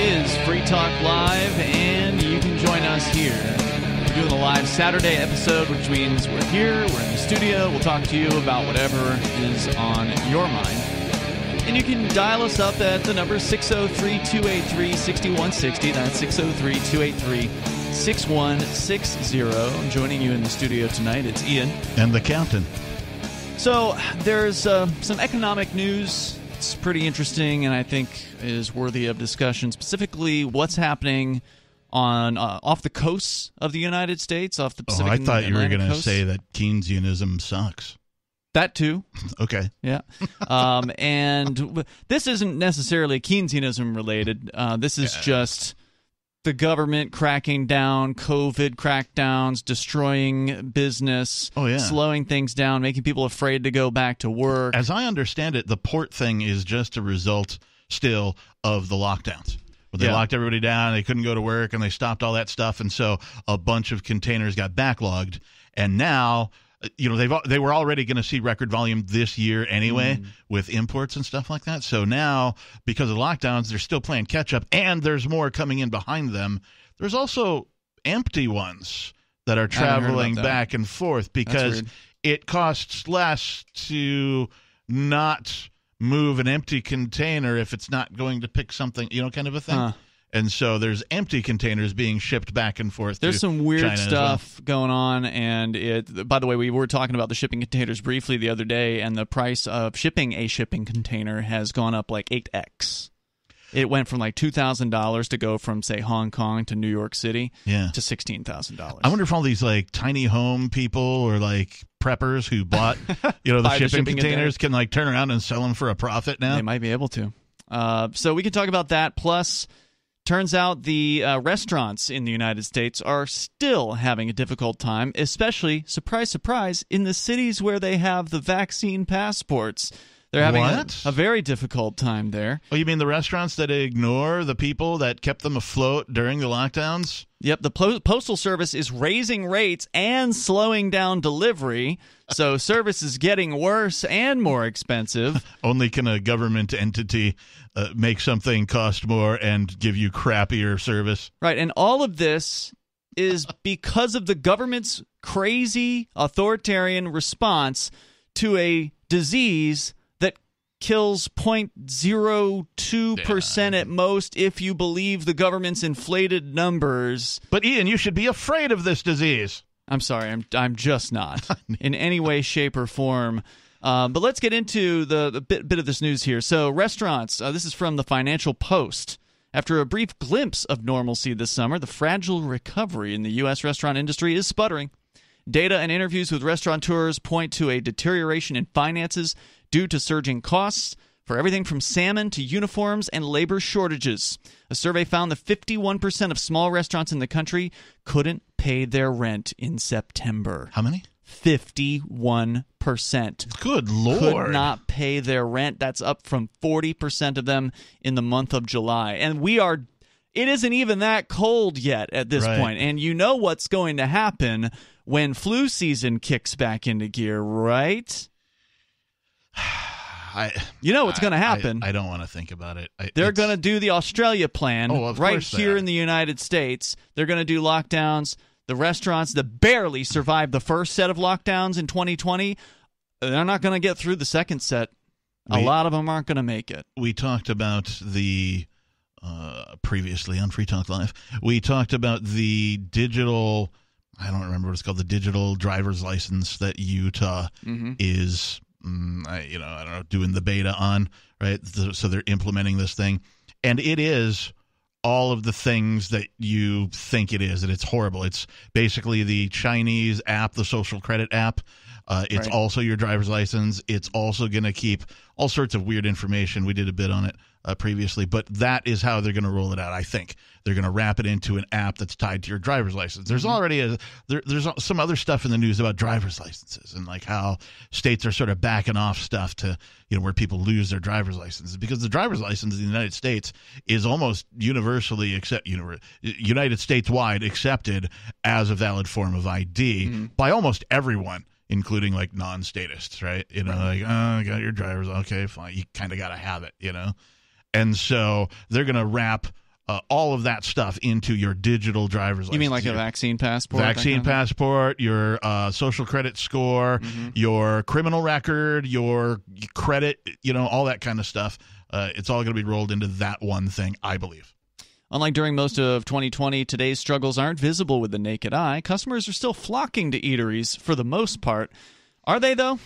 is Free Talk Live, and you can join us here. We're doing a live Saturday episode, which means we're here, we're in the studio, we'll talk to you about whatever is on your mind. And you can dial us up at the number 603-283-6160. That's 603-283-6160. Joining you in the studio tonight, it's Ian. And the captain. So there's some economic news. It's pretty interesting, and I think is worthy of discussion. Specifically, what's happening on off the coasts of the United States, off the Pacific. I thought you were going to coast. say that Keynesianism sucks. That too. Okay. Yeah. And this isn't necessarily Keynesianism related. This is just the government cracking down, COVID crackdowns, destroying business, slowing things down, making people afraid to go back to work. As I understand it, the port thing is just a result still of the lockdowns. Well, they locked everybody down, they couldn't go to work, and they stopped all that stuff, and so a bunch of containers got backlogged. And now, they were already going to see record volume this year anyway with imports and stuff like that. So now, because of lockdowns, they're still playing catch up, and there's more coming in behind them. There's also empty ones that are traveling back and forth because it costs less to not move an empty container if it's not going to pick something, kind of a thing. And so there's empty containers being shipped back and forth. There's some weird stuff going on, and by the way, we were talking about the shipping containers briefly the other day, and the price of shipping a shipping container has gone up like 8x. It went from like $2,000 to go from, say, Hong Kong to New York City to $16,000. I wonder if all these like tiny home people or like preppers who bought the shipping containers can like turn around and sell them for a profit now. They might be able to. So we can talk about that. Plus, turns out the restaurants in the United States are still having a difficult time, especially, surprise, surprise, in the cities where they have the vaccine passports. They're having a very difficult time there. Oh, you mean the restaurants that ignore the people that kept them afloat during the lockdowns? Yep, the Postal Service is raising rates and slowing down delivery, so service is getting worse and more expensive. Only can a government entity make something cost more and give you crappier service. Right, and all of this is because of the government's crazy authoritarian response to a disease that kills 0.02% at most if you believe the government's inflated numbers. But Ian, you should be afraid of this disease. I'm sorry, I'm just not in any way, shape, or form. But let's get into the bit of this news here. So restaurants, this is from the Financial Post. After a brief glimpse of normalcy this summer, the fragile recovery in the U.S. restaurant industry is sputtering. Data and interviews with restaurateurs point to a deterioration in finances due to surging costs for everything from salmon to uniforms and labor shortages. A survey found that 51% of small restaurants in the country couldn't pay their rent in September. How many? 51%. Good Lord. Could not pay their rent. That's up from 40% of them in the month of July. And it isn't even that cold yet at this point. And you know what's going to happen when flu season kicks back into gear, right? You know what's going to happen. I don't want to think about it. They're going to do the Australia plan right here in the United States. They're going to do lockdowns. The restaurants that barely survived the first set of lockdowns in 2020, they're not going to get through the second set. A lot of them aren't going to make it. We talked about the previously on Free Talk Live. We talked about the digital, I don't remember what it's called, the digital driver's license that Utah is, I don't know, doing the beta on, right? So they're implementing this thing. And it is all of the things that you think it is, and it's horrible. It's basically the Chinese app, the social credit app. It's also your driver's license. It's also going to keep all sorts of weird information. We did a bit on it previously, but that is how they're going to roll it out, I think. They're going to wrap it into an app that's tied to your driver's license. There's already there's some other stuff in the news about driver's licenses and like how states are sort of backing off stuff to, where people lose their driver's licenses, because the driver's license in the United States is almost universally United States wide accepted as a valid form of ID by almost everyone, including like non-statists, right? Like, I got your driver's, okay, fine. You kind of got to have it, And so they're going to wrap all of that stuff into your digital driver's license. You mean like a vaccine passport? Vaccine passport, your social credit score, your criminal record, your credit, all that kind of stuff. It's all going to be rolled into that one thing, I believe. Unlike during most of 2020, today's struggles aren't visible with the naked eye. Customers are still flocking to eateries for the most part. Are they, though?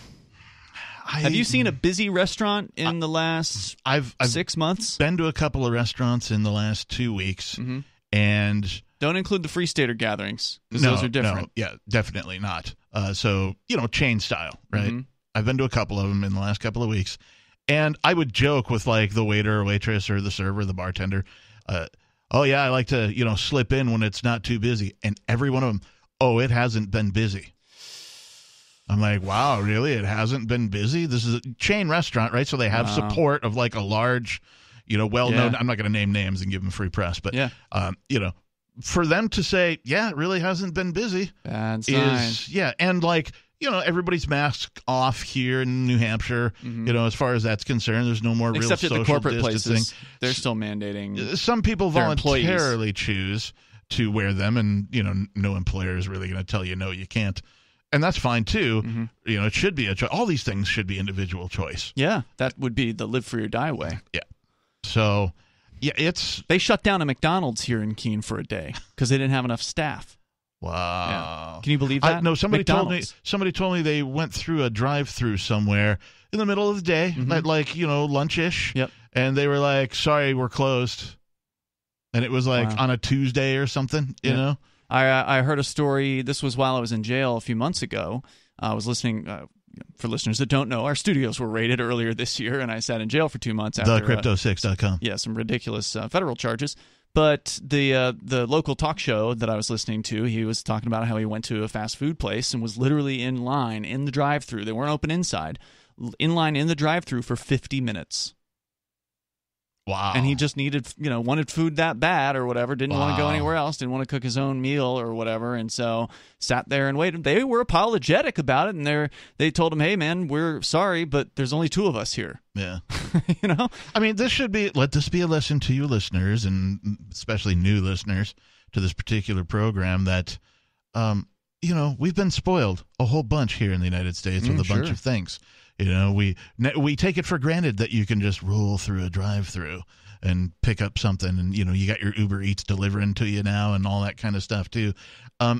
Have you seen a busy restaurant in the last 6 months? Been to a couple of restaurants in the last 2 weeks, and don't include the Free Stater gatherings, because those are different. No, yeah, definitely not. So, chain style, right? I've been to a couple of them in the last couple of weeks, and I would joke with like the waiter or waitress or the server, the bartender, oh yeah, I like to, slip in when it's not too busy. And every one of them, oh, it hasn't been busy. I'm like, wow, really? It hasn't been busy? This is a chain restaurant, right? So they have support of like a large, well-known, I'm not going to name names and give them free press, but, for them to say, yeah, it really hasn't been busy. Bad sign. And like, everybody's masked off here in New Hampshire, as far as that's concerned. There's no more real social distancing. Except at the corporate places, they're still mandating. Some people voluntarily choose to wear them, and, no employer is really going to tell you, no, you can't. And that's fine, too. It should be a choice. All these things should be individual choice. Yeah, that would be the live free or die way. Yeah. So, They shut down a McDonald's here in Keene for a day because they didn't have enough staff. Wow. Yeah. Can you believe that? No, somebody told me they went through a drive-through somewhere in the middle of the day, at like, lunch-ish. Yep. And they were like, sorry, we're closed. And it was like on a Tuesday or something, you know? I heard a story. This was while I was in jail a few months ago. I was listening. For listeners that don't know, our studios were raided earlier this year, and I sat in jail for 2 months after TheCrypto6.com. Some ridiculous federal charges. But the local talk show that I was listening to, he was talking about how he went to a fast food place and was literally in line in the drive-thru. They weren't open inside. In line in the drive-thru for 50 minutes. Wow. And he just wanted food that bad or whatever, didn't want to go anywhere else, didn't want to cook his own meal or whatever, and so sat there and waited. They were apologetic about it, and they told him, hey, man, we're sorry, but there's only 2 of us here. Yeah. I mean, let this be a lesson to you listeners, and especially new listeners to this particular program, that, we've been spoiled a whole bunch here in the United States with a bunch of things. We take it for granted that you can just roll through a drive-through and pick up something, and you got your Uber Eats delivering to you now and all that kind of stuff too.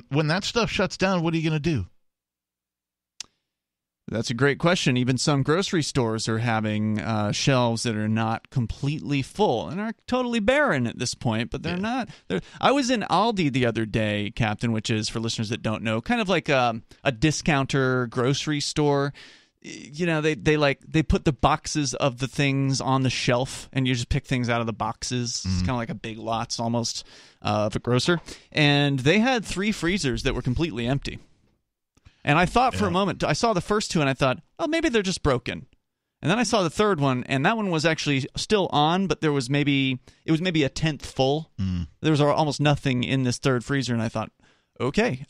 When that stuff shuts down, what are you going to do? That's a great question. Even some grocery stores are having shelves that are not completely full and are totally barren at this point, but they're not. I was in Aldi the other day, Captain, which is, for listeners that don't know, kind of like a discounter grocery store. They put the boxes of the things on the shelf, and you just pick things out of the boxes. It's kind of like a Big Lots almost of a grocer. And they had 3 freezers that were completely empty. And I thought for a moment, I saw the first 2, and I thought, oh, maybe they're just broken. And then I saw the third one, and that one was actually still on, but it was maybe a tenth full. There was almost nothing in this third freezer, and I thought, okay,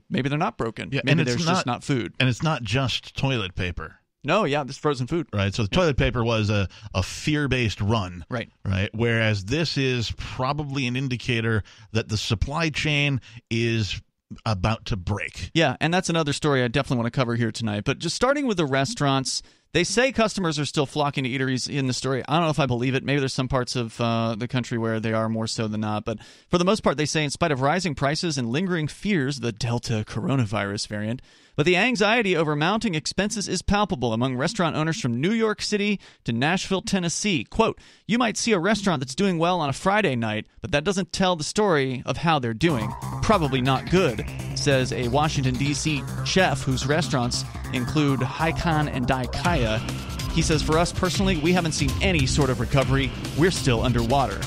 maybe they're not broken. Yeah, maybe there's just not food. And it's not just toilet paper. No, this frozen food. Right, so the toilet paper was a fear-based run. Right. Whereas this is probably an indicator that the supply chain is about to break. Yeah, and that's another story I definitely want to cover here tonight. But just starting with the restaurants, they say customers are still flocking to eateries in the story. I don't know if I believe it. Maybe there's some parts of the country where they are more so than not. But for the most part, they say in spite of rising prices and lingering fears of the Delta coronavirus variant, but the anxiety over mounting expenses is palpable among restaurant owners from New York City to Nashville, Tennessee. Quote, you might see a restaurant that's doing well on a Friday night, but that doesn't tell the story of how they're doing. Probably not good, says a Washington, D.C. chef whose restaurants include Haikon and Daikaya. He says, for us personally, we haven't seen any sort of recovery. We're still underwater.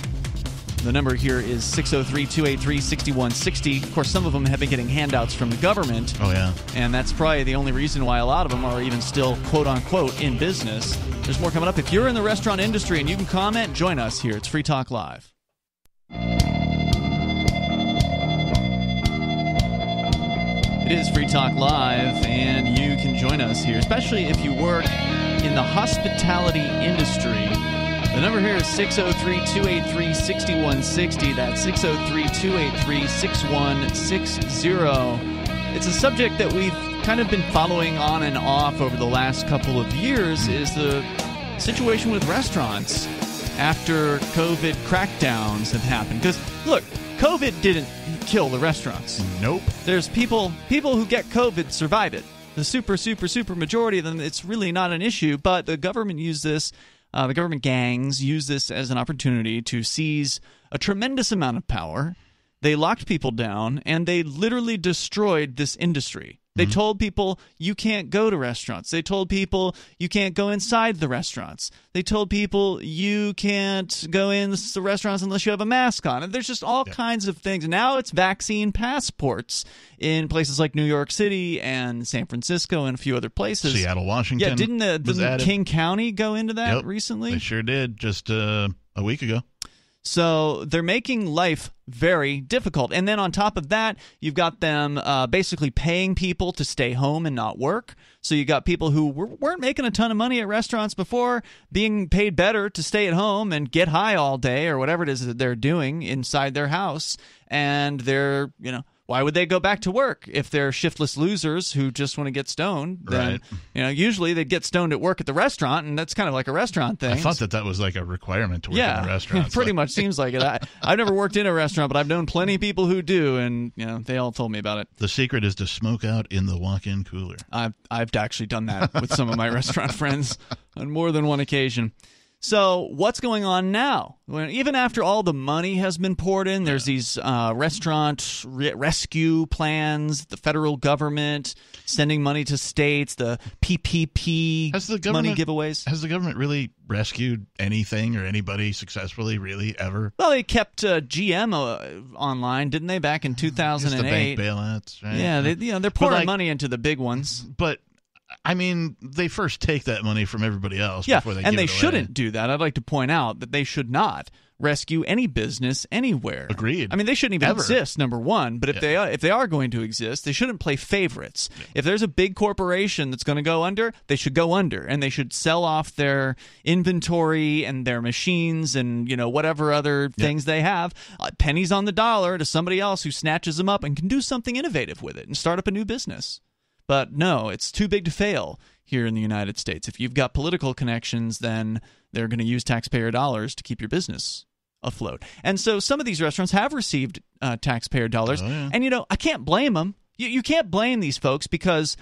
The number here is 603-283-6160. Of course, some of them have been getting handouts from the government. Oh, yeah. And that's probably the only reason why a lot of them are even still, quote-unquote, in business. There's more coming up. If you're in the restaurant industry and you can comment, join us here. It's Free Talk Live. It is Free Talk Live, and you can join us here, especially if you work in the hospitality industry. The number here is 603-283-6160. That's 603-283-6160. It's a subject that we've kind of been following on and off over the last couple of years, is the situation with restaurants after COVID crackdowns have happened. Because, look, COVID didn't kill the restaurants. Nope. There's people who get COVID survive it. The super majority of them, it's really not an issue, but the government used this. The government gangs use this as an opportunity to seize a tremendous amount of power. They locked people down, and they literally destroyed this industry. They told people you can't go to restaurants. They told people you can't go inside the restaurants. They told people you can't go in the restaurants unless you have a mask on. And there's just all kinds of things. Now it's vaccine passports in places like New York City and San Francisco and a few other places. Seattle, Washington. Yeah, didn't King County go into that recently? They sure did, just a week ago. So they're making life very difficult. And then on top of that, you've got them basically paying people to stay home and not work. So you got people who weren't making a ton of money at restaurants before being paid better to stay at home and get high all day or whatever it is that they're doing inside their house. And they're, why would they go back to work if they're shiftless losers who just want to get stoned? Then, right. Usually they'd get stoned at work at the restaurant, and that's kind of like a restaurant thing. I thought that was like a requirement to work in a restaurant. Pretty much seems like it. I've never worked in a restaurant, but I've known plenty of people who do, and they all told me about it. The secret is to smoke out in the walk-in cooler. I've actually done that with some of my restaurant friends on more than one occasion. So what's going on now? Even after all the money has been poured in, there's these restaurant rescue plans, the federal government sending money to states, the PPP money giveaways. Has the government really rescued anything or anybody successfully, really, ever? Well, they kept GM online, didn't they, back in 2008? Just the bank bailouts, right? Yeah, they're pouring money into the big ones. But I mean, they first take that money from everybody else before they give it away. And they shouldn't do that. I'd like to point out that they should not rescue any business anywhere. Agreed. I mean, they shouldn't even exist, number one. But if they are going to exist, they shouldn't play favorites. Yeah. If there's a big corporation that's going to go under, they should go under, and they should sell off their inventory and their machines and whatever other things they have, pennies on the dollar, to somebody else who snatches them up and can do something innovative with it and start up a new business. But no, it's too big to fail here in the United States. If you've got political connections, then they're going to use taxpayer dollars to keep your business afloat. And so some of these restaurants have received taxpayer dollars. Oh, yeah. And, I can't blame them. You can't blame these folks because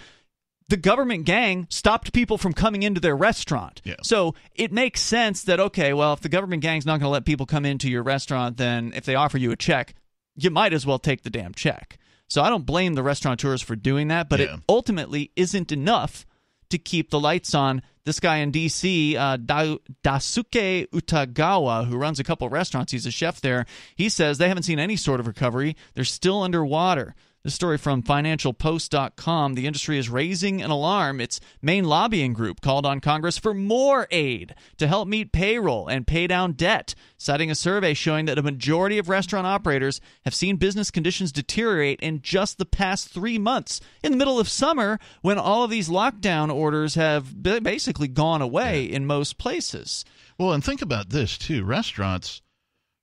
the government gang stopped people from coming into their restaurant. Yeah. So it makes sense that, okay, well, if the government gang's not going to let people come into your restaurant, then if they offer you a check, you might as well take the damn check. So I don't blame the restaurateurs for doing that, but it ultimately isn't enough to keep the lights on. This guy in D.C., Daisuke Utagawa, who runs a couple of restaurants, he's a chef there, he says they haven't seen any sort of recovery. They're still underwater. This story from financialpost.com. The industry is raising an alarm. Its main lobbying group called on Congress for more aid to help meet payroll and pay down debt, citing a survey showing that a majority of restaurant operators have seen business conditions deteriorate in just the past 3 months, in the middle of summer when all of these lockdown orders have basically gone away in most places. Well, and think about this, too. Restaurants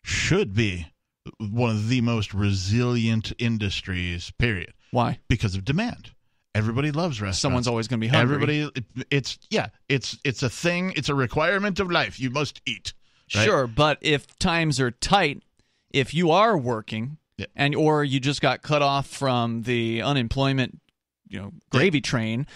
should be one of the most resilient industries, period. Why? Because of demand. Everybody loves restaurants. Someone's always going to be hungry. It's a thing. It's a requirement of life. You must eat. Right? Sure, but if times are tight, if you are working or you just got cut off from the unemployment, gravy train,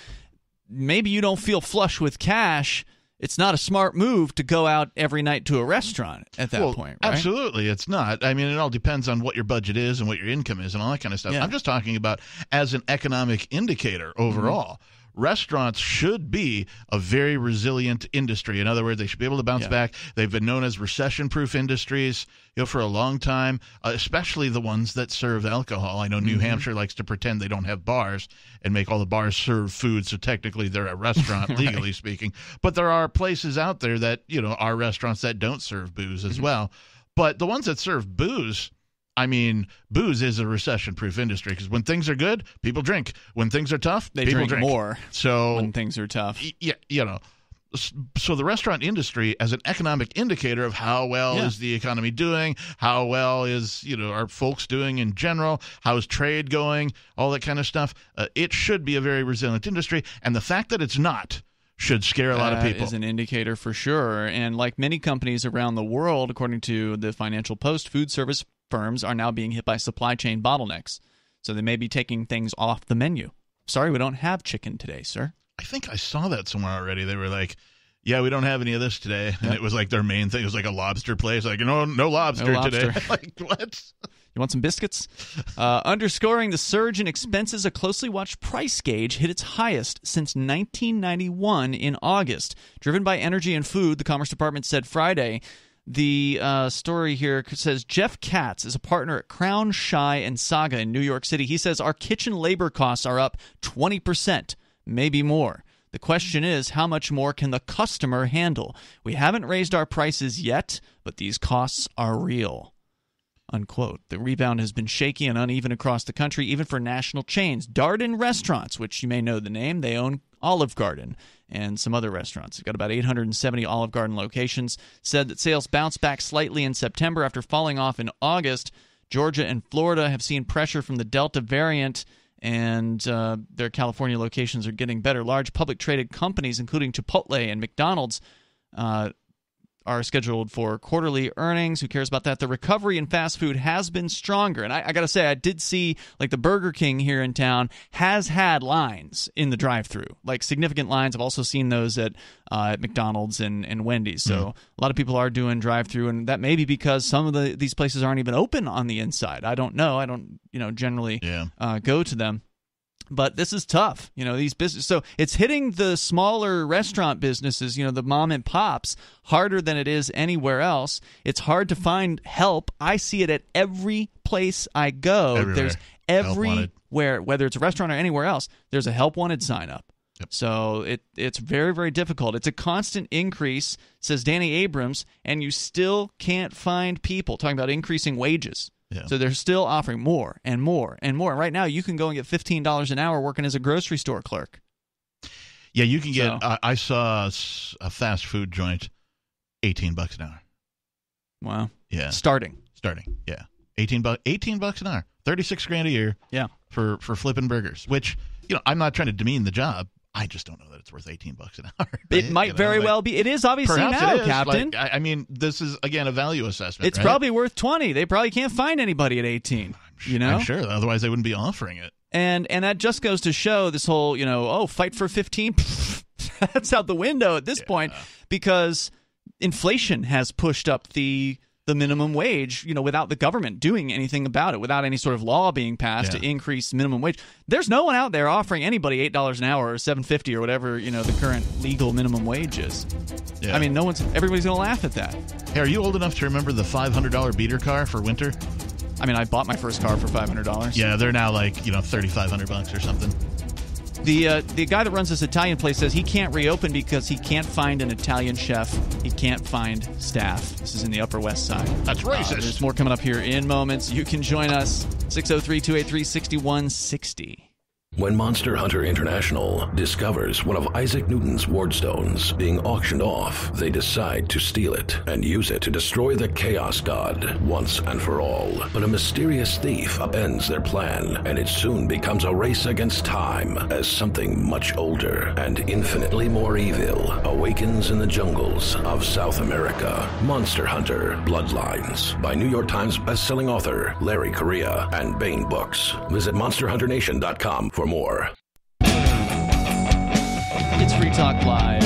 maybe you don't feel flush with cash. It's not a smart move to go out every night to a restaurant at that point, right? Absolutely, it's not. I mean, it all depends on what your budget is and what your income is and all that kind of stuff. Yeah. I'm just talking about as an economic indicator overall. Mm-hmm. Restaurants should be a very resilient industry. In other words, they should be able to bounce back. They've been known as recession-proof industries, for a long time, especially the ones that serve alcohol. I know New Hampshire likes to pretend they don't have bars and make all the bars serve food, so technically they're a restaurant, legally speaking. But there are places out there that, are restaurants that don't serve booze as well. But the ones that serve booze, I mean, booze is a recession-proof industry because when things are good, people drink. When things are tough, they people drink more. So when things are tough, So the restaurant industry, as an economic indicator of how well is the economy doing, how well is are folks doing in general, how is trade going, all that kind of stuff, it should be a very resilient industry. And the fact that it's not should scare a lot of people. That is an indicator for sure. And like many companies around the world, according to the Financial Post, food service firms are now being hit by supply chain bottlenecks. So they may be taking things off the menu. Sorry, we don't have chicken today, sir. I think I saw that somewhere already. They were like, yeah, we don't have any of this today. And it was like their main thing. It was like a lobster place. Like, no lobster today. Like, what? You want some biscuits? Underscoring the surge in expenses, a closely watched price gauge hit its highest since 1991 in August. Driven by energy and food, the Commerce Department said Friday. The story here says Jeff Katz is a partner at Crown, Shy, and Saga in New York City. He says our kitchen labor costs are up 20%. Maybe more. The question is, how much more can the customer handle? We haven't raised our prices yet, but these costs are real. Unquote. The rebound has been shaky and uneven across the country, even for national chains. Darden Restaurants, which you may know the name, they own Olive Garden and some other restaurants. They've got about 870 Olive Garden locations, said that sales bounced back slightly in September after falling off in August. Georgia and Florida have seen pressure from the Delta variant, and their California locations are getting better. Large public traded companies, including Chipotle and McDonald's, are scheduled for quarterly earnings. Who cares about that? The recovery in fast food has been stronger. And I got to say, I did see, like, the Burger King here in town has had lines in the drive-thru, like significant lines. I've also seen those at McDonald's and Wendy's. So a lot of people are doing drive-thru, and that may be because some of these places aren't even open on the inside. I don't know. I don't generally go to them. But this is tough, these businesses. So it's hitting the smaller restaurant businesses, the mom and pops, harder than it is anywhere else. It's hard to find help. I see it at every place I go. Everywhere. There's everywhere, whether it's a restaurant or anywhere else, there's a help wanted sign up. Yep. So it's very, very difficult. It's a constant increase, says Danny Abrams, and you still can't find people. Talking about increasing wages. Yeah. So they're still offering more and more and more. Right now, you can go and get $15 an hour working as a grocery store clerk. Yeah, you can get. I saw a fast food joint, $18 an hour. Wow. Yeah. Starting. Yeah, $18 an hour, $36,000 a year. Yeah. For flipping burgers, which I'm not trying to demean the job. I just don't know that it's worth $18 an hour. It might very well be. It is obviously now, Captain. I mean, this is, again, a value assessment. It's probably worth $20. They probably can't find anybody at $18. I'm sure. Otherwise, they wouldn't be offering it. And that just goes to show this whole, fight for 15. That's out the window at this point, because inflation has pushed up the minimum wage, without the government doing anything about it, without any sort of law being passed to increase minimum wage. There's no one out there offering anybody $8 an hour or $7.50 or whatever, the current legal minimum wage is. Yeah. I mean, everybody's going to laugh at that. Hey, are you old enough to remember the $500 beater car for winter? I mean, I bought my first car for $500. Yeah, they're now like, $3,500 or something. The guy that runs this Italian place says he can't reopen because he can't find an Italian chef. He can't find staff. This is in the Upper West Side. That's racist. There's more coming up here in moments. You can join us, 603-283-6160. When Monster Hunter International discovers one of Isaac Newton's wardstones being auctioned off, they decide to steal it and use it to destroy the Chaos God once and for all. But a mysterious thief upends their plan, and it soon becomes a race against time as something much older and infinitely more evil awakens in the jungles of South America. Monster Hunter Bloodlines by New York Times bestselling author Larry Correia and Baen Books. Visit monsterhunternation.com for more. It's Free Talk Live.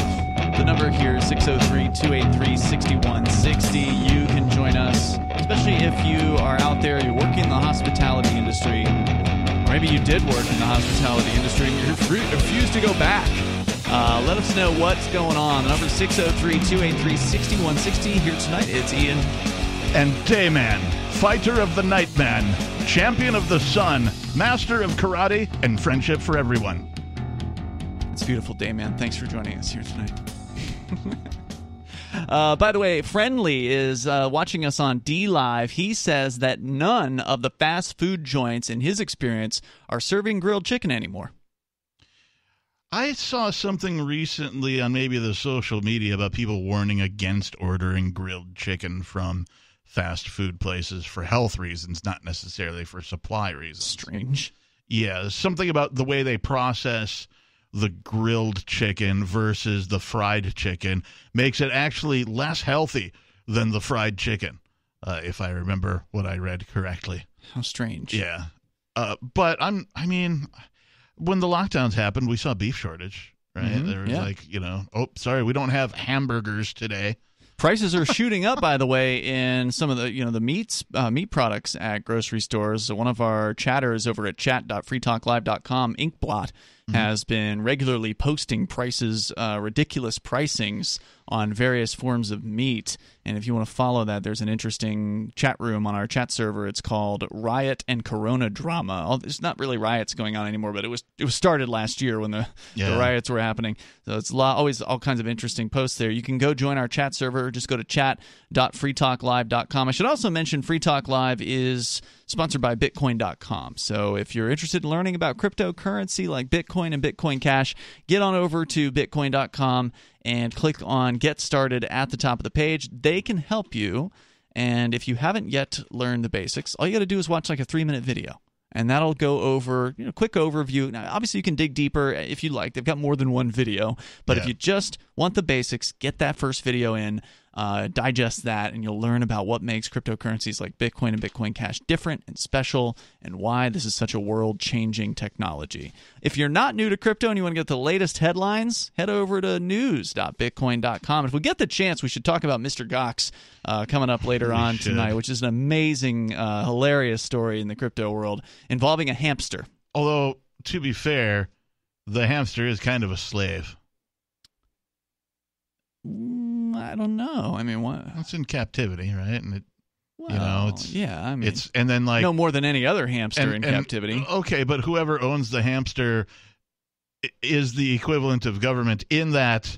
The number here is 603-283-6160. You can join us, especially if you are out there, you're working in the hospitality industry. Or maybe you did work in the hospitality industry and you refuse to go back. Let us know what's going on. The number is 603-283-6160. Here tonight, it's Ian. And Dayman, fighter of the Nightman, champion of the sun, master of karate, and friendship for everyone. It's beautiful, Dayman. Thanks for joining us here tonight. By the way, Friendly is watching us on D-Live. He says that none of the fast food joints, in his experience, are serving grilled chicken anymore. I saw something recently on maybe the social media about people warning against ordering grilled chicken from fast food places for health reasons, not necessarily for supply reasons. Strange. Yeah, something about the way they process the grilled chicken versus the fried chicken makes it actually less healthy than the fried chicken, if I remember what I read correctly. How strange. Yeah. But when the lockdowns happened, we saw beef shortage, right? Mm-hmm. There was oh, sorry, we don't have hamburgers today. Prices are shooting up, by the way, in some of the the meat products at grocery stores. One of our chatters over at chat.freetalklive.com, Inkblot, has been regularly posting prices, ridiculous pricings on various forms of meat. And if you want to follow that, there's an interesting chat room on our chat server. It's called Riot and Corona Drama. There's not really riots going on anymore, but it was started last year when the riots were happening. So it's always all kinds of interesting posts there. You can go join our chat server. Just go to chat.freetalklive.com. I should also mention Free Talk Live is sponsored by Bitcoin.com. So if you're interested in learning about cryptocurrency like Bitcoin and Bitcoin Cash, get on over to Bitcoin.com and click on Get Started at the top of the page. They can help you. And if you haven't yet learned the basics, all you got to do is watch like a 3-minute video. And that'll go over, quick overview. Now, obviously, you can dig deeper if you like. They've got more than one video. But if you just want the basics, get that first video in, digest that, and you'll learn about what makes cryptocurrencies like Bitcoin and Bitcoin Cash different and special and why this is such a world-changing technology. If you're not new to crypto and you want to get the latest headlines, head over to news.bitcoin.com. If we get the chance, we should talk about Mr. Gox coming up later on tonight, which is an amazing, hilarious story in the crypto world involving a hamster. Although, to be fair, the hamster is kind of a slave. I don't know. I mean, what? It's in captivity, right? And it's and then like no more than any other hamster in captivity. Okay, but whoever owns the hamster is the equivalent of government in that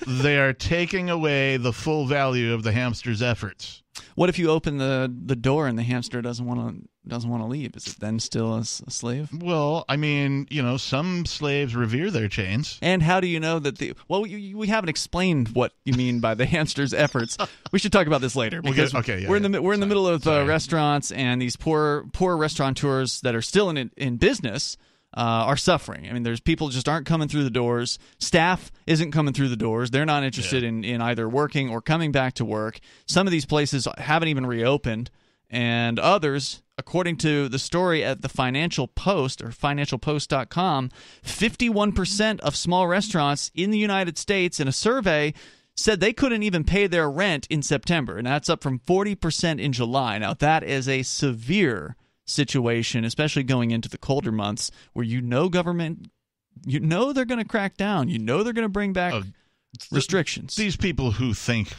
they are taking away the full value of the hamster's efforts. What if you open the door and the hamster doesn't want to leave? Is it then still a slave? Well, I mean, some slaves revere their chains. And how do you know that we haven't explained what you mean by the hamster's efforts. We should talk about this later because we're in the middle of restaurants, and these poor restaurateurs that are still in business are suffering. I mean, there's people just aren't coming through the doors. Staff isn't coming through the doors. They're not interested in either working or coming back to work. Some of these places haven't even reopened, and others, according to the story at the Financial Post or financialpost.com, 51% of small restaurants in the United States in a survey said they couldn't even pay their rent in September, and that's up from 40% in July. Now, that is a severe situation, especially going into the colder months where government, they're going to crack down. They're going to bring back restrictions. These people who think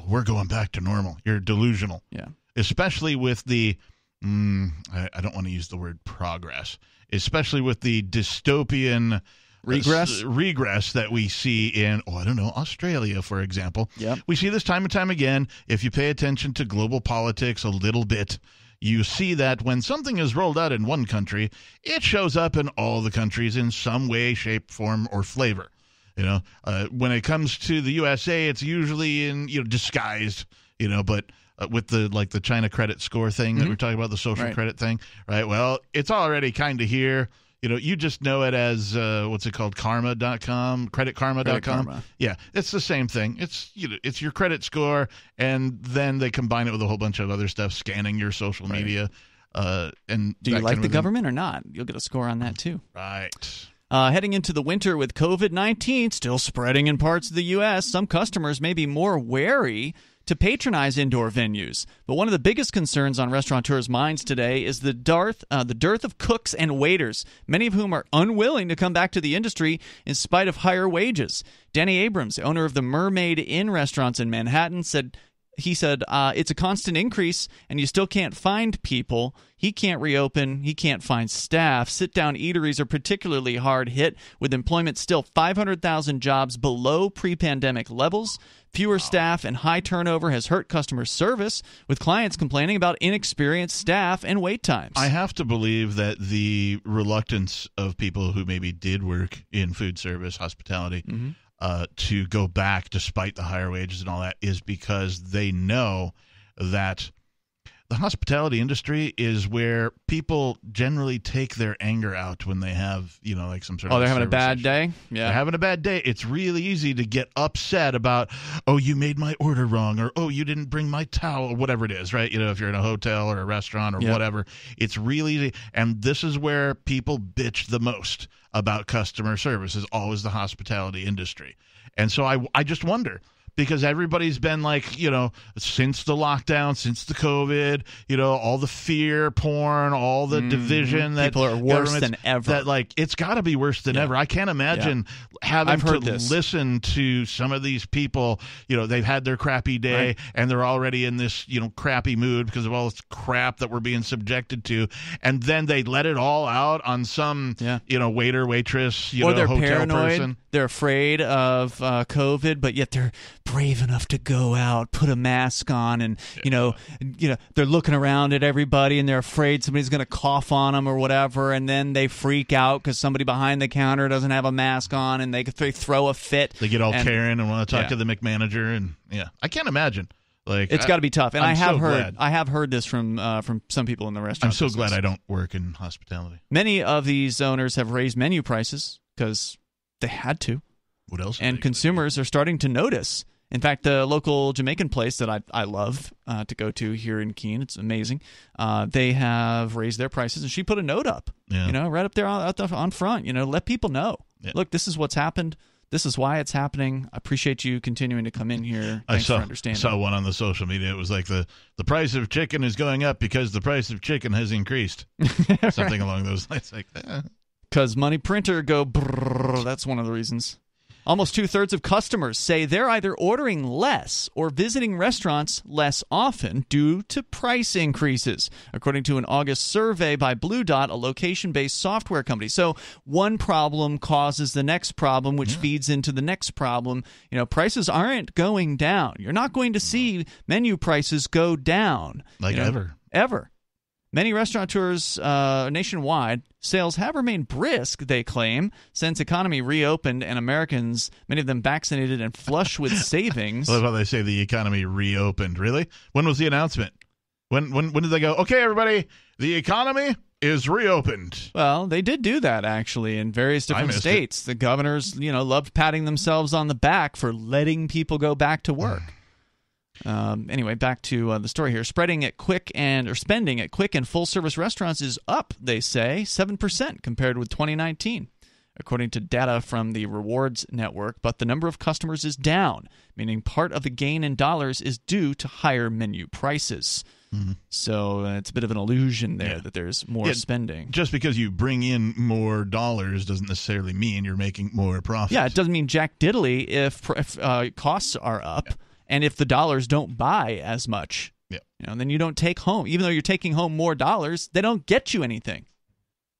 we're going back to normal, you're delusional. Yeah. Especially with the, I don't want to use the word progress, especially with the dystopian regress that we see in, Australia, for example. Yep. We see this time and time again. If you pay attention to global politics a little bit, you see that when something is rolled out in one country, it shows up in all the countries in some way, shape, form, or flavor. When it comes to the USA, it's usually in disguised. But with the China credit score thing that we're talking about, the social credit thing, right? Well, it's already kind of here. You just know it as what's it called, karma.com, creditkarma.com. Yeah, it's the same thing. It's it's your credit score, and then they combine it with a whole bunch of other stuff, scanning your social media. And do you like the government or not? You'll get a score on that too. Right. Heading into the winter with COVID-19 still spreading in parts of the U.S., some customers may be more wary to patronize indoor venues. But one of the biggest concerns on restaurateurs' minds today is the dearth of cooks and waiters, many of whom are unwilling to come back to the industry in spite of higher wages. Danny Abrams, owner of the Mermaid Inn restaurants in Manhattan, said he said it's a constant increase, and you still can't find people. He can't reopen. He can't find staff. Sit-down eateries are particularly hard hit, with employment still 500,000 jobs below pre-pandemic levels. Fewer staff and high turnover has hurt customer service, with clients complaining about inexperienced staff and wait times. I have to believe that the reluctance of people who maybe did work in food service, hospitality, to go back despite the higher wages and all that is because they know that the hospitality industry is where people generally take their anger out when they have, like some sort of they're having a bad issue. day? Yeah. They're having a bad day. It's really easy to get upset about, oh, you made my order wrong, or, oh, you didn't bring my towel, or whatever it is, right? If you're in a hotel or a restaurant or whatever, it's really easy. And this is where people bitch the most about customer service, is always the hospitality industry. And so I just wonder, because everybody's been like, since the lockdown, since the COVID, all the fear porn, all the division that people are worse than ever. That it's got to be worse than ever. I can't imagine having to listen to some of these people. They've had their crappy day and they're already in this crappy mood because of all this crap that we're being subjected to, and then they let it all out on some waiter, waitress, or they're hotel paranoid. person. They're afraid of COVID, but yet they're brave enough to go out, put a mask on, and they're looking around at everybody, and they're afraid somebody's going to cough on them or whatever, and then they freak out because somebody behind the counter doesn't have a mask on, and they throw a fit. They get all Karen and want to talk to the McManager, and I can't imagine. It's got to be tough, and I have heard this from some people in the restaurant. I'm so business. glad I don't work in hospitality. Many of these owners have raised menu prices because they had to. What else? And consumers are starting to notice. In fact, the local Jamaican place that I love to go to here in Keene, it's amazing. They have raised their prices, and she put a note up, right up there on front. Let people know. Yeah. Look, this is what's happened. This is why it's happening. I appreciate you continuing to come in here. Thanks for understanding. I saw one on the social media. It was like the price of chicken is going up because the price of chicken has increased. Something along those lines. Because money printer go brrr, that's one of the reasons. Almost 2/3 of customers say they're either ordering less or visiting restaurants less often due to price increases, according to an August survey by Blue Dot, a location-based software company. So one problem causes the next problem, which feeds into the next problem. Prices aren't going down. You're not going to see menu prices go down. Ever. Many restaurateurs nationwide, sales have remained brisk, they claim, since economy reopened and Americans, many of them vaccinated and flush with savings. I love how they say the economy reopened. Really? When was the announcement? When did they go, okay, everybody, the economy is reopened? Well, they did do that, actually, in various different states. The governors, loved patting themselves on the back for letting people go back to work. Anyway, back to the story here. Spending at quick and full service restaurants is up, they say, 7% compared with 2019, according to data from the Rewards Network. But the number of customers is down, meaning part of the gain in dollars is due to higher menu prices. So it's a bit of an illusion there that there's more spending. Just because you bring in more dollars doesn't necessarily mean you're making more profit. Yeah, it doesn't mean jack diddly if costs are up. Yeah. And if the dollars don't buy as much, then you don't take home. Even though you're taking home more dollars, they don't get you anything.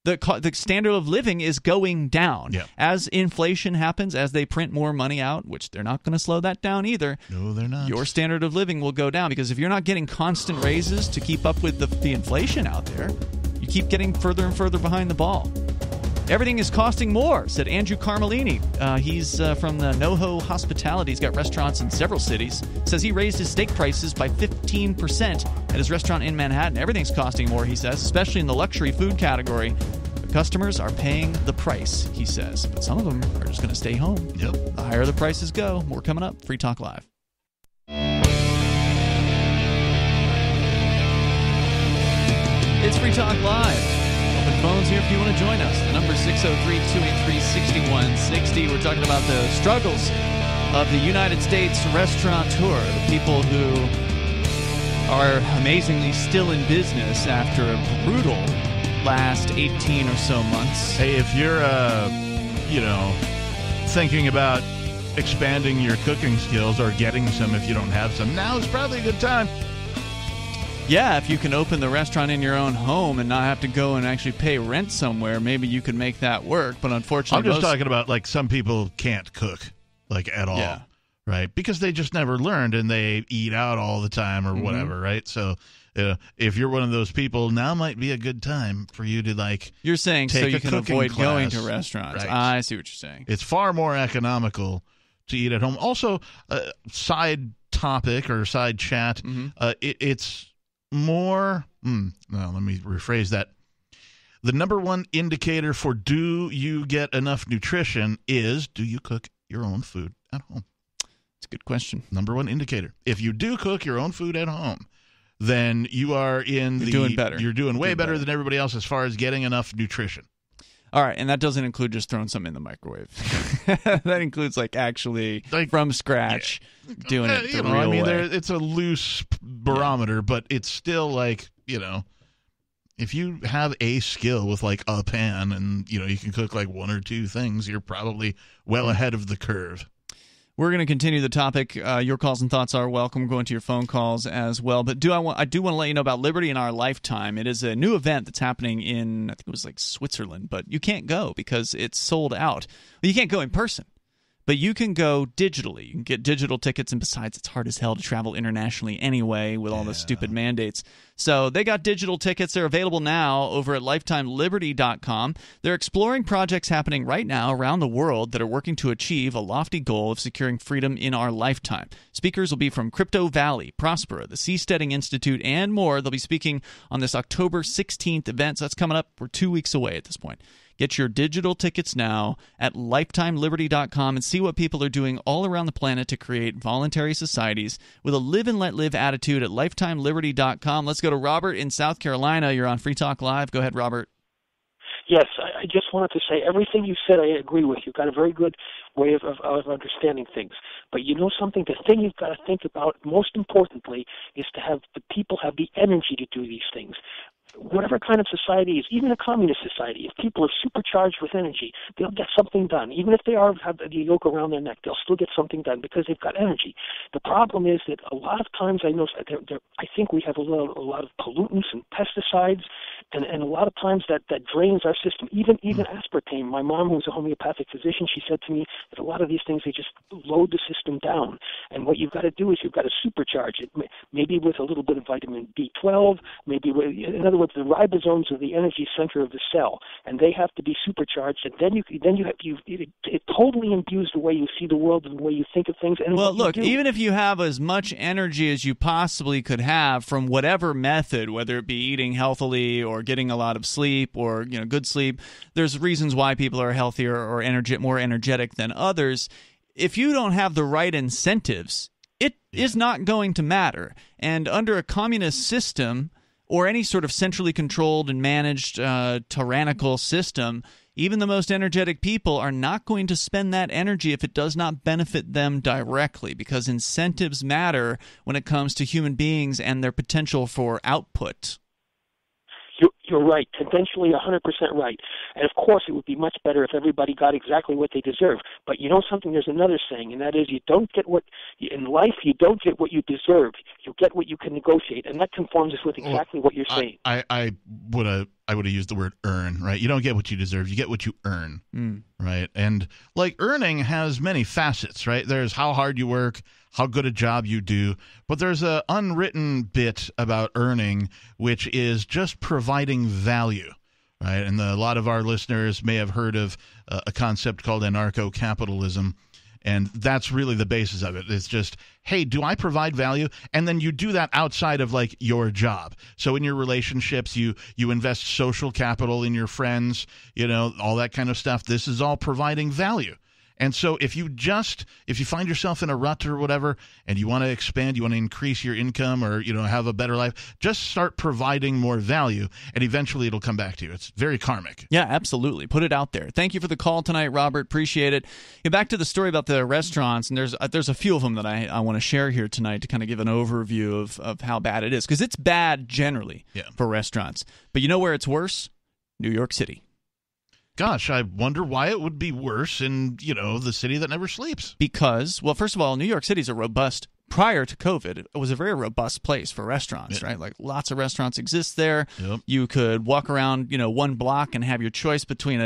The standard of living is going down. Yeah. As inflation happens, as they print more money out, which they're not going to slow that down either. No, they're not. Your standard of living will go down because if you're not getting constant raises to keep up with the inflation out there, you keep getting further and further behind the ball. Everything is costing more, said Andrew Carmelini. He's from the NoHo Hospitality. He's got restaurants in several cities. Says he raised his steak prices by 15% at his restaurant in Manhattan. Everything's costing more, he says, especially in the luxury food category. The customers are paying the price, he says. But some of them are just going to stay home. Yep. The higher the prices go. More coming up. Free Talk Live. It's Free Talk Live. Open phones here if you want to join us. The number is 603-283-6160. We're talking about the struggles of the United States restaurateur, the people who are amazingly still in business after a brutal last 18 or so months. Hey, if you're, thinking about expanding your cooking skills or getting some if you don't have some, now is probably a good time. Yeah, if you can open the restaurant in your own home and not have to go and actually pay rent somewhere, maybe you could make that work. But unfortunately, I'm just talking about like some people can't cook like at all. Yeah. Right? Because they just never learned and they eat out all the time or whatever, right? So if you're one of those people, now might be a good time for you to like. You're saying so you can avoid class. Going to restaurants. Right. I see what you're saying. It's far more economical to eat at home. Also, side topic or side chat, it's more. Well, let me rephrase that. The number one indicator for do you get enough nutrition is do you cook your own food at home? It's a good question. Number one indicator. If you do cook your own food at home, then you are doing better. You're doing way better than everybody else as far as getting enough nutrition. All right, and that doesn't include just throwing something in the microwave. That includes actually from scratch doing it the real way. It's a loose barometer, but it's still if you have a skill with like a pan and you can cook like one or two things, you're probably well ahead of the curve. We're going to continue the topic. Your calls and thoughts are welcome. We're going to your phone calls as well. But I do want to let you know about Liberty in Our Lifetime. It is a new event that's happening in, I think it was like Switzerland, but you can't go because it's sold out. Well, you can't go in person, but you can go digitally. You can get digital tickets, and besides, it's hard as hell to travel internationally anyway with all the stupid mandates. So they got digital tickets. They're available now over at lifetimeliberty.com. They're exploring projects happening right now around the world that are working to achieve a lofty goal of securing freedom in our lifetime. Speakers will be from Crypto Valley, Prospera, the Seasteading Institute, and more. They'll be speaking on this October 16th event, so that's coming up. We're 2 weeks away at this point. Get your digital tickets now at lifetimeliberty.com and see what people are doing all around the planet to create voluntary societies with a live and let live attitude at lifetimeliberty.com. Let's go to Robert in South Carolina. You're on Free Talk Live. Go ahead, Robert. Yes, I just wanted to say everything you said I agree with. You've got a very good way of understanding things. But you know something? The thing you've got to think about most importantly is to have the people have the energy to do these things. Whatever kind of society is, even a communist society, if people are supercharged with energy, they'll get something done. Even if they have the yoke around their neck, they'll still get something done because they've got energy. The problem is that a lot of times I think we have a lot of pollutants and pesticides, and a lot of times that drains our system. Even aspartame. My mom, who's a homeopathic physician, she said to me that a lot of these things, they just load the system down. And what you've got to do is you've got to supercharge it, maybe with a little bit of vitamin B12, maybe with, in other words, the ribosomes are the energy center of the cell, and they have to be supercharged. And then it totally imbues the way you see the world and the way you think of things. And well, look, even if you have as much energy as you possibly could have from whatever method, whether it be eating healthily or getting a lot of sleep or good sleep, there's reasons why people are healthier or more energetic than others. If you don't have the right incentives, it is not going to matter. And under a communist system, or any sort of centrally controlled and managed tyrannical system, even the most energetic people are not going to spend that energy if it does not benefit them directly, because incentives matter when it comes to human beings and their potential for output. You're right, conventionally 100% right. And of course it would be much better if everybody got exactly what they deserve. But you know something, there's another saying, and that is in life you don't get what you deserve. You get what you can negotiate, and that conforms with exactly what you're saying. I would have used the word earn, right? You don't get what you deserve, you get what you earn, right? And like earning has many facets, right? There's how hard you work, how good a job you do, but there's an unwritten bit about earning, which is just providing value, right? And a lot of our listeners may have heard of a concept called anarcho-capitalism, and that's really the basis of it. It's just, hey, do I provide value? And then you do that outside of like your job. So in your relationships, you invest social capital in your friends, all that kind of stuff. This is all providing value. And so if you find yourself in a rut or whatever, and you want to expand, you want to increase your income or, have a better life, just start providing more value, and eventually it'll come back to you. It's very karmic. Yeah, absolutely. Put it out there. Thank you for the call tonight, Robert. Appreciate it. Back to the story about the restaurants, and there's a few of them that I want to share here tonight to kind of give an overview of how bad it is, because it's bad generally for restaurants. But you know where it's worse? New York City. Gosh, I wonder why it would be worse in, the city that never sleeps. Because, well, first of all, New York City is a robust, prior to COVID, it was a very robust place for restaurants, right? Like lots of restaurants exist there. Yep. You could walk around, one block and have your choice between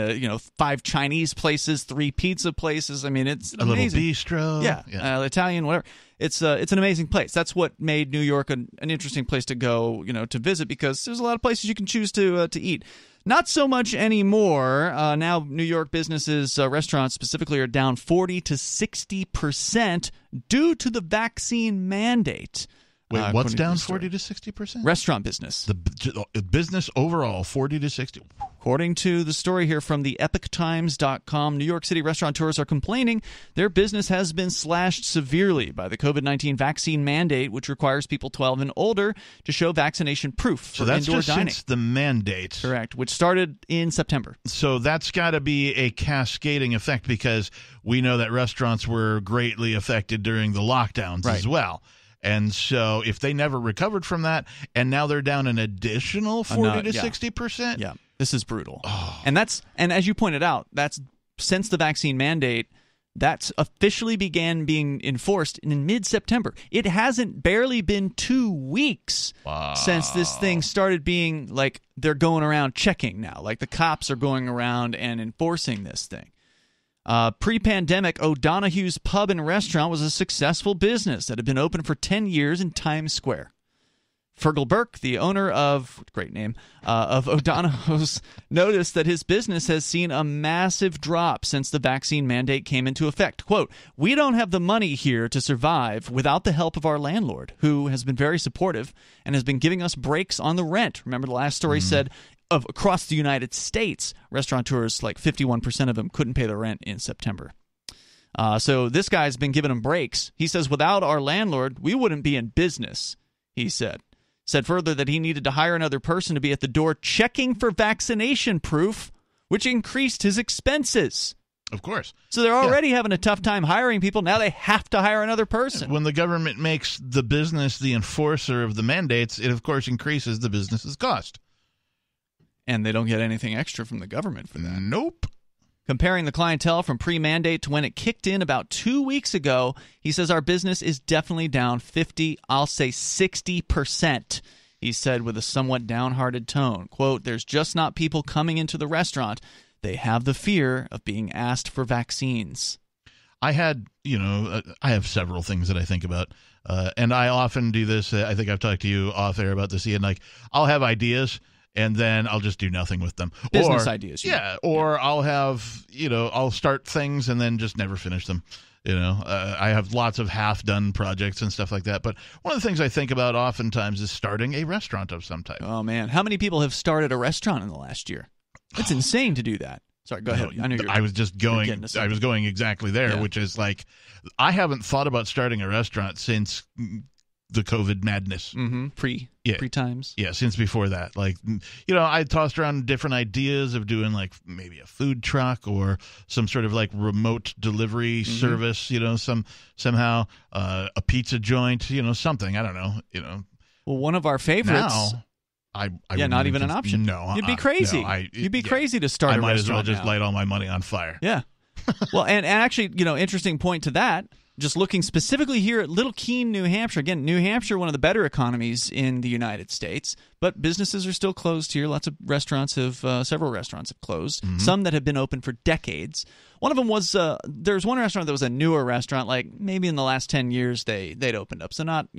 5 Chinese places, 3 pizza places. I mean, it's a amazing. Little bistro. Yeah. Italian, whatever. It's an amazing place. That's what made New York an interesting place to go, to visit, because there's a lot of places you can choose to eat. Not so much anymore. Now, New York businesses, restaurants specifically, are down 40 to 60% due to the vaccine mandate. Wait, what's down 40 to 60%? Restaurant business. The business overall, 40 to 60. According to the story here from the EpicTimes.com, New York City restaurateurs are complaining their business has been slashed severely by the COVID-19 vaccine mandate, which requires people 12 and older to show vaccination proof for indoor dining. So that's just since the mandate. Correct, which started in September. So that's got to be a cascading effect, because we know that restaurants were greatly affected during the lockdowns as well. And so if they never recovered from that, and now they're down an additional 40 to 60%? Yeah, this is brutal. And as you pointed out, that's since the vaccine mandate, that's officially began being enforced in mid-September. It hasn't barely been 2 weeks since this thing started being like they're going around checking now. Like the cops are going around and enforcing this thing. Pre-pandemic, O'Donoghue's Pub and Restaurant was a successful business that had been open for 10 years in Times Square. Fergal Burke, the owner of, great name, of O'Donoghue's, noticed that his business has seen a massive drop since the vaccine mandate came into effect. Quote, "We don't have the money here to survive without the help of our landlord, who has been very supportive and has been giving us breaks on the rent." Remember, the last story said across the United States, restaurateurs, like 51% of them, couldn't pay the rent in September. So this guy's been giving them breaks. He says, without our landlord, we wouldn't be in business, he said. Said further that he needed to hire another person to be at the door checking for vaccination proof, which increased his expenses. Of course. So they're already having a tough time hiring people. Now they have to hire another person. When the government makes the business the enforcer of the mandates, it, of course, increases the business's cost. And they don't get anything extra from the government for that. Nope. Comparing the clientele from pre-mandate to when it kicked in about 2 weeks ago, he says our business is definitely down 50, I'll say 60%, he said with a somewhat downhearted tone. Quote, "There's just not people coming into the restaurant. They have the fear of being asked for vaccines." I have several things that I think about, and I often do this. I think I've talked to you off air about this, Ian. Like, I'll have ideas, and then I'll just do nothing with them. Business ideas. Or I'll have, I'll start things and then just never finish them. I have lots of half-done projects and stuff like that. But one of the things I think about oftentimes is starting a restaurant of some type. Oh, man. How many people have started a restaurant in the last year? It's insane to do that. Sorry, go ahead. I was just going. I was going exactly there, which is like, I haven't thought about starting a restaurant since the COVID madness. Pre times. Yeah, since before that. Like, I tossed around different ideas of doing like maybe a food truck or some sort of like remote delivery service. Somehow a pizza joint. Something. I don't know. Well, one of our favorites. Now, I not even an option. No, you'd be crazy. You'd be crazy to start a restaurant. I might as well just now. light all my money on fire. Yeah. Well, and actually, interesting point to that. Just looking specifically here at Little Keene, New Hampshire. Again, New Hampshire, one of the better economies in the United States, but businesses are still closed here. Lots of restaurants several restaurants have closed. Some that have been open for decades. One of them was there's one restaurant that was a newer restaurant, like maybe in the last 10 years they'd opened up. So not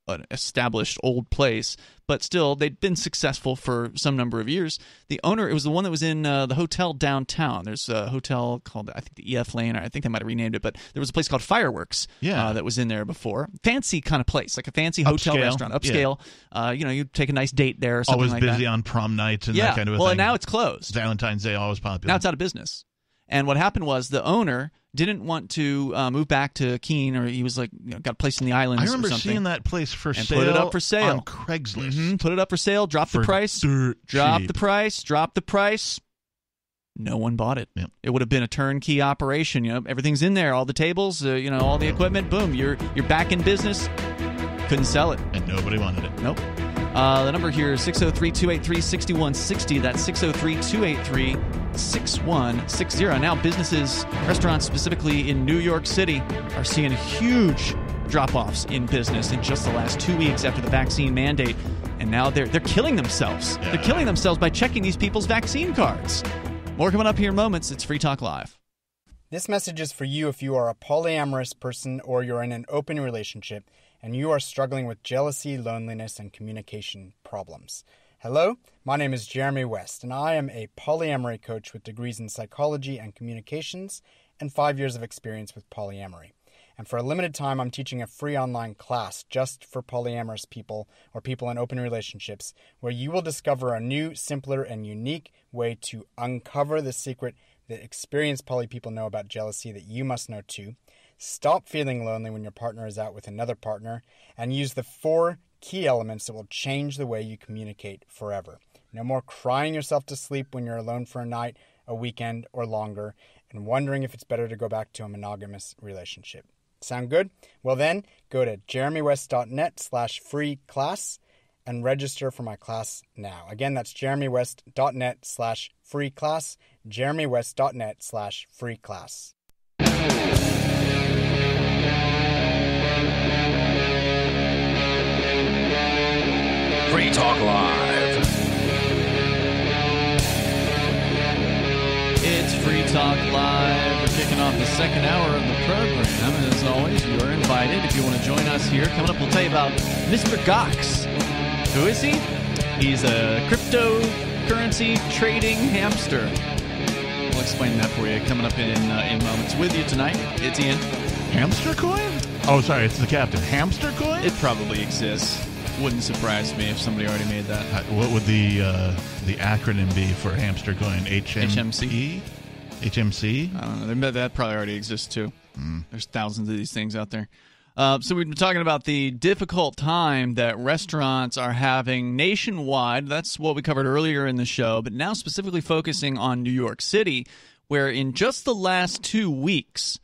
an established old place, but still they'd been successful for some number of years. The owner, it was the one that was in the hotel downtown. There's a hotel called, I think, the EF Lane, or I think they might have renamed it, but there was a place called Fireworks that was in there before. Fancy kind of place, like a fancy hotel restaurant, upscale. Yeah. You take a nice date there or something always like that. Always busy on prom nights and that kind of a thing. Well, and now it's closed. Valentine's Day, always popular. Now it's out of business. And what happened was the owner didn't want to move back to Keene, or he was like, got a place in the islands. I remember or something, seeing that place for sale. Put it up for sale on Craigslist. Put it up for sale. Drop the price. Drop the price. No one bought it. Yep. It would have been a turnkey operation. Everything's in there, all the tables, all the equipment. Boom, you're back in business. Couldn't sell it, and nobody wanted it. Nope. The number here is 603-283-6160. That's 603-283-6160. Now businesses, restaurants specifically in New York City, are seeing huge drop-offs in business in just the last 2 weeks after the vaccine mandate. And now they're killing themselves. Yeah. They're killing themselves by checking these people's vaccine cards. More coming up here in moments. It's Free Talk Live. This message is for you if you are a polyamorous person or you're in an open relationship and you are struggling with jealousy, loneliness, and communication problems. Hello, my name is Jeremy West, and I am a polyamory coach with degrees in psychology and communications and 5 years of experience with polyamory. And for a limited time, I'm teaching a free online class just for polyamorous people or people in open relationships where you will discover a new, simpler, and unique way to uncover the secret that experienced poly people know about jealousy that you must know too. Stop feeling lonely when your partner is out with another partner, and use the 4 key elements that will change the way you communicate forever. No more crying yourself to sleep when you're alone for a night, a weekend, or longer, and wondering if it's better to go back to a monogamous relationship. Sound good? Well then, go to jeremywest.net/free class and register for my class now. Again, that's jeremywest.net/free class, jeremywest.net/free class. Free Talk Live. It's Free Talk Live. We're kicking off the second hour of the program. And as always, you are invited if you want to join us here. Coming up, we'll tell you about Mr. Gox. Who is he? He's a cryptocurrency trading hamster. We'll explain that for you coming up in moments. With you tonight, it's Ian. Hamster coin? Oh, sorry, it's the captain. Hamster coin? It probably exists. Wouldn't surprise me if somebody already made that. What would the acronym be for hamster coin? HMC? HMC? I don't know. That probably already exists too. There's thousands of these things out there. So we've been talking about the difficult time that restaurants are having nationwide. That's what we covered earlier in the show, but now specifically focusing on New York City, where in just the last 2 weeks,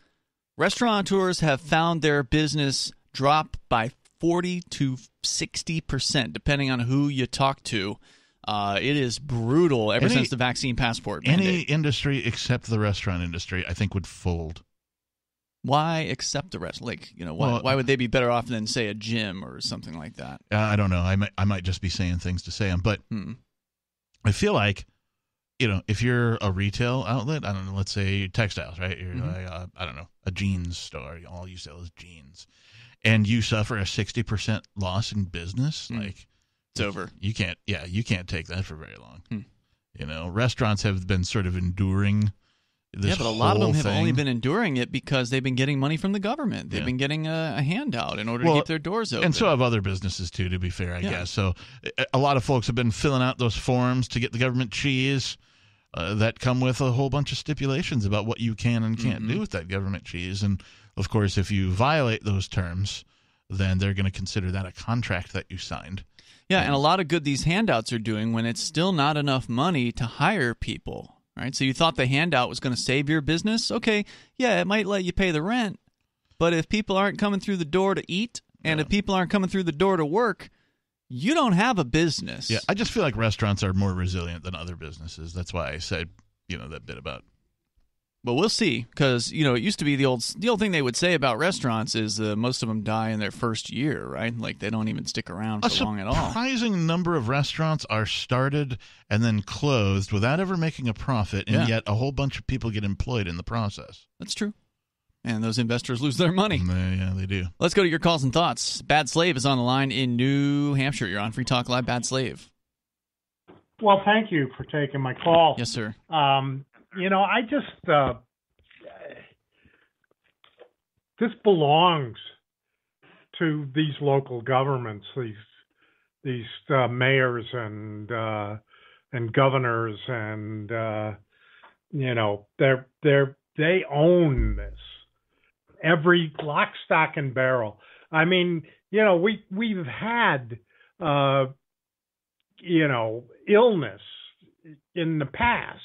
restaurateurs have found their business drop by 40 to 60%, depending on who you talk to. It is brutal ever since the vaccine passport mandate. Any industry except the restaurant industry, I think, would fold. Why accept the rest? Why would they be better off than, say, a gym or something like that? I don't know. I might just be saying things to say them, but I feel like, if you're a retail outlet, I don't know, let's say textiles, right? You're I don't know, a jeans store. All you sell is jeans. And you suffer a 60% loss in business, like it's over. You can't take that for very long. Restaurants have been sort of enduring this. Yeah, but a lot of them have thing. only been enduring it because they've been getting money from the government. They've been getting a handout in order to keep their doors open. And so have other businesses too, to be fair, I guess. So a lot of folks have been filling out those forms to get the government cheese that come with a whole bunch of stipulations about what you can and can't do with that government cheese. And of course, if you violate those terms, then they're going to consider that a contract that you signed. Yeah, and a lot of good these handouts are doing when it's still not enough money to hire people, right? So you thought the handout was going to save your business? Okay, yeah, it might let you pay the rent, but if people aren't coming through the door to eat and if people aren't coming through the door to work, you don't have a business. Yeah, I just feel like restaurants are more resilient than other businesses. That's why I said, that bit about. But we'll see, because it used to be the old thing they would say about restaurants is most of them die in their first year, right? Like they don't even stick around for long at all. A surprising number of restaurants are started and then closed without ever making a profit, and yet a whole bunch of people get employed in the process. That's true. And those investors lose their money. Yeah, they do. Let's go to your calls and thoughts. Bad Slave is on the line in New Hampshire. You're on Free Talk Live, Bad Slave. Well, thank you for taking my call. Yes, sir. I just this belongs to these local governments, these mayors and governors, and they own this, every lock, stock, and barrel. I mean, we've had illness in the past.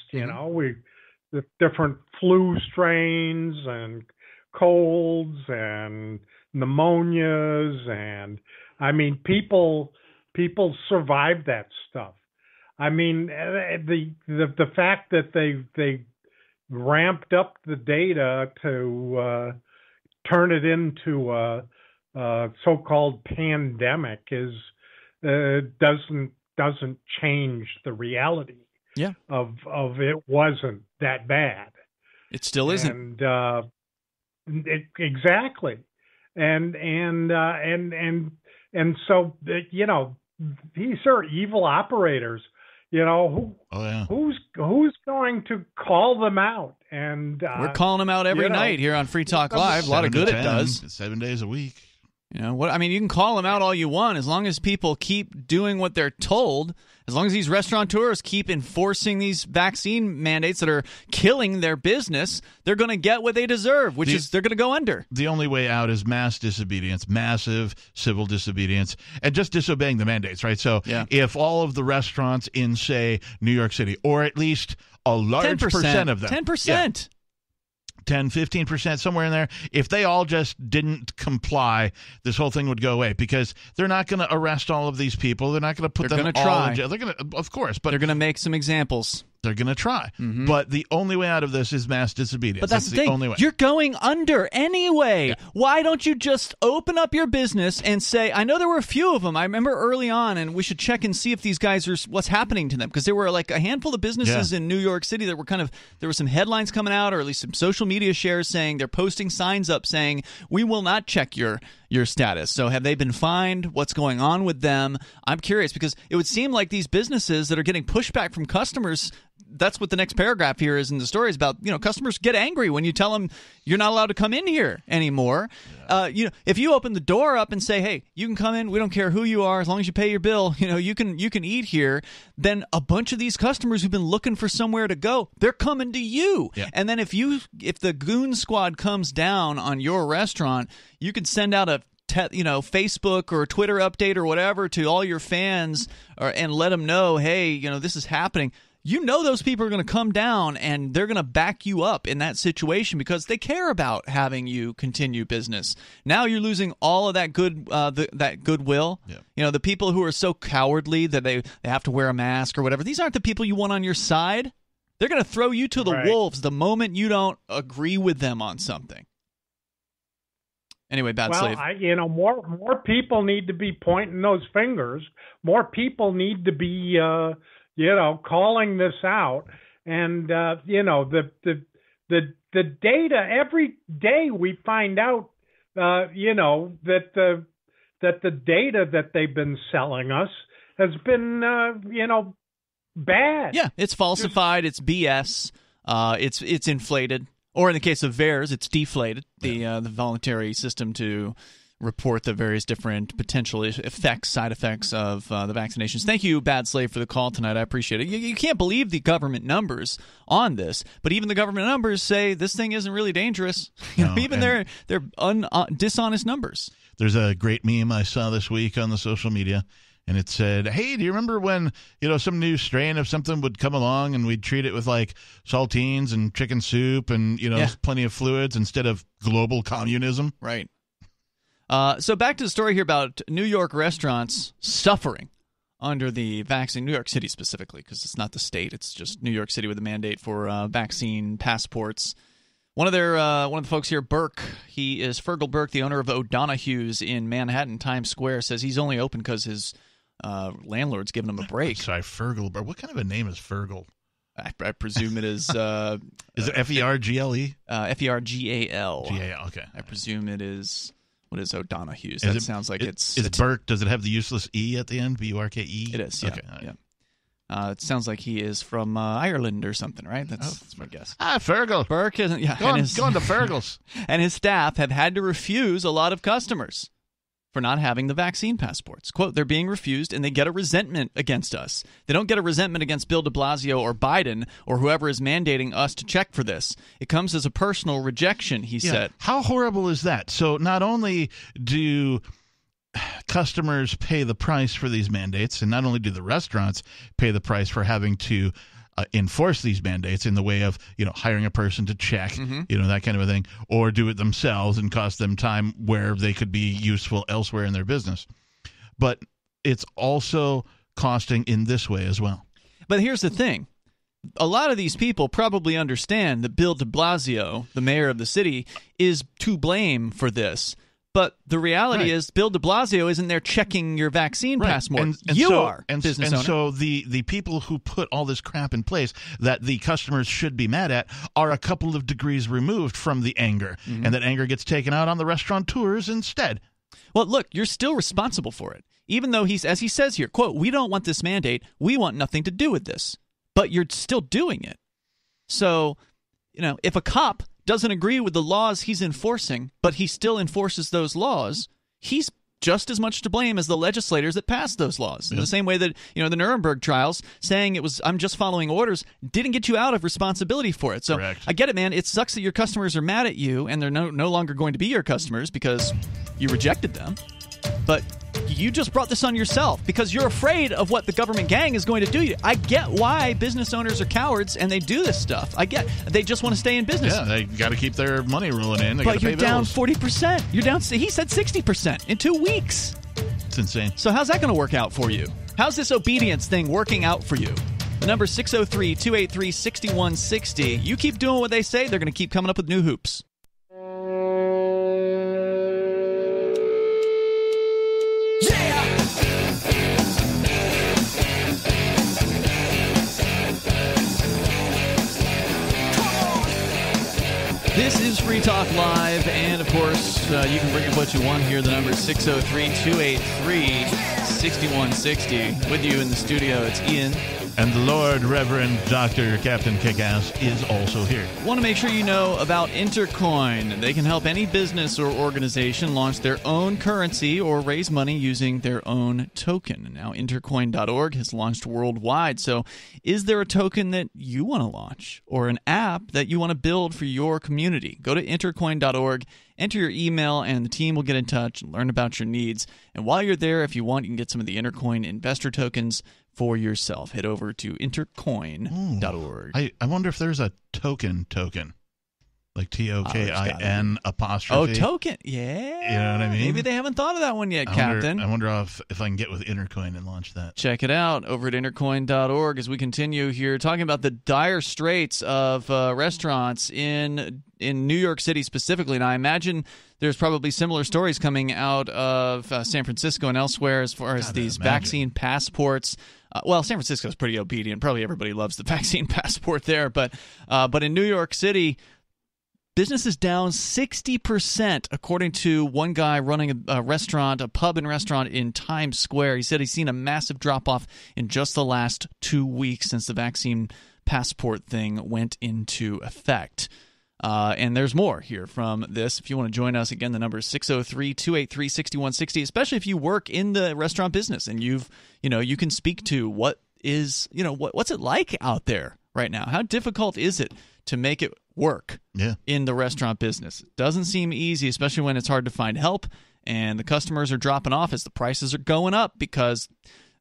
The different flu strains and colds and pneumonias, and I mean, people people survive that stuff. I mean, the fact that they ramped up the data to turn it into a so-called pandemic doesn't change the reality. Yeah. Of it wasn't that bad. It still isn't. And exactly. And so these are evil operators. Who's going to call them out? And we're calling them out every night here on Free Talk Live. A lot of good it does. 7 days a week. You know what I mean? You can call them out all you want, as long as people keep doing what they're told. As long as these restaurateurs keep enforcing these vaccine mandates that are killing their business, they're going to get what they deserve, which is they're going to go under. The only way out is mass disobedience, massive civil disobedience, and just disobeying the mandates, right? So if all of the restaurants in, say, New York City, or at least a large 10%, percent of them, 10%. 10, 15%, somewhere in there, if they all just didn't comply, this whole thing would go away, because they're not going to arrest all of these people. They're not going to put them all in jail. They're going to, of course, but they're going to make some examples. They're going to try. Mm-hmm. But the only way out of this is mass disobedience. But that's the thing. Only way. You're going under anyway. Yeah. Why don't you just open up your business and say, I know there were a few of them. I remember early on, and we should check and see if these guys are, what's happening to them. Because there were like a handful of businesses in New York City that were there were some headlines coming out, or at least some social media shares saying they're posting signs up saying, we will not check your status. So have they been fined? What's going on with them? I'm curious, because it would seem like these businesses that are getting pushback from customers, that's what the next paragraph here is in the story is about. Customers get angry when you tell them you're not allowed to come in here anymore. Yeah. If you open the door up and say, hey, you can come in, we don't care who you are, as long as you pay your bill, you can eat here, then a bunch of these customers who've been looking for somewhere to go, they're coming to you. Yeah. And then if the goon squad comes down on your restaurant, you can send out a Facebook or Twitter update or whatever to all your fans, and let them know, hey, this is happening. Those people are going to come down and they're going to back you up in that situation because they care about having you continue business. Now you're losing all of that that goodwill. Yeah. The people who are so cowardly that they have to wear a mask or whatever, these aren't the people you want on your side. They're going to throw you to the wolves the moment you don't agree with them on something. Anyway, Slave. More people need to be pointing those fingers. More people need to be calling this out, and the data every day we find out, that the data that they've been selling us has been, bad. Yeah, it's falsified. It's BS. It's inflated, or in the case of VAERS, it's deflated. The voluntary system to report the various different potential side effects of the vaccinations. Thank you, Bad Slave, for the call tonight. I appreciate it. You can't believe the government numbers on this, but even the government numbers say this thing isn't really dangerous. Even their dishonest numbers. There's a great meme I saw this week on the social media, and it said, hey, do you remember when some new strain of something would come along and we'd treat it with like saltines and chicken soup and plenty of fluids instead of global communism? Right. So back to the story here about New York restaurants suffering under the vaccine, New York City specifically, because it's not the state. It's just New York City with a mandate for vaccine passports. One of the folks here, Burke, he is Fergal Burke, the owner of O'Donoghue's in Manhattan, Times Square, says he's only open because his landlord's giving him a break. Sorry, Fergal Burke. What kind of a name is Fergal? I presume it is... is it F-E-R-G-L-E? F-E-R-G-A-L. G-A-L, okay. I presume it is... What is O'Donoghue's? That sounds like it's... Is it Burke? Does it have the useless E at the end? B-U-R-K-E? It is, yeah. Okay, yeah. It sounds like he is from Ireland or something, right? That's my guess. Fergal. Burke isn't... Yeah, go on to Fergal's. And his staff have had to refuse a lot of customers for not having the vaccine passports. Quote, they're being refused and they get a resentment against us. They don't get a resentment against Bill de Blasio or Biden or whoever is mandating us to check for this. It comes as a personal rejection, he said. How horrible is that? So not only do customers pay the price for these mandates, and not only do the restaurants pay the price for having to enforce these mandates in the way of hiring a person to check, that kind of a thing, or do it themselves and cost them time where they could be useful elsewhere in their business. But it's also costing in this way as well. But here's the thing. A lot of these people probably understand that Bill de Blasio, the mayor of the city, is to blame for this. But the reality is Bill de Blasio isn't there checking your vaccine passport. And you so, are, and business owner. So the people who put all this crap in place that the customers should be mad at are a couple of degrees removed from the anger. Mm-hmm. And that anger gets taken out on the restaurateurs instead. Well, look, you're still responsible for it. Even though as he says here, quote, we don't want this mandate. We want nothing to do with this. But you're still doing it. So, if a cop doesn't agree with the laws he's enforcing, but he still enforces those laws, he's just as much to blame as the legislators that passed those laws. In the same way that, the Nuremberg trials, saying it was, I'm just following orders, didn't get you out of responsibility for it. So Correct. I get it, man. It sucks that your customers are mad at you and they're no longer going to be your customers because you rejected them. But you just brought this on yourself because you're afraid of what the government gang is going to do. I get why business owners are cowards and they do this stuff. I get they just want to stay in business. Yeah, they got to keep their money rolling in. They but you're pay down bills. 40%. You're down. He said 60% in 2 weeks. It's insane. So how's that going to work out for you? How's this obedience thing working out for you? The number 603-283-6160. You keep doing what they say, they're going to keep coming up with new hoops. This is Free Talk Live, and of course, you can bring up what you want here. The number is 603-283-6160. With you in the studio, it's Ian. And the Lord Reverend Dr. Captain Kickass is also here. Want to make sure you know about Intercoin. They can help any business or organization launch their own currency or raise money using their own token. Now, Intercoin.org has launched worldwide. So is there a token that you want to launch or an app that you want to build for your community? Go to Intercoin.org. Enter your email, and the team will get in touch and learn about your needs. And while you're there, if you want, you can get some of the Intercoin investor tokens for yourself. Head over to intercoin.org. I wonder if there's a token. Like TOKIN apostrophe. Oh, token. Yeah. You know what I mean? Maybe they haven't thought of that one yet, Captain. I wonder if I can get with Intercoin and launch that. Check it out over at intercoin.org as we continue here talking about the dire straits of restaurants in New York City specifically. And I imagine there's probably similar stories coming out of San Francisco and elsewhere as far as these vaccine passports. Well, San Francisco's pretty obedient. Probably everybody loves the vaccine passport there. But in New York City, business is down 60%, according to one guy running a restaurant, a pub and restaurant in Times Square. He said he's seen a massive drop-off in just the last 2 weeks since the vaccine passport thing went into effect. And there's more here from this. If you want to join us, again, the number is 603-283-6160, especially if you work in the restaurant business and you can speak to what's it like out there right now? How difficult is it to make it work in the restaurant business? It doesn't seem easy, especially when it's hard to find help and the customers are dropping off as the prices are going up because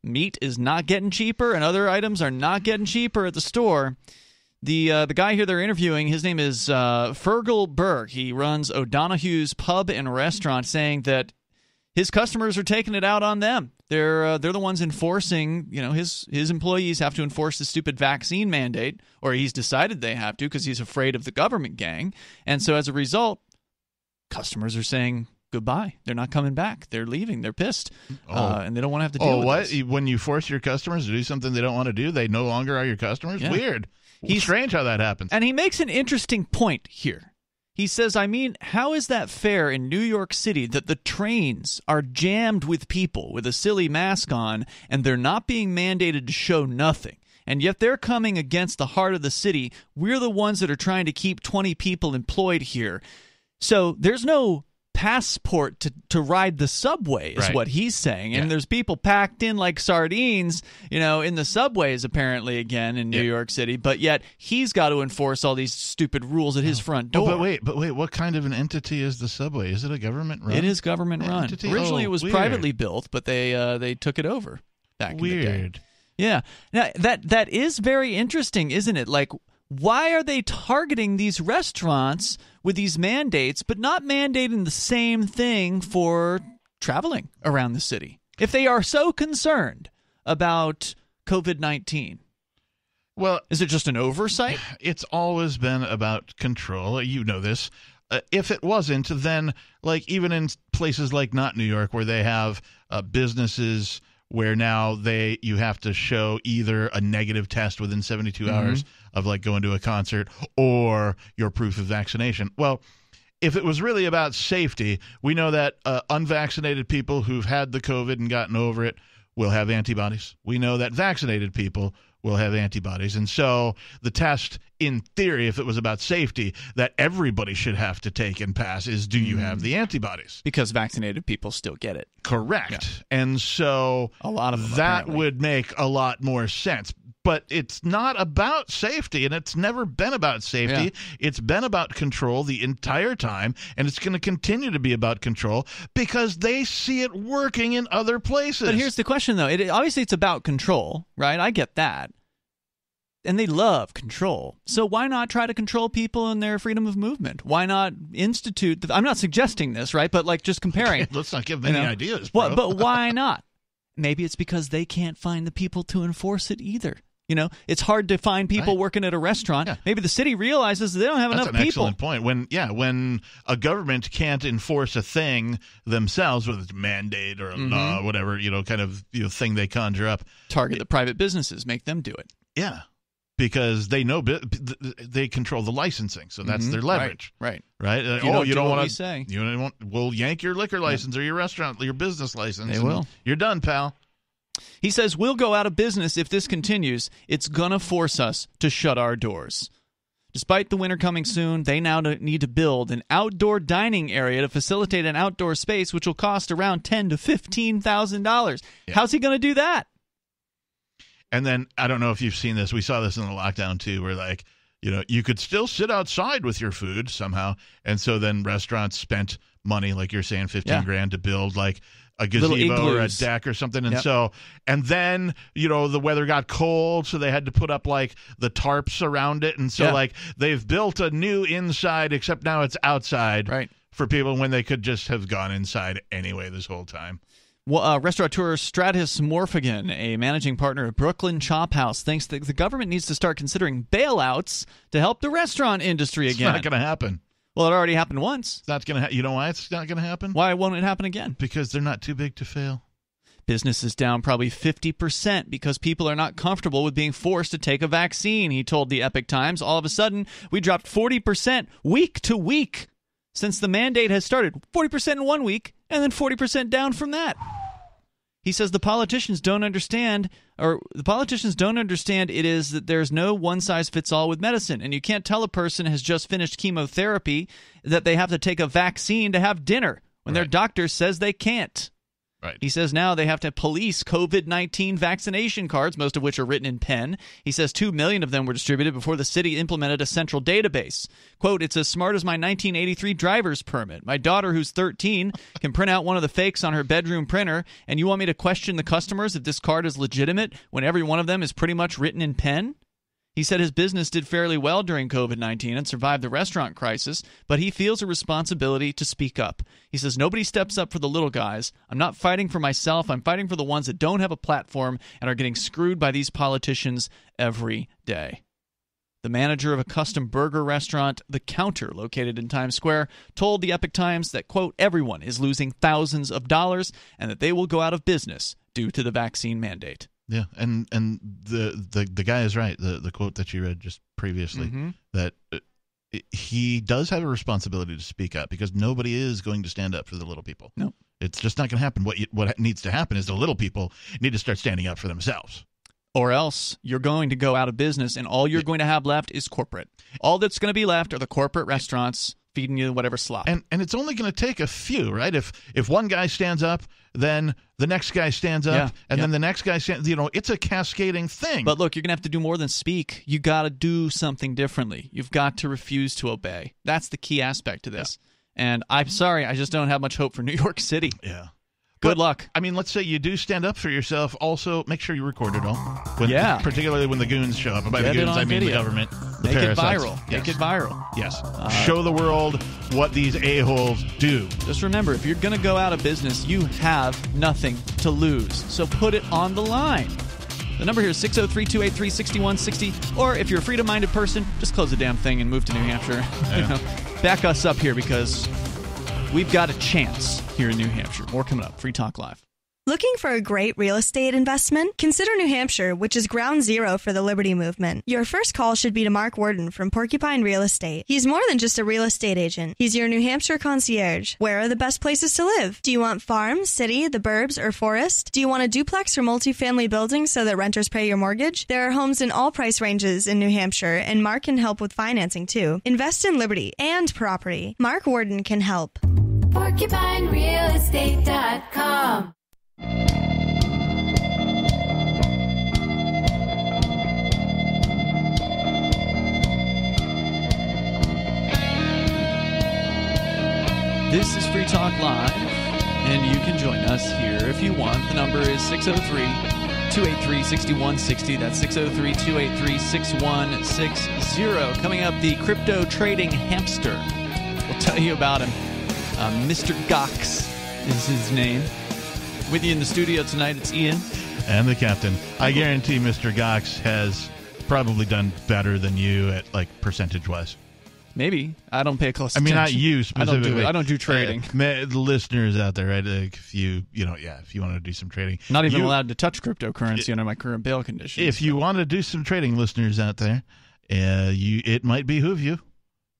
meat is not getting cheaper and other items are not getting cheaper at the store. The guy here they're interviewing, his name is Fergal Berg. He runs O'Donoghue's Pub and Restaurant, saying that his customers are taking it out on them. They're the ones enforcing, his employees have to enforce the stupid vaccine mandate, or he's decided they have to because he's afraid of the government gang. And so as a result, customers are saying goodbye. They're not coming back. They're leaving. They're pissed. And they don't want to have to deal with this. When you force your customers to do something they don't want to do, they no longer are your customers? Yeah. Weird. It's strange how that happens. And he makes an interesting point here. He says, how is that fair in New York City that the trains are jammed with people with a silly mask on and they're not being mandated to show nothing? And yet they're coming against the heart of the city. We're the ones that are trying to keep 20 people employed here. So there's no passport to ride the subway is what he's saying. And there's people packed in like sardines, in the subways apparently again in New York City, but yet he's got to enforce all these stupid rules at his front door. But wait, what kind of an entity is the subway? Is it a government run? It is government run. Entity? Originally it was privately built, but they took it over back in the day. Yeah. Now that is very interesting, isn't it? Like, why are they targeting these restaurants with these mandates, but not mandating the same thing for traveling around the city? If they are so concerned about COVID-19, well, is it just an oversight? It's always been about control. You know this. If it wasn't, then like even in places like not New York, where they have businesses where now you have to show either a negative test within 72 hours of like going to a concert or your proof of vaccination. Well, if it was really about safety, we know that unvaccinated people who've had the COVID and gotten over it will have antibodies. We know that vaccinated people will have antibodies. And so the test, in theory, if it was about safety, that everybody should have to take and pass is, do you have the antibodies? Because vaccinated people still get it. Correct. Yeah. And so a lot of them, that apparently would make a lot more sense. But it's not about safety, and it's never been about safety. Yeah. It's been about control the entire time, and it's going to continue to be about control because they see it working in other places. But here's the question, though. Obviously, it's about control, right? I get that. And they love control. So why not try to control people and their freedom of movement? Why not institute I'm not suggesting this, right? But like just comparing. Okay, let's not give them any ideas, bro. But why not? Maybe it's because they can't find the people to enforce it either. You know, it's hard to find people working at a restaurant. Yeah. Maybe the city realizes they don't have enough people. That's an excellent point. When a government can't enforce a thing themselves, whether it's a mandate or a law, whatever, kind of thing they conjure up. Target the private businesses, make them do it. Yeah. Because they know they control the licensing, so that's their leverage. Right. You don't want to say. We'll yank your liquor license or your restaurant, your business license. They will. You're done, pal. He says, we'll go out of business if this continues. It's going to force us to shut our doors. Despite the winter coming soon, they now need to build an outdoor dining area to facilitate an outdoor space, which will cost around $10,000 to $15,000. Yeah. How's he going to do that? And then, I don't know if you've seen this. We saw this in the lockdown, too, where, you could still sit outside with your food somehow. And so then restaurants spent money, like you're saying, $15,000 to build, a gazebo or a deck or something. And and then, the weather got cold, so they had to put up, the tarps around it. And so, they've built a new inside, except now it's outside for people when they could just have gone inside anyway this whole time. Well, restaurateur Stratus Morphigan, a managing partner of Brooklyn Chop House, thinks that the government needs to start considering bailouts to help the restaurant industry again. It's not going to happen. Well, it already happened once. That's going to. You know why it's not going to happen? Why won't it happen again? Because they're not too big to fail. Business is down probably 50% because people are not comfortable with being forced to take a vaccine, he told the Epic Times. All of a sudden, we dropped 40% week to week since the mandate has started. 40% in 1 week, and then 40% down from that. He says the politicians don't understand it is that there's no one-size-fits-all with medicine, and you can't tell a person has just finished chemotherapy that they have to take a vaccine to have dinner when their doctor says they can't. Right. He says now they have to police COVID-19 vaccination cards, most of which are written in pen. He says 2 million of them were distributed before the city implemented a central database. Quote, it's as smart as my 1983 driver's permit. My daughter, who's 13, can print out one of the fakes on her bedroom printer, and you want me to question the customers if this card is legitimate when every one of them is pretty much written in pen? He said his business did fairly well during COVID-19 and survived the restaurant crisis, but he feels a responsibility to speak up. He says, nobody steps up for the little guys. I'm not fighting for myself. I'm fighting for the ones that don't have a platform and are getting screwed by these politicians every day. The manager of a custom burger restaurant, The Counter, located in Times Square, told the Epic Times that, quote, everyone is losing thousands of dollars and that they will go out of business due to the vaccine mandate. Yeah, and the guy is right. The quote that you read just previously, that he does have a responsibility to speak up because nobody is going to stand up for the little people. No, it's just not going to happen. What needs to happen is the little people need to start standing up for themselves. Or else you're going to go out of business, and all you're going to have left is corporate. All that's going to be left are the corporate restaurants feeding you whatever slop. And it's only going to take a few, right? If one guy stands up, then the next guy stands up, then the next guy stands. It's a cascading thing. But look, you're going to have to do more than speak. You got to do something differently. You've got to refuse to obey. That's the key aspect to this. Yeah. And I'm sorry, I just don't have much hope for New York City. Yeah. Good luck. I mean, let's say you do stand up for yourself. Also, make sure you record it all. Particularly when the goons show up. And by the goons, I mean the government. Make it parasites. viral. Yes. Make it viral. Yes. Show the world what these a-holes do. Just remember, if you're going to go out of business, you have nothing to lose. So put it on the line. The number here is 603-283-6160. Or if you're a freedom-minded person, just close the damn thing and move to New Hampshire. Yeah. Back us up here because we've got a chance here in New Hampshire. More coming up. Free Talk Live. Looking for a great real estate investment? Consider New Hampshire, which is ground zero for the Liberty Movement. Your first call should be to Mark Worden from Porcupine Real Estate. He's more than just a real estate agent. He's your New Hampshire concierge. Where are the best places to live? Do you want farm, city, the burbs, or forest? Do you want a duplex or multifamily building so that renters pay your mortgage? There are homes in all price ranges in New Hampshire, and Mark can help with financing too. Invest in liberty and property. Mark Worden can help. PorcupineRealEstate.com. This is Free Talk Live, and you can join us here if you want. The number is 603-283-6160. That's 603-283-6160. Coming up, the crypto trading hamster. We'll tell you about him. Mr. Gox is his name. With you in the studio tonight, it's Ian. And the captain. I guarantee Mr. Gox has probably done better than you at, like, percentage-wise. Maybe. I don't pay close attention. I mean, not you specifically. I don't do trading. The listeners out there, right? Like if you want to do some trading. Not even allowed to touch cryptocurrency under my current bail conditions. If you want to do some trading, listeners out there, it might behoove you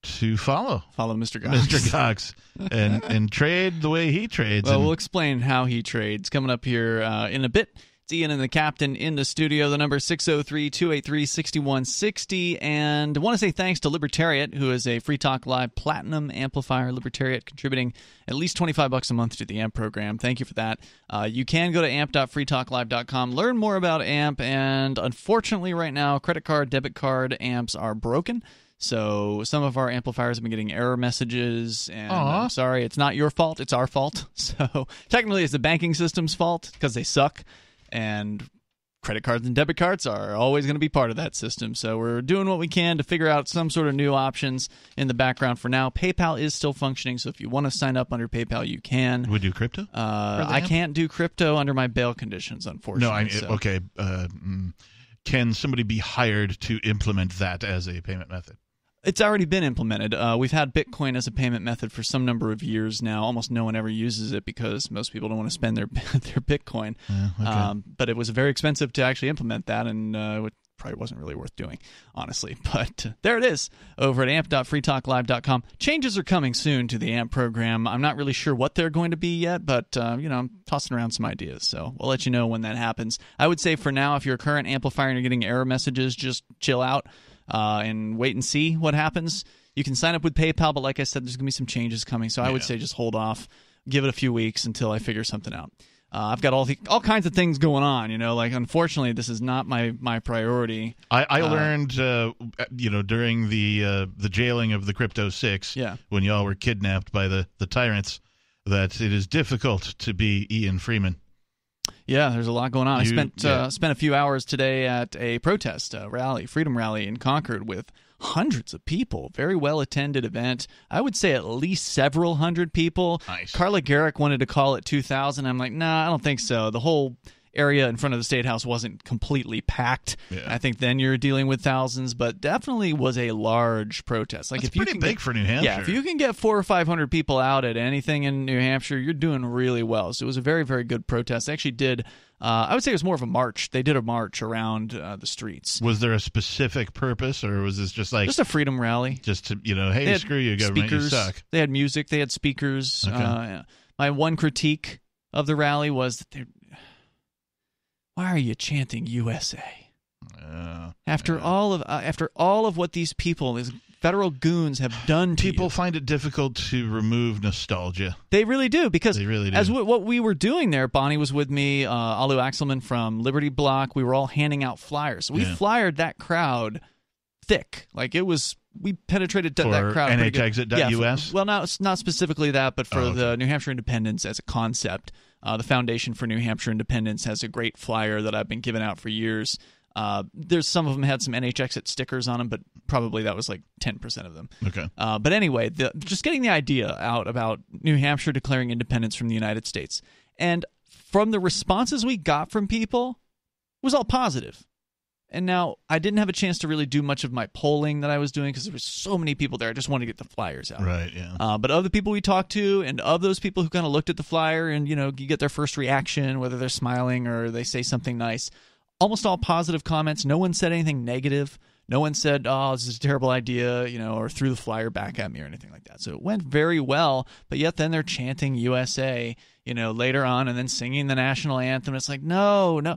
to follow Mr. Gox. Mr. Gox and trade the way he trades. Well, we'll explain how he trades coming up here in a bit. It's Ian and the captain in the studio. The number is 603-283-6160. And I want to say thanks to Libertariat, who is a Free Talk Live Platinum Amplifier. Libertariat contributing at least $25 a month to the AMP program. Thank you for that. You can go to amp.freetalklive.com, learn more about AMP, and unfortunately right now, credit card, debit card amps are broken. So some of our amplifiers have been getting error messages, and I'm sorry, it's not your fault, it's our fault. So technically it's the banking system's fault because they suck. And credit cards and debit cards are always going to be part of that system. So we're doing what we can to figure out some sort of new options in the background for now. PayPal is still functioning, so if you want to sign up under PayPal, you can. Would you do crypto? I can't do crypto under my bail conditions, unfortunately. No, okay. Can somebody be hired to implement that as a payment method? It's already been implemented. We've had Bitcoin as a payment method for some number of years now. Almost no one ever uses it because most people don't want to spend their Bitcoin. Okay. But it was very expensive to actually implement that, and it probably wasn't really worth doing, honestly. But there it is over at amp.freetalklive.com. Changes are coming soon to the AMP program. I'm not really sure what they're going to be yet, but I'm tossing around some ideas. So we'll let you know when that happens. I would say for now, if you're a current amplifier and you're getting error messages, just chill out. And wait and see what happens. You can sign up with PayPal, but like I said, there's going to be some changes coming. So I would say just hold off, give it a few weeks until I figure something out. I've got all kinds of things going on, like unfortunately this is not my priority. I learned during the jailing of the Crypto 6 when y'all were kidnapped by the tyrants that it is difficult to be Ian Freeman. Yeah, there's a lot going on. I spent a few hours today at a protest rally, freedom rally in Concord with hundreds of people. Very well-attended event. I would say at least several hundred people. Nice. Carla Garrick wanted to call it 2,000. I'm like, nah, I don't think so. The whole area in front of the State House wasn't completely packed. Yeah. I think then you're dealing with thousands, but definitely was a large protest. Like That's pretty big for New Hampshire. Yeah, if you can get 400 or 500 people out at anything in New Hampshire, you're doing really well. So it was a very, very good protest. They actually did, I would say it was more of a march. They did a march around the streets. Was there a specific purpose, or was this just like... Just a freedom rally. Just to, hey, screw you, government, speakers, you suck. They had music, they had speakers. Okay. My one critique of the rally was that why are you chanting USA? After all of what these federal goons have done to people find it difficult to remove nostalgia. They really do, because they really do. As what we were doing there, Bonnie was with me, Alu Axelman from Liberty Block. We were all handing out flyers. We flyered that crowd thick. Like we penetrated that crowd. NHExit.us? Well, not specifically that, but for the New Hampshire Independence as a concept. The Foundation for New Hampshire Independence has a great flyer that I've been giving out for years. There's some of them had some NHExit stickers on them, but probably that was like 10% of them. Okay. But anyway, just getting the idea out about New Hampshire declaring independence from the United States. And from the responses we got from people, it was all positive. And now I didn't have a chance to really do much of my polling that I was doing because there was so many people there. I just wanted to get the flyers out. Right, yeah. But of the people we talked to and of those people who kind of looked at the flyer and, you get their first reaction, whether they're smiling or they say something nice, almost all positive comments. No one said anything negative. No one said, oh, this is a terrible idea, or threw the flyer back at me or anything like that. So it went very well, but yet then they're chanting USA, later on and then singing the national anthem. It's like, no. No.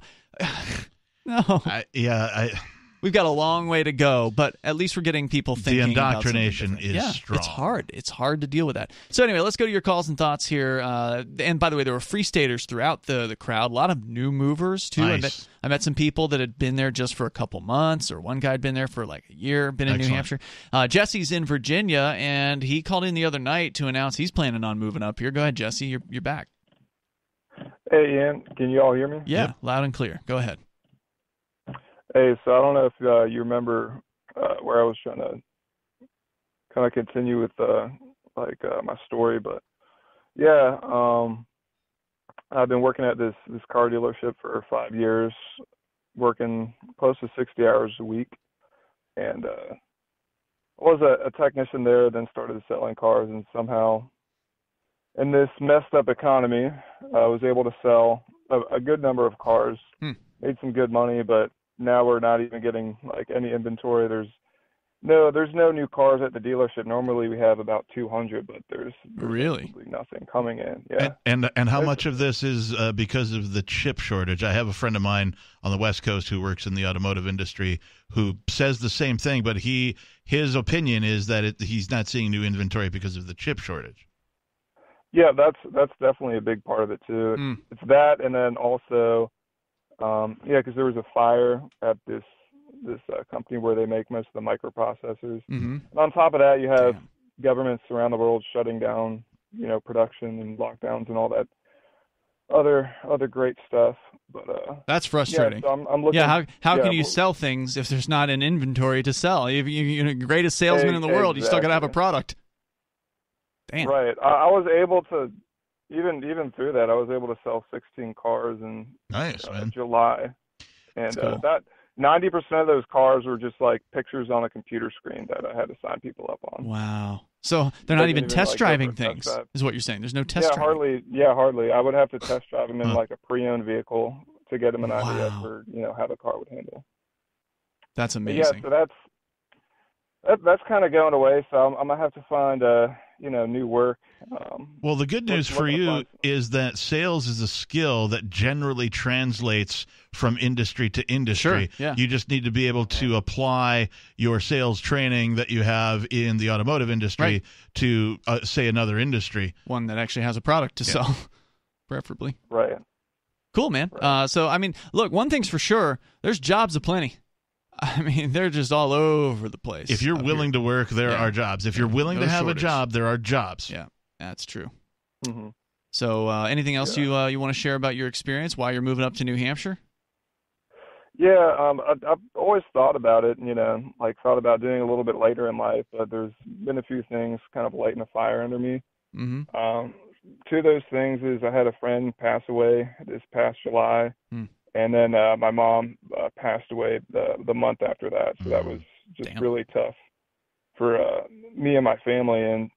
We've got a long way to go, but at least we're getting people thinking. The indoctrination is strong. It's hard. It's hard to deal with that. So anyway, let's go to your calls and thoughts here. And by the way, there were free staters throughout the crowd. A lot of new movers, too. Nice. I met some people that had been there just for a couple months, or one guy had been there for like a year, been in New Hampshire. Jesse's in Virginia, and he called in the other night to announce he's planning on moving up here. Go ahead, Jesse. You're back. Hey, Ian. Can you all hear me? Yeah, Yep. Loud and clear. Go ahead. Hey, so I don't know if you remember where I was trying to kind of continue with my story, but yeah, I've been working at this car dealership for 5 years, working close to 60 hours a week, and I was a technician there, then started selling cars, and somehow in this messed up economy, I was able to sell a good number of cars, made some good money, but now we're not even getting like any inventory. There's no new cars at the dealership. Normally we have about 200, but there's really nothing coming in. Yeah. And how much of this is because of the chip shortage? I have a friend of mine on the West Coast who works in the automotive industry who says the same thing, but his opinion is that he's not seeing new inventory because of the chip shortage. Yeah, that's definitely a big part of it too. It's that, and then also, because there was a fire at this company where they make most of the microprocessors. Mm-hmm. And on top of that, you have governments around the world shutting down, production and lockdowns and all that other great stuff. But that's frustrating. Yeah, so I'm looking. Yeah, how can you sell things if there's not an inventory to sell? If you're the greatest salesman in the world, you still got to have a product. Damn. Right. I was able to. Even through that, I was able to sell 16 cars in July, and cool. that 90% of those cars were just like pictures on a computer screen that I had to sign people up on. Wow! So they're not even test driving things, is what you're saying? There's no test driving. Hardly. I would have to test drive them in like a pre-owned vehicle to get them an idea for how the car would handle. That's amazing. Yeah, so that's kind of going away. So I'm gonna have to find new work. Well, the good news for you is that sales is a skill that generally translates from industry to industry. Sure, yeah. You just need to be able to apply your sales training that you have in the automotive industry to, say, another industry. One that actually has a product to sell, preferably. Right. Cool, man. Right. So, I mean, look, one thing's for sure, there's jobs aplenty. I mean, they're just all over the place. If you're willing to work, there are jobs. If you're willing to have a job, there are jobs. Yeah, that's true. Mm-hmm. So anything else you want to share about your experience while you're moving up to New Hampshire? Yeah, I've always thought about it, thought about doing a little bit later in life, but there's been a few things kind of lighting a fire under me. Mm-hmm. Two of those things is I had a friend pass away this past July. And then my mom passed away the month after that, so that was just really tough for me and my family. And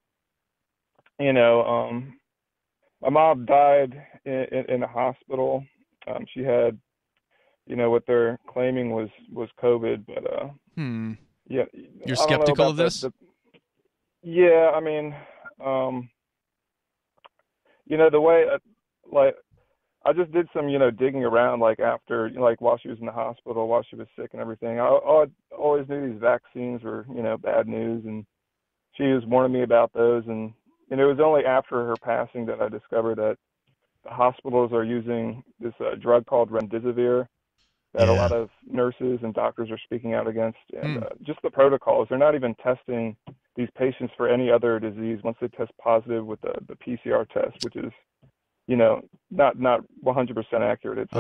my mom died in a hospital. She had, what they're claiming was COVID, but yeah. You're skeptical of this? Yeah, I mean, the way I just did some, digging around, after, while she was in the hospital, while she was sick and everything. I always knew these vaccines were, bad news, and she was warning me about those. And it was only after her passing that I discovered that the hospitals are using this drug called remdesivir that a lot of nurses and doctors are speaking out against. And just the protocols, they're not even testing these patients for any other disease once they test positive with the PCR test, which is not 100% accurate. It's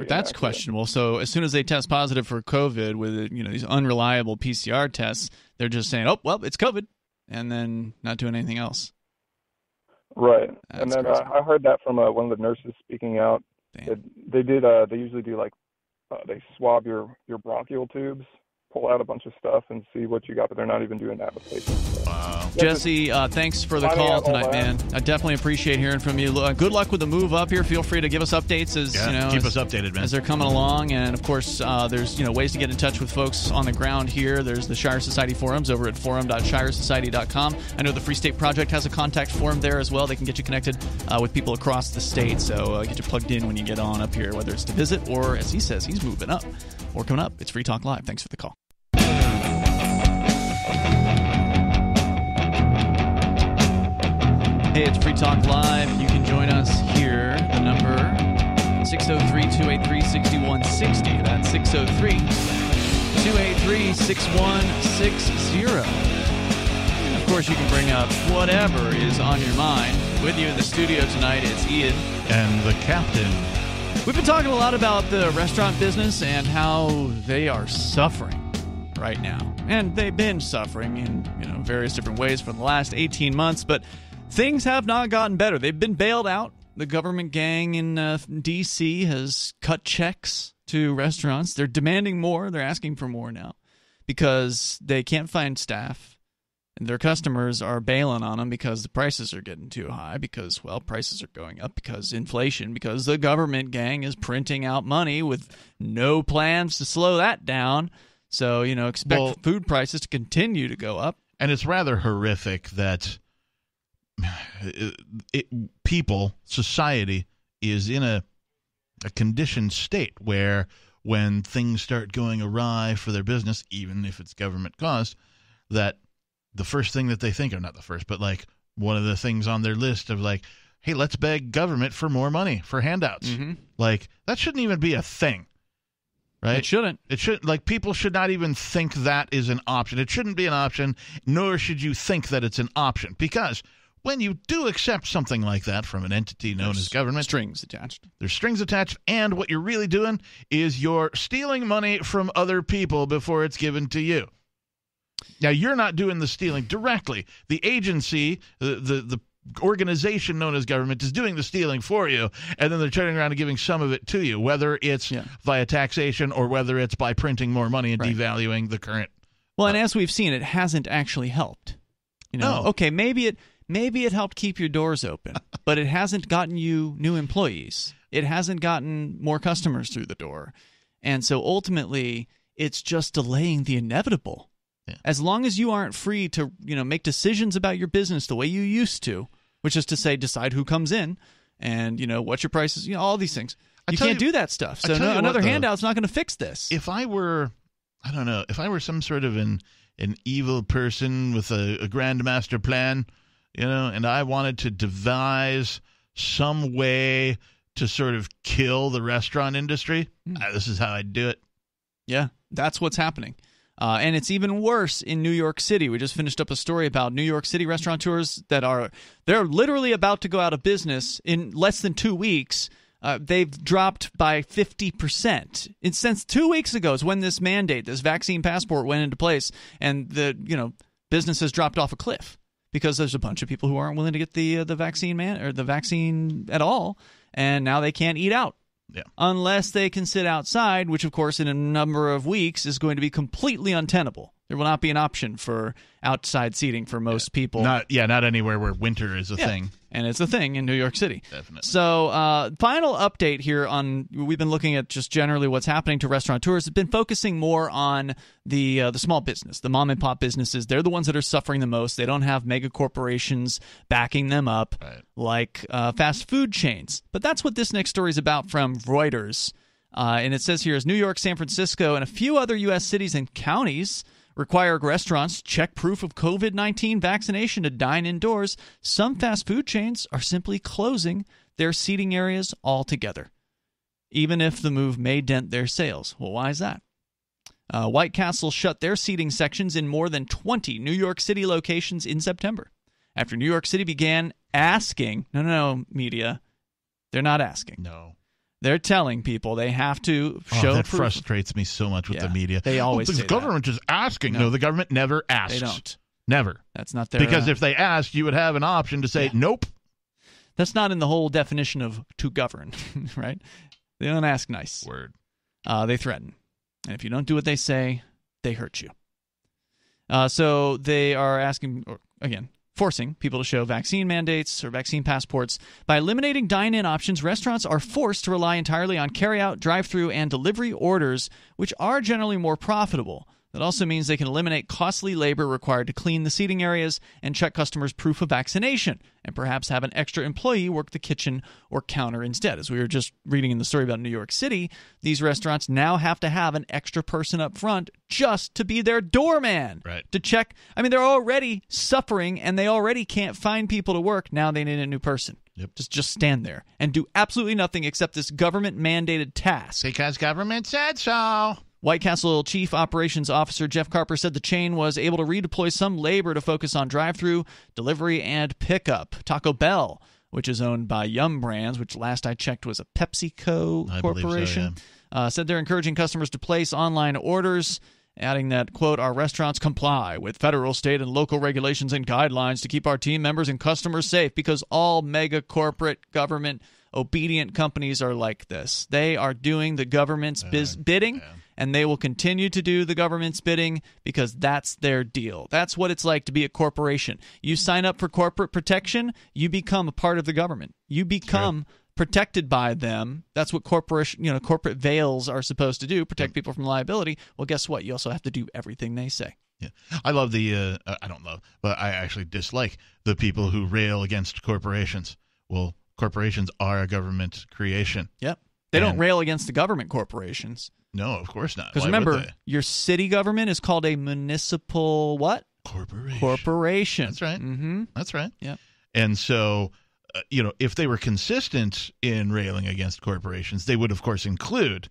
that's questionable. So as soon as they test positive for COVID with these unreliable PCR tests, they're just saying, "Oh, well, it's COVID," and then not doing anything else. Right. That's and then crazy. I heard that from one of the nurses speaking out. They usually do they swab your bronchial tubes, pull out a bunch of stuff, and see what you got, but they're not even doing that with patients. Wow. Jesse, thanks for the call tonight, man. I definitely appreciate hearing from you. Good luck with the move up here. Feel free to give us updates as keep us updated, man, as they're coming along. And of course, there's ways to get in touch with folks on the ground here. There's the Shire Society forums over at forum.shiresociety.com. I know the Free State Project has a contact forum there as well. They can get you connected with people across the state. So get you plugged in when you get on up here, whether it's to visit or, as he says, he's moving up or coming up. It's Free Talk Live. Thanks for the call. Hey, it's Free Talk Live. You can join us here. The number 603-283-6160. That's 603-283-6160. Of course, you can bring up whatever is on your mind. With you in the studio tonight, it's Ian. And the captain. We've been talking a lot about the restaurant business and how they are suffering right now. And they've been suffering in various different ways for the last 18 months, but things have not gotten better. They've been bailed out. The government gang in D.C. has cut checks to restaurants. They're demanding more. They're asking for more now because they can't find staff. And their customers are bailing on them because the prices are getting too high, because, prices are going up, because inflation, because the government gang is printing out money with no plans to slow that down. So, expect food prices to continue to go up. And it's rather horrific that society is in a conditioned state where when things start going awry for their business, even if it's government caused, that the first thing that they think, or not the first, but one of the things on their list of hey, let's beg government for more money for handouts. Mm-hmm. That shouldn't even be a thing. Right? It shouldn't. It should people should not even think that is an option. It shouldn't be an option, nor should you think that it's an option, because when you do accept something like that from an entity known as government, strings attached. There's strings attached, and what you're really doing is you're stealing money from other people before it's given to you. Now, you're not doing the stealing directly. The agency, the organization known as government, is doing the stealing for you, and then they're turning around and giving some of it to you, whether it's via taxation or whether it's by printing more money and devaluing the current. Well, and as we've seen, it hasn't actually helped. Okay, maybe it helped keep your doors open, but it hasn't gotten you new employees. It hasn't gotten more customers through the door. And so ultimately, it's just delaying the inevitable. Yeah. As long as you aren't free to, make decisions about your business the way you used to, which is to say decide who comes in and, what your prices, all these things. You can't do that stuff. So another handout's not going to fix this. If I were some sort of an evil person with a grand master plan, and I wanted to devise some way to sort of kill the restaurant industry, this is how I'd do it. Yeah, that's what's happening. And it's even worse in New York City. We just finished up a story about New York City restaurateurs they're literally about to go out of business in less than 2 weeks. They've dropped by 50%. And since 2 weeks ago is when this vaccine passport went into place, and the business has dropped off a cliff because there's a bunch of people who aren't willing to get the vaccine the vaccine at all, and now they can't eat out. Yeah. Unless they can sit outside, which, of course, in a number of weeks is going to be completely untenable. There will not be an option for outside seating for most people. Not anywhere where winter is a thing. And it's a thing in New York City. Definitely. So, final update here we've been looking at just generally what's happening to restaurateurs. It's been focusing more on the small business, the mom and pop businesses. They're the ones that are suffering the most. They don't have mega corporations backing them up like fast food chains. But that's what this next story is about from Reuters. And it says here, as New York, San Francisco, and a few other U.S. cities and counties require restaurants check proof of COVID-19 vaccination to dine indoors, some fast food chains are simply closing their seating areas altogether, even if the move may dent their sales. Well, why is that? White Castle shut their seating sections in more than 20 New York City locations in September, after New York City began asking, no, media, They're not asking. No. They're telling people they have to show that proof. Frustrates me so much with the media. They always say the government is asking. No, the government never asks. They don't. Never. That's not their... Because if they asked, you would have an option to say, nope. That's not in the whole definition of to govern, right? They don't ask nice. Word. They threaten. And if you don't do what they say, they hurt you. So they are asking, or again, forcing people to show vaccine mandates or vaccine passports. By eliminating dine-in options, restaurants are forced to rely entirely on carry-out, drive-through, and delivery orders, which are generally more profitable. That also means they can eliminate costly labor required to clean the seating areas and check customers' proof of vaccination, and perhaps have an extra employee work the kitchen or counter instead. As we were just reading in the story about New York City, these restaurants now have to have an extra person up front just to be their doorman. Right. To check. I mean, they're already suffering, and they already can't find people to work. Now they need a new person. Yep. Just stand there and do absolutely nothing except this government-mandated task. Because government said so. White Castle Chief Operations Officer Jeff Carper said the chain was able to redeploy some labor to focus on drive-through, delivery, and pickup. Taco Bell, which is owned by Yum Brands, which last I checked was a PepsiCo corporation, said they're encouraging customers to place online orders, adding that, quote, our restaurants comply with federal, state, and local regulations and guidelines to keep our team members and customers safe, because all mega corporate government obedient companies are like this. They are doing the government's bidding, and they will continue to do the government's bidding because that's their deal. That's what it's like to be a corporation. You sign up for corporate protection, you become a part of the government. You become protected by them. That's what corporate veils are supposed to do, protect people from liability. Well, guess what? You also have to do everything they say. Yeah. I love the I don't love, but I actually dislike the people who rail against corporations. Well, corporations are a government creation. Yep. They don't rail against the government corporations. No, of course not. Because remember, your city government is called a municipal what? Corporation. That's right. Mm-hmm. That's right. Yep. And so, if they were consistent in railing against corporations, they would, of course, include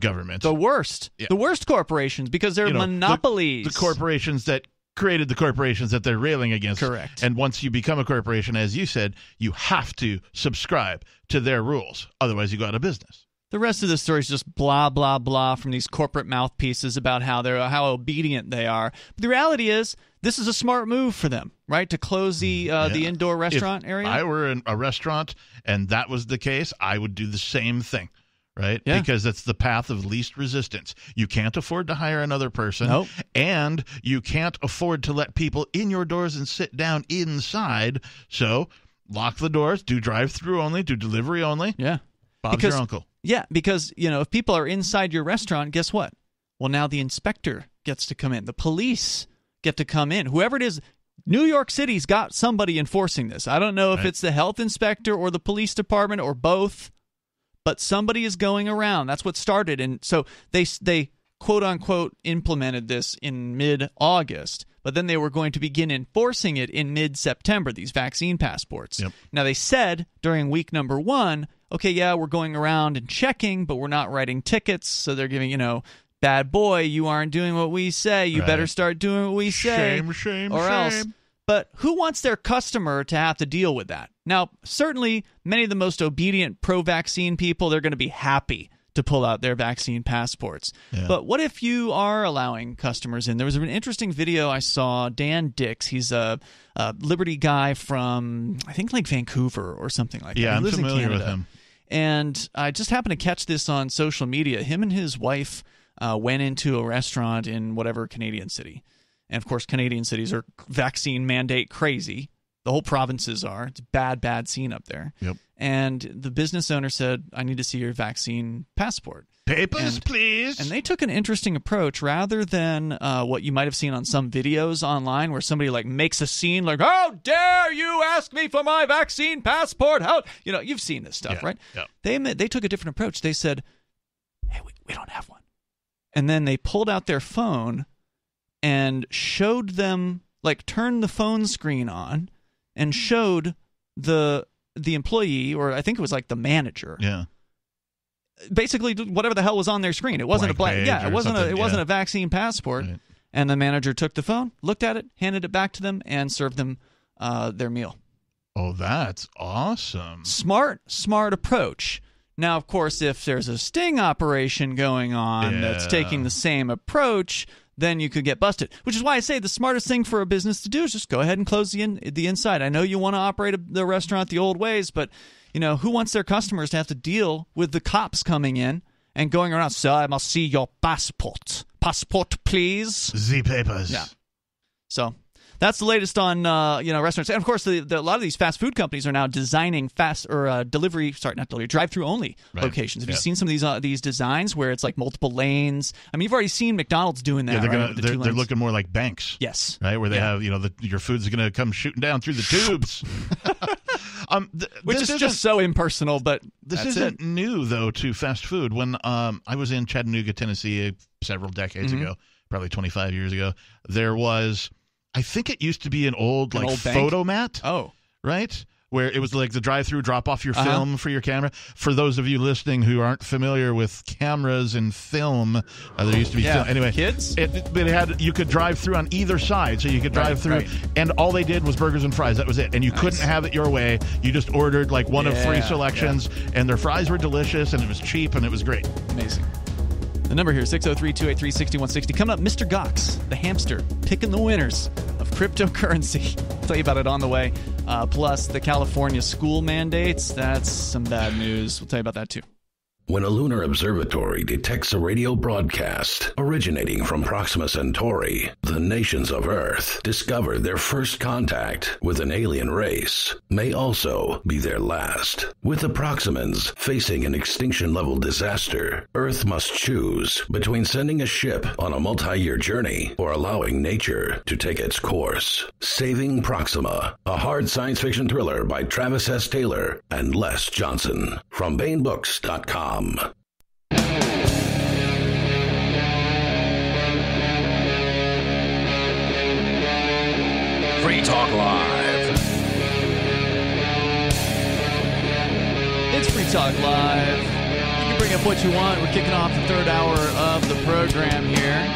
government. The worst. Yeah. The worst corporations, because they're monopolies. The corporations that created the corporations that they're railing against. Correct. And once you become a corporation, as you said, you have to subscribe to their rules. Otherwise, you go out of business. The rest of the story is just blah, blah, blah from these corporate mouthpieces about how obedient they are. But the reality is, this is a smart move for them, right? To close the indoor restaurant area. If I were in a restaurant and that was the case, I would do the same thing. Right? Yeah. Because that's the path of least resistance. You can't afford to hire another person. Nope. And you can't afford to let people in your doors and sit down inside. So lock the doors, do drive-through only, do delivery only. Yeah. Bob's your uncle. Yeah, because, if people are inside your restaurant, guess what? Well, now the inspector gets to come in. The police get to come in. Whoever it is, New York City's got somebody enforcing this. I don't know if it's the health inspector or the police department or both. But somebody is going around. That's what started. And so they quote-unquote implemented this in mid-August, but then they were going to begin enforcing it in mid-September, these vaccine passports. Yep. Now, they said during week number 1, okay, yeah, we're going around and checking, but we're not writing tickets. So they're giving, bad boy, you aren't doing what we say. You better start doing what we say. Shame, or else. But who wants their customer to have to deal with that? Now, certainly many of the most obedient pro-vaccine people, they're going to be happy to pull out their vaccine passports. Yeah. But what if you are allowing customers in? There was an interesting video I saw. Dan Dix, he's a Liberty guy from, I think, like Vancouver or something like that. Yeah, I'm familiar with him. And I just happened to catch this on social media. Him and his wife went into a restaurant in whatever Canadian city. And, of course, Canadian cities are vaccine mandate crazy. The whole provinces are. It's a bad scene up there. Yep. And the business owner said, I need to see your vaccine passport. Papers, please. And they took an interesting approach. Rather than what you might have seen on some videos online where somebody makes a scene like, how dare you ask me for my vaccine passport? How you've seen this stuff, right? Yeah. They took a different approach. They said, hey, we don't have one. And then they pulled out their phone and showed them, turned the phone screen on and showed the employee, or I think it was the manager. Yeah. Basically, whatever the hell was on their screen. It wasn't it wasn't a vaccine passport. Right. And the manager took the phone, looked at it, handed it back to them, and served them their meal. Oh, that's awesome. Smart approach. Now, of course, if there's a sting operation going on that's taking the same approach, then you could get busted. Which is why I say the smartest thing for a business to do is just go ahead and close the inside. I know you want to operate the restaurant the old ways, but who wants their customers to have to deal with the cops coming in and going around, "Sir, I must see your passport. Passport, please." The papers. Yeah. So that's the latest on restaurants, and of course, a lot of these fast food companies are now designing drive-through only locations. Have you seen some of these designs where it's like multiple lanes? I mean, you've already seen McDonald's doing that. Yeah, they're looking more like banks. Yes, right, where they have your food's going to come shooting down through the tubes. Which is just so impersonal, but this isn't new though to fast food. When I was in Chattanooga, Tennessee, several decades ago, probably 25 years ago, there was. I think it used to be an old photomat. Oh. Right? Where it was like the drive-through, drop off your film for your camera. For those of you listening who aren't familiar with cameras and film, there used to be film. Anyway, kids? You could drive through on either side, so you could drive through, and all they did was burgers and fries. That was it. And you couldn't have it your way. You just ordered like one of 3 selections, and their fries were delicious, and it was cheap, and it was great. Amazing. The number here, 603-283-6160. Coming up, Mr. Gox, the hamster, picking the winners of cryptocurrency. I'll tell you about it on the way. Plus, the California school mandates. That's some bad news. We'll tell you about that, too. When a lunar observatory detects a radio broadcast originating from Proxima Centauri, the nations of Earth discover their first contact with an alien race may also be their last. With the Proximans facing an extinction-level disaster, Earth must choose between sending a ship on a multi-year journey or allowing nature to take its course. Saving Proxima, a hard science fiction thriller by Travis S. Taylor and Les Johnson from BaneBooks.com. Free Talk Live. It's Free Talk Live. You can bring up what you want. We're kicking off the third hour of the program here.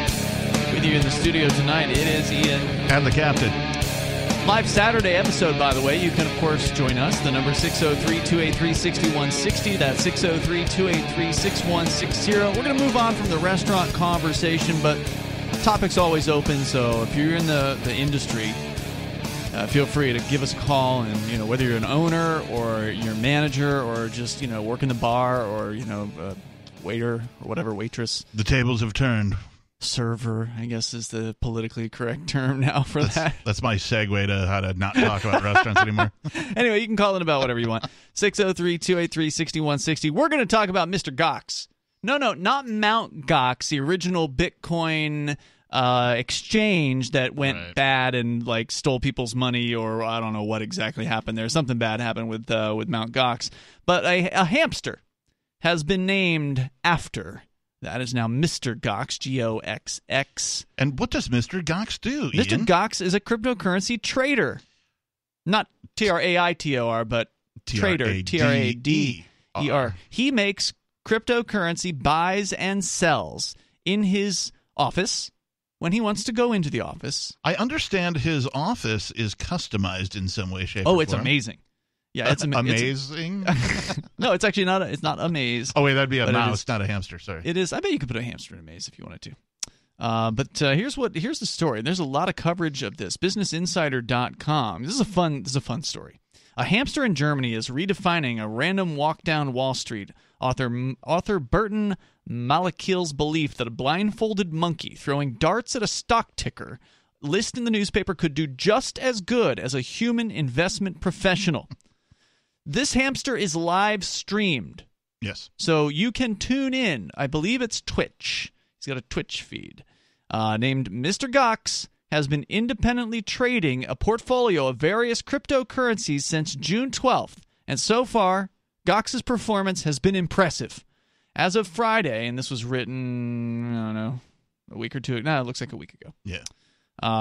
With you in the studio tonight, it is Ian. And the captain. Live Saturday episode, by the way. You can, of course, join us. The number 603-283-6160. That's 603-283-6160. We're going to move on from the restaurant conversation, but topic's always open, so if you're in the industry, feel free to give us a call, and whether you're an owner or you're a manager or just work in the bar or waiter or whatever, waitress. The tables have turned. Server, I guess, is the politically correct term now for that. That's my segue to how to not talk about restaurants anymore. Anyway, you can call in about whatever you want. 603-283-6160. We're going to talk about Mr. Gox. No, not Mount Gox, the original Bitcoin exchange that went bad and stole people's money, or I don't know what exactly happened there. Something bad happened with Mount Gox. But a hamster has been named after. That is now Mr. Gox, G-O-X-X. And what does Mr. Gox do, Mr. Ian? Gox is a cryptocurrency trader. Not T-R-A-I-T-O-R, but trader, T-R-A-D-E-R. He makes cryptocurrency buys and sells in his office when he wants to go into the office. I understand his office is customized in some way, shape, or form. Oh, it's amazing. Yeah, it's amazing. No, it's actually not. It's not a maze. Oh wait, that'd be a mouse, not a hamster. Sorry. It is. I bet you could put a hamster in a maze if you wanted to. But here's the story. There's a lot of coverage of this. BusinessInsider.com. This is a fun story. A hamster in Germany is redefining a random walk down Wall Street. Author Burton Malakil's belief that a blindfolded monkey throwing darts at a stock ticker list in the newspaper could do just as good as a human investment professional. This hamster is live streamed. Yes. So you can tune in. I believe it's Twitch. He's got a Twitch feed. Named Mr. Gox has been independently trading a portfolio of various cryptocurrencies since June 12th. And so far, Gox's performance has been impressive. As of Friday, and this was written, I don't know, a week or two. No, it looks like a week ago. Yeah.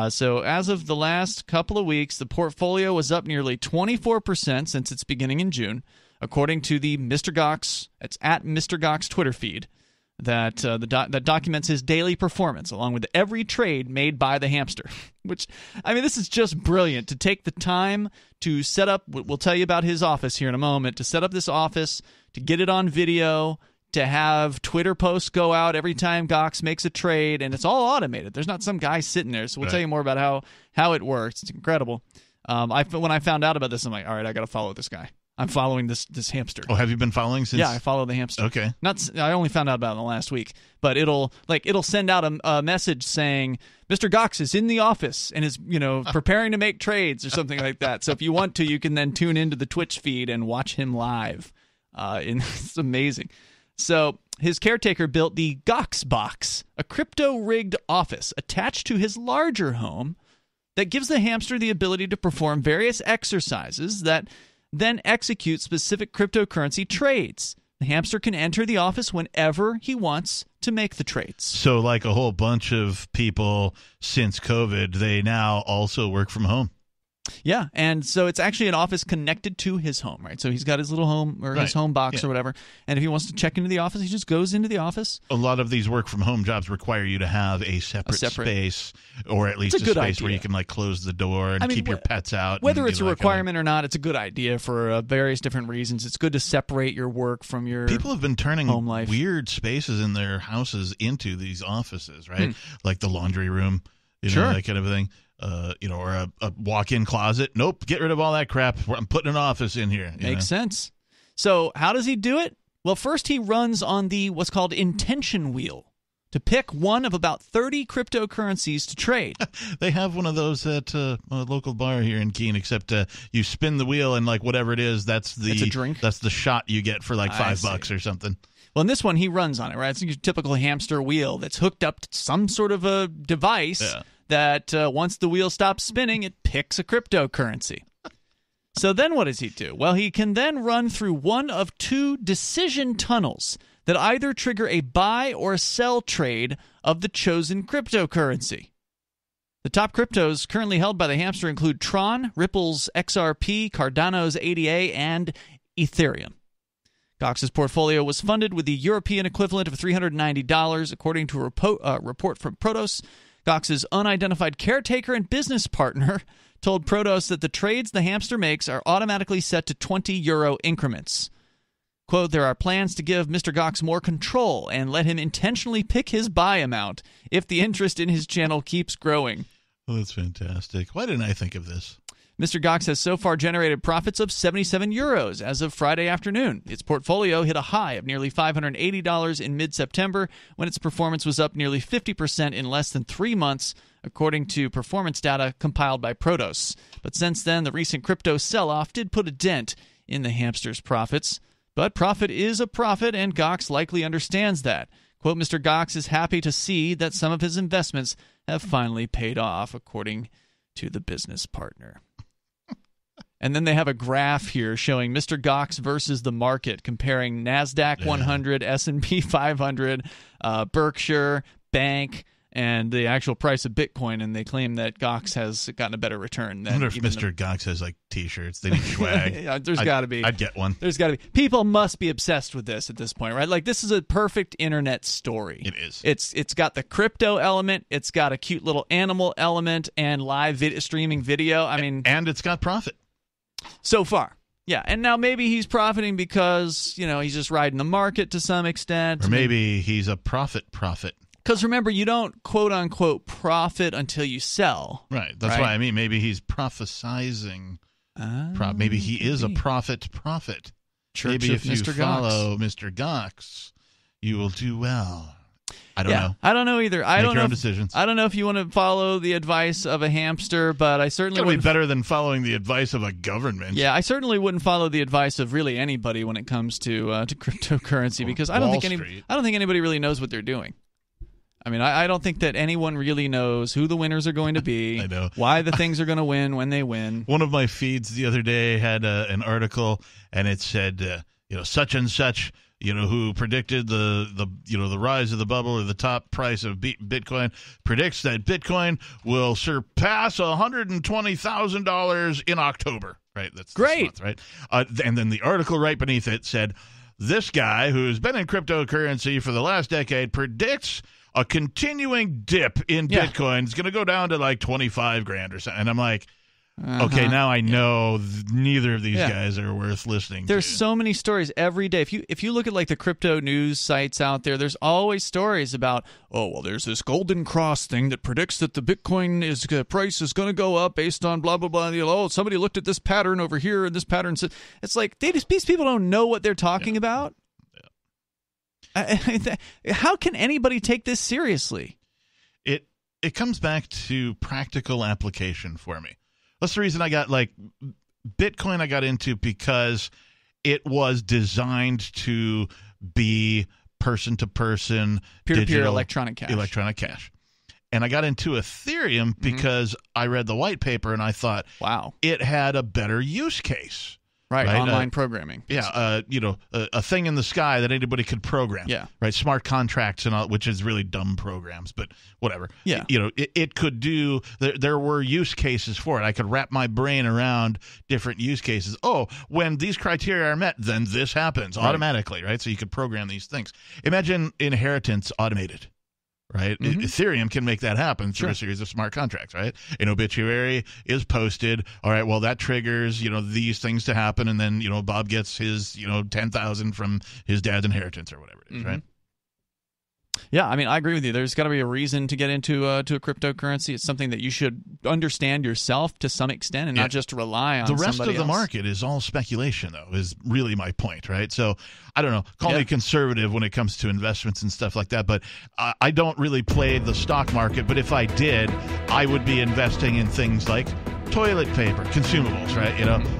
So as of the last couple of weeks, the portfolio was up nearly 24% since its beginning in June, according to the Mr. Gox, it's at Mr. Gox Twitter feed. that that documents his daily performance along with every trade made by the hamster. Which, I mean, this is just brilliant to take the time to set up. We'll tell you about his office here in a moment. To set up this office, to get it on video, to have Twitter posts go out every time Gox makes a trade, and it's all automated. There's not some guy sitting there. So we'll tell you more about how it works. It's incredible. When I found out about this, I'm like, all right, I got to follow this guy. I'm following this hamster. Oh, have you been following since? Yeah, I follow the hamster. Okay. I only found out about it in the last week, but it'll send out a message saying Mr. Gox is in the office and is preparing to make trades or something like that. So if you want to, you can then tune into the Twitch feed and watch him live. It's amazing. So his caretaker built the Gox Box, a crypto-rigged office attached to his larger home that gives the hamster the ability to perform various exercises that then execute specific cryptocurrency trades. The hamster can enter the office whenever he wants to make the trades. So like a whole bunch of people since COVID, they now also work from home. Yeah, and so it's actually an office connected to his home, right? So he's got his little home or his home box or whatever, and if he wants to check into the office, he just goes into the office. A lot of these work-from-home jobs require you to have a separate space, or at least a space where you can like close the door and keep your pets out. Whether it's a requirement or not, it's a good idea for various different reasons. It's good to separate your work from your People have been turning home life. Weird spaces in their houses into these offices, right? Like the laundry room, know, that kind of thing. Or a walk-in closet. Nope, get rid of all that crap. I'm putting an office in here. Makes sense. So how does he do it? Well, first he runs on the what's called intention wheel to pick one of about 30 cryptocurrencies to trade. They have one of those at a local bar here in Keene, except you spin the wheel and like whatever it is, that's a drink. That's the shot you get for like $5 or something. Well, in this one, he runs on it, right? It's your typical hamster wheel that's hooked up to some sort of a device that once the wheel stops spinning, it picks a cryptocurrency. So then what does he do? Well, he can then run through one of two decision tunnels that either trigger a buy or sell trade of the chosen cryptocurrency. The top cryptos currently held by the hamster include Tron, Ripple's XRP, Cardano's ADA, and Ethereum. Gox's portfolio was funded with the European equivalent of $390, according to a report from Protos. Gox's unidentified caretaker and business partner told Protos that the trades the hamster makes are automatically set to €20 increments. Quote, there are plans to give Mr. Gox more control and let him intentionally pick his buy amount if the interest in his channel keeps growing. Well, that's fantastic. Why didn't I think of this? Mr. Gox has so far generated profits of €77 as of Friday afternoon. Its portfolio hit a high of nearly $580 in mid-September when its performance was up nearly 50% in less than 3 months, according to performance data compiled by Protos. But since then, the recent crypto sell-off did put a dent in the hamster's profits. But profit is a profit, and Gox likely understands that. Quote, Mr. Gox is happy to see that some of his investments have finally paid off, according to the business partner. And then they have a graph here showing Mr. Gox versus the market, comparing NASDAQ 100, S&P 500, Berkshire, Bank, and the actual price of Bitcoin, and they claim that Gox has gotten a better return. Than I wonder if Mr. Gox has like T-shirts. They need swag. Yeah, there's got to be. I'd get one. There's got to be. People must be obsessed with this at this point, right? Like, this is a perfect internet story. It is. It's got the crypto element. It's got a cute little animal element and live streaming video. I mean, and it's got profit. So far. Yeah, and now maybe he's profiting because, he's just riding the market to some extent. Or maybe he's a prophet. Because remember, you don't quote-unquote profit until you sell. Right, that's why I mean maybe he's prophesizing. Maybe he is a prophet. Church maybe if Mr. you follow Mr. Gox, you will do well. I don't know. I don't know either. Make your own decisions. I don't know if you want to follow the advice of a hamster, but I certainly wouldn't. It's going to be better than following the advice of a government. Yeah, I certainly wouldn't follow the advice of really anybody when it comes to cryptocurrency, because I don't think anybody really knows what they're doing. I mean, I don't think that anyone really knows who the winners are going to be. I know. Why the things are going to win when they win. One of my feeds the other day had an article, and it said, such and such, who predicted the rise of the bubble or the top price of Bitcoin, predicts that Bitcoin will surpass $120,000 in October. Right? That's great. Month, right? And then the article right beneath it said, this guy who's been in cryptocurrency for the last decade predicts a continuing dip in Bitcoin. It's going to go down to like 25 grand or something. And I'm like, okay, now I know neither of these guys are worth listening to. There's so many stories every day. If you look at like the crypto news sites out there, there's always stories about, oh, well, there's this Golden Cross thing that predicts that the Bitcoin price is going to go up based on blah, blah, blah. Oh, somebody looked at this pattern over here, and this pattern said, it's like these people don't know what they're talking about. How can anybody take this seriously? It comes back to practical application for me. That's the reason I got Bitcoin. I got into because it was designed to be person to person, peer-to-peer electronic cash. And I got into Ethereum because I read the white paper and I thought, wow, it had a better use case. Right, online programming. Yeah, a thing in the sky that anybody could program. Yeah. Right, smart contracts and all, which is really dumb programs, but whatever. Yeah. It could do, there were use cases for it. I could wrap my brain around different use cases. Oh, when these criteria are met, then this happens automatically, right? So you could program these things. Imagine inheritance automated. Right, Ethereum can make that happen through a series of smart contracts. Right, an obituary is posted. All right, well that triggers these things to happen, and then Bob gets his 10,000 from his dad's inheritance or whatever it is. Right. Yeah, I mean, I agree with you. There's got to be a reason to get into a cryptocurrency. It's something that you should understand yourself to some extent and not just rely on the rest somebody of the else. market is all speculation, though, is really my point, right? So I don't know. Call me conservative when it comes to investments and stuff like that, but I don't really play the stock market. But if I did, I would be investing in things like toilet paper, consumables, right?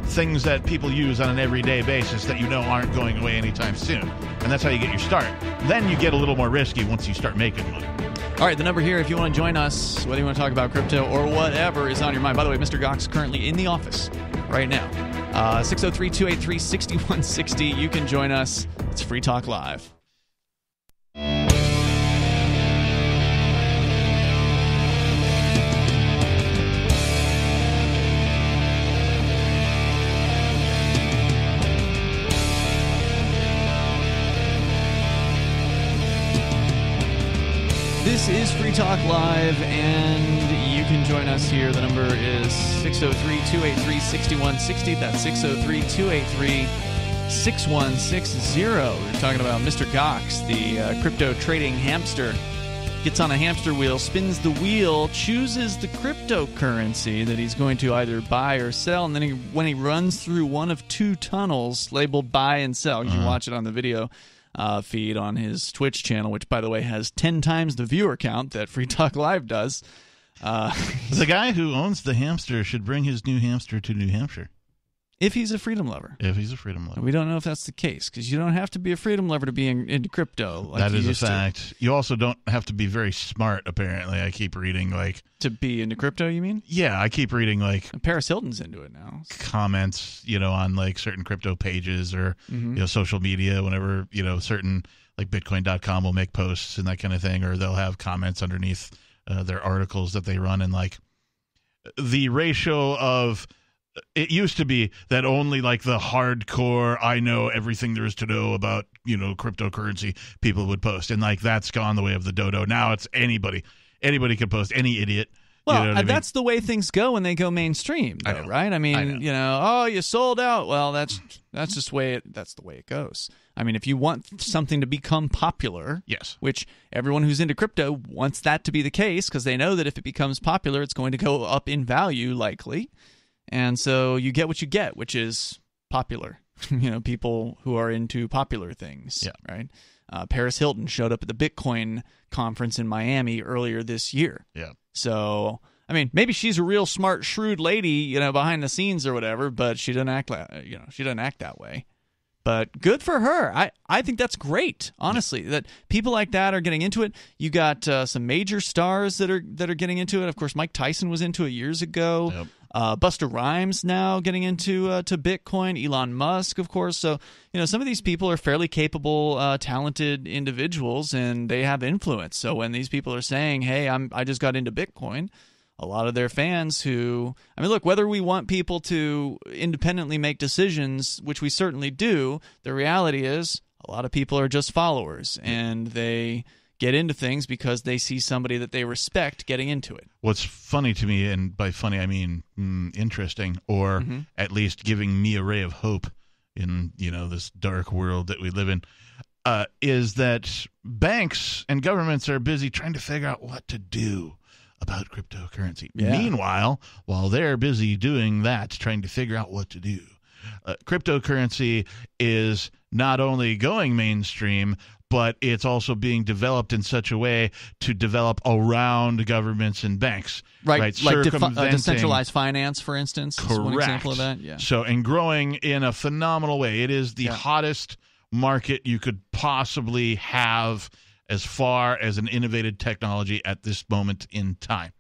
Things that people use on an everyday basis that aren't going away anytime soon. And that's how you get your start. Then you get a little more risky once you start making money. All right, the number here, if you want to join us, whether you want to talk about crypto or whatever is on your mind. By the way, Mr. Gox is currently in the office right now. 603-283-6160. You can join us. It's Free Talk Live. This is Free Talk Live, and you can join us here. The number is 603-283-6160. That's 603-283-6160. We're talking about Mr. Gox, the crypto trading hamster. Gets on a hamster wheel, spins the wheel, chooses the cryptocurrency that he's going to either buy or sell, and then when he runs through one of two tunnels labeled buy and sell, you can watch it on the video feed on his Twitch channel, which, by the way, has 10 times the viewer count that Free Talk Live does. The guy who owns the hamster should bring his new hamster to New Hampshire. If he's a freedom lover. If he's a freedom lover. We don't know if that's the case, because you don't have to be a freedom lover to be into crypto. That is a fact. You also don't have to be very smart, apparently. I keep reading, To be into crypto, you mean? Yeah, I keep reading, Paris Hilton's into it now. Comments, on, certain crypto pages or, social media, whenever, certain, Bitcoin.com will make posts and that kind of thing, or they'll have comments underneath their articles that they run, and, the ratio of... It used to be that only the hardcore, I know everything there is to know about, cryptocurrency people would post. And that's gone the way of the dodo. Now it's anybody. Anybody can post, any idiot. Well, that's the way things go when they go mainstream, though, right? I mean, you sold out. Well, that's just that's the way it goes. I mean, if you want something to become popular, yes, which everyone who's into crypto wants that to be the case, because they know that if it becomes popular, it's going to go up in value, likely. And so you get what you get, which is popular. People who are into popular things, right? Paris Hilton showed up at the Bitcoin conference in Miami earlier this year. Yeah. So, I mean, maybe she's a real smart, shrewd lady, behind the scenes or whatever, but she doesn't act she doesn't act that way. But good for her. I think that's great, honestly, that people like that are getting into it. You got some major stars that are getting into it. Of course, Mike Tyson was into it years ago. Yep. Busta Rhymes now getting into to Bitcoin. Elon Musk, of course. So, some of these people are fairly capable, talented individuals, and they have influence. So when these people are saying, hey, I just got into Bitcoin, a lot of their fans look, whether we want people to independently make decisions, which we certainly do, the reality is a lot of people are just followers, and they get into things because they see somebody that they respect getting into it. What's funny to me, and by funny I mean interesting, or at least giving me a ray of hope in this dark world that we live in, is that banks and governments are busy trying to figure out what to do about cryptocurrency. Yeah. Meanwhile, while they're busy doing that, trying to figure out what to do, cryptocurrency is not only going mainstream, but it's also being developed in such a way to develop around governments and banks. Right? Like decentralized finance, for instance, is one example of that. Yeah. So, and growing in a phenomenal way. It is the hottest market you could possibly have as far as an innovative technology at this moment in time.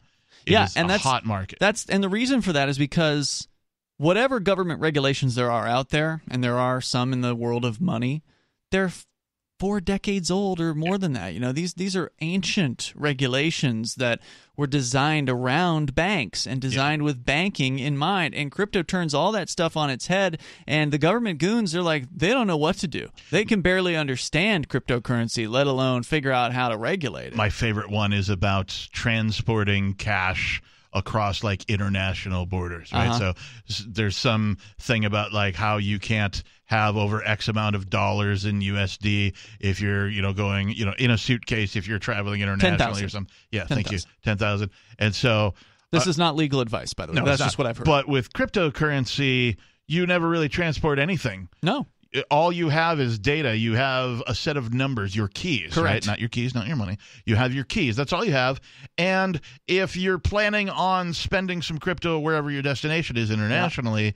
It is and that's hot market. And the reason for that is because whatever government regulations there are out there, and there are some in the world of money, they're 4 decades old or more than that. These are ancient regulations that were designed around banks and designed with banking in mind. And crypto turns all that stuff on its head. And the government goons, they don't know what to do. They can barely understand cryptocurrency, let alone figure out how to regulate it. My favorite one is about transporting cash across international borders, right? So there's some thing about how you can't have over X amount of dollars in USD if you're going in a suitcase if you're traveling internationally 10,000. Or something. Yeah, 10,000. Thank you, 10,000. And so this is not legal advice, by the way. No, that's just what I've heard. But with cryptocurrency, you never really transport anything. No. All you have is data. You have a set of numbers, your keys, Correct. right? Not your keys, not your money. You have your keys. That's all you have. And if you're planning on spending some crypto wherever your destination is internationally,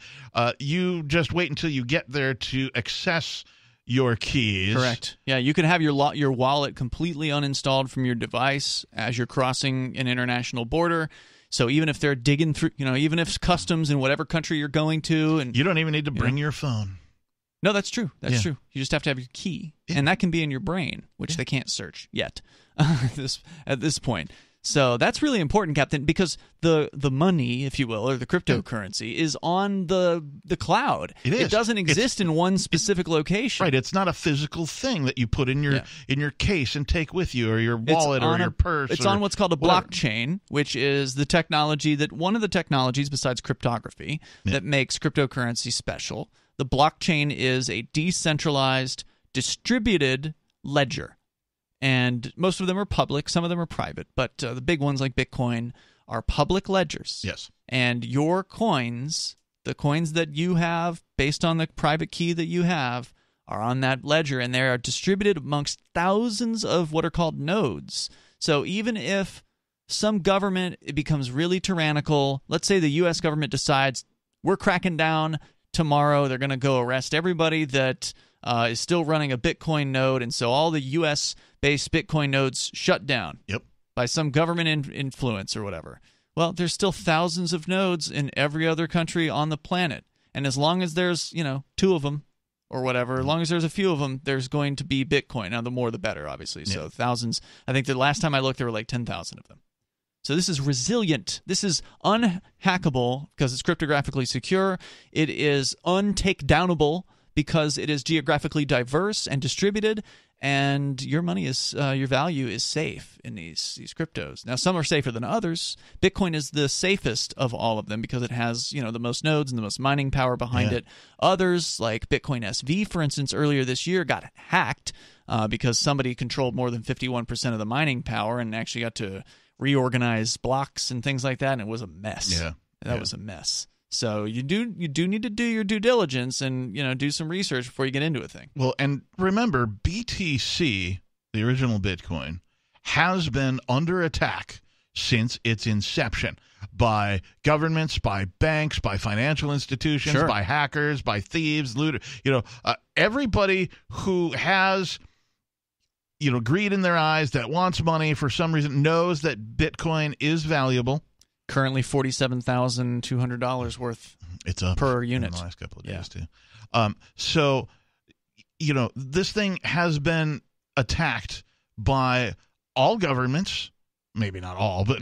you just wait until you get there to access your keys. Correct. Yeah, you can have your wallet completely uninstalled from your device as you're crossing an international border. So even if they're digging through, even if customs in whatever country you're going to, and you don't even need to bring your phone. No, that's true. That's true. You just have to have your key, and that can be in your brain, which they can't search yet at this point. So that's really important, Captain, because the money, if you will, or the cryptocurrency, is on the cloud. It is. It doesn't exist in one specific location. Right. It's not a physical thing that you put in your case and take with you, or your wallet, or your purse. It's on what's called a blockchain, which is the technology one of the technologies besides cryptography that makes cryptocurrency special. The blockchain is a decentralized, distributed ledger. And most of them are public. Some of them are private. But the big ones like Bitcoin are public ledgers. Yes. And your coins, the coins that you have based on the private key that you have, are on that ledger. And they are distributed amongst thousands of what are called nodes. So even if some government becomes really tyrannical, let's say the U.S. government decides we're cracking down tomorrow, they're going to go arrest everybody that is still running a Bitcoin node, and so all the U.S.-based Bitcoin nodes shut down by some government influence or whatever. Well, there's still thousands of nodes in every other country on the planet, and as long as there's 2 of them or whatever, as long as there's a few of them, there's going to be Bitcoin. Now, the more the better, obviously. So thousands. I think the last time I looked, there were 10,000 of them. So this is resilient. This is unhackable because it's cryptographically secure. It is untakedownable because it is geographically diverse and distributed, and your money is your value is safe in these cryptos. Now, some are safer than others. Bitcoin is the safest of all of them because it has the most nodes and the most mining power behind it. Others, like Bitcoin SV, for instance, earlier this year got hacked because somebody controlled more than 51% of the mining power and actually got to reorganize blocks and things like that, and it was a mess. That was a mess. So you do need to do your due diligence and do some research before you get into a thing. Well, and remember, BTC, the original Bitcoin, has been under attack since its inception by governments, by banks, by financial institutions, by hackers, by thieves, looters. Everybody who has greed in their eyes, that wants money for some reason, knows that Bitcoin is valuable. Currently $47,200 worth it's up per unit in the last couple of days too. So this thing has been attacked by all governments, maybe not all, but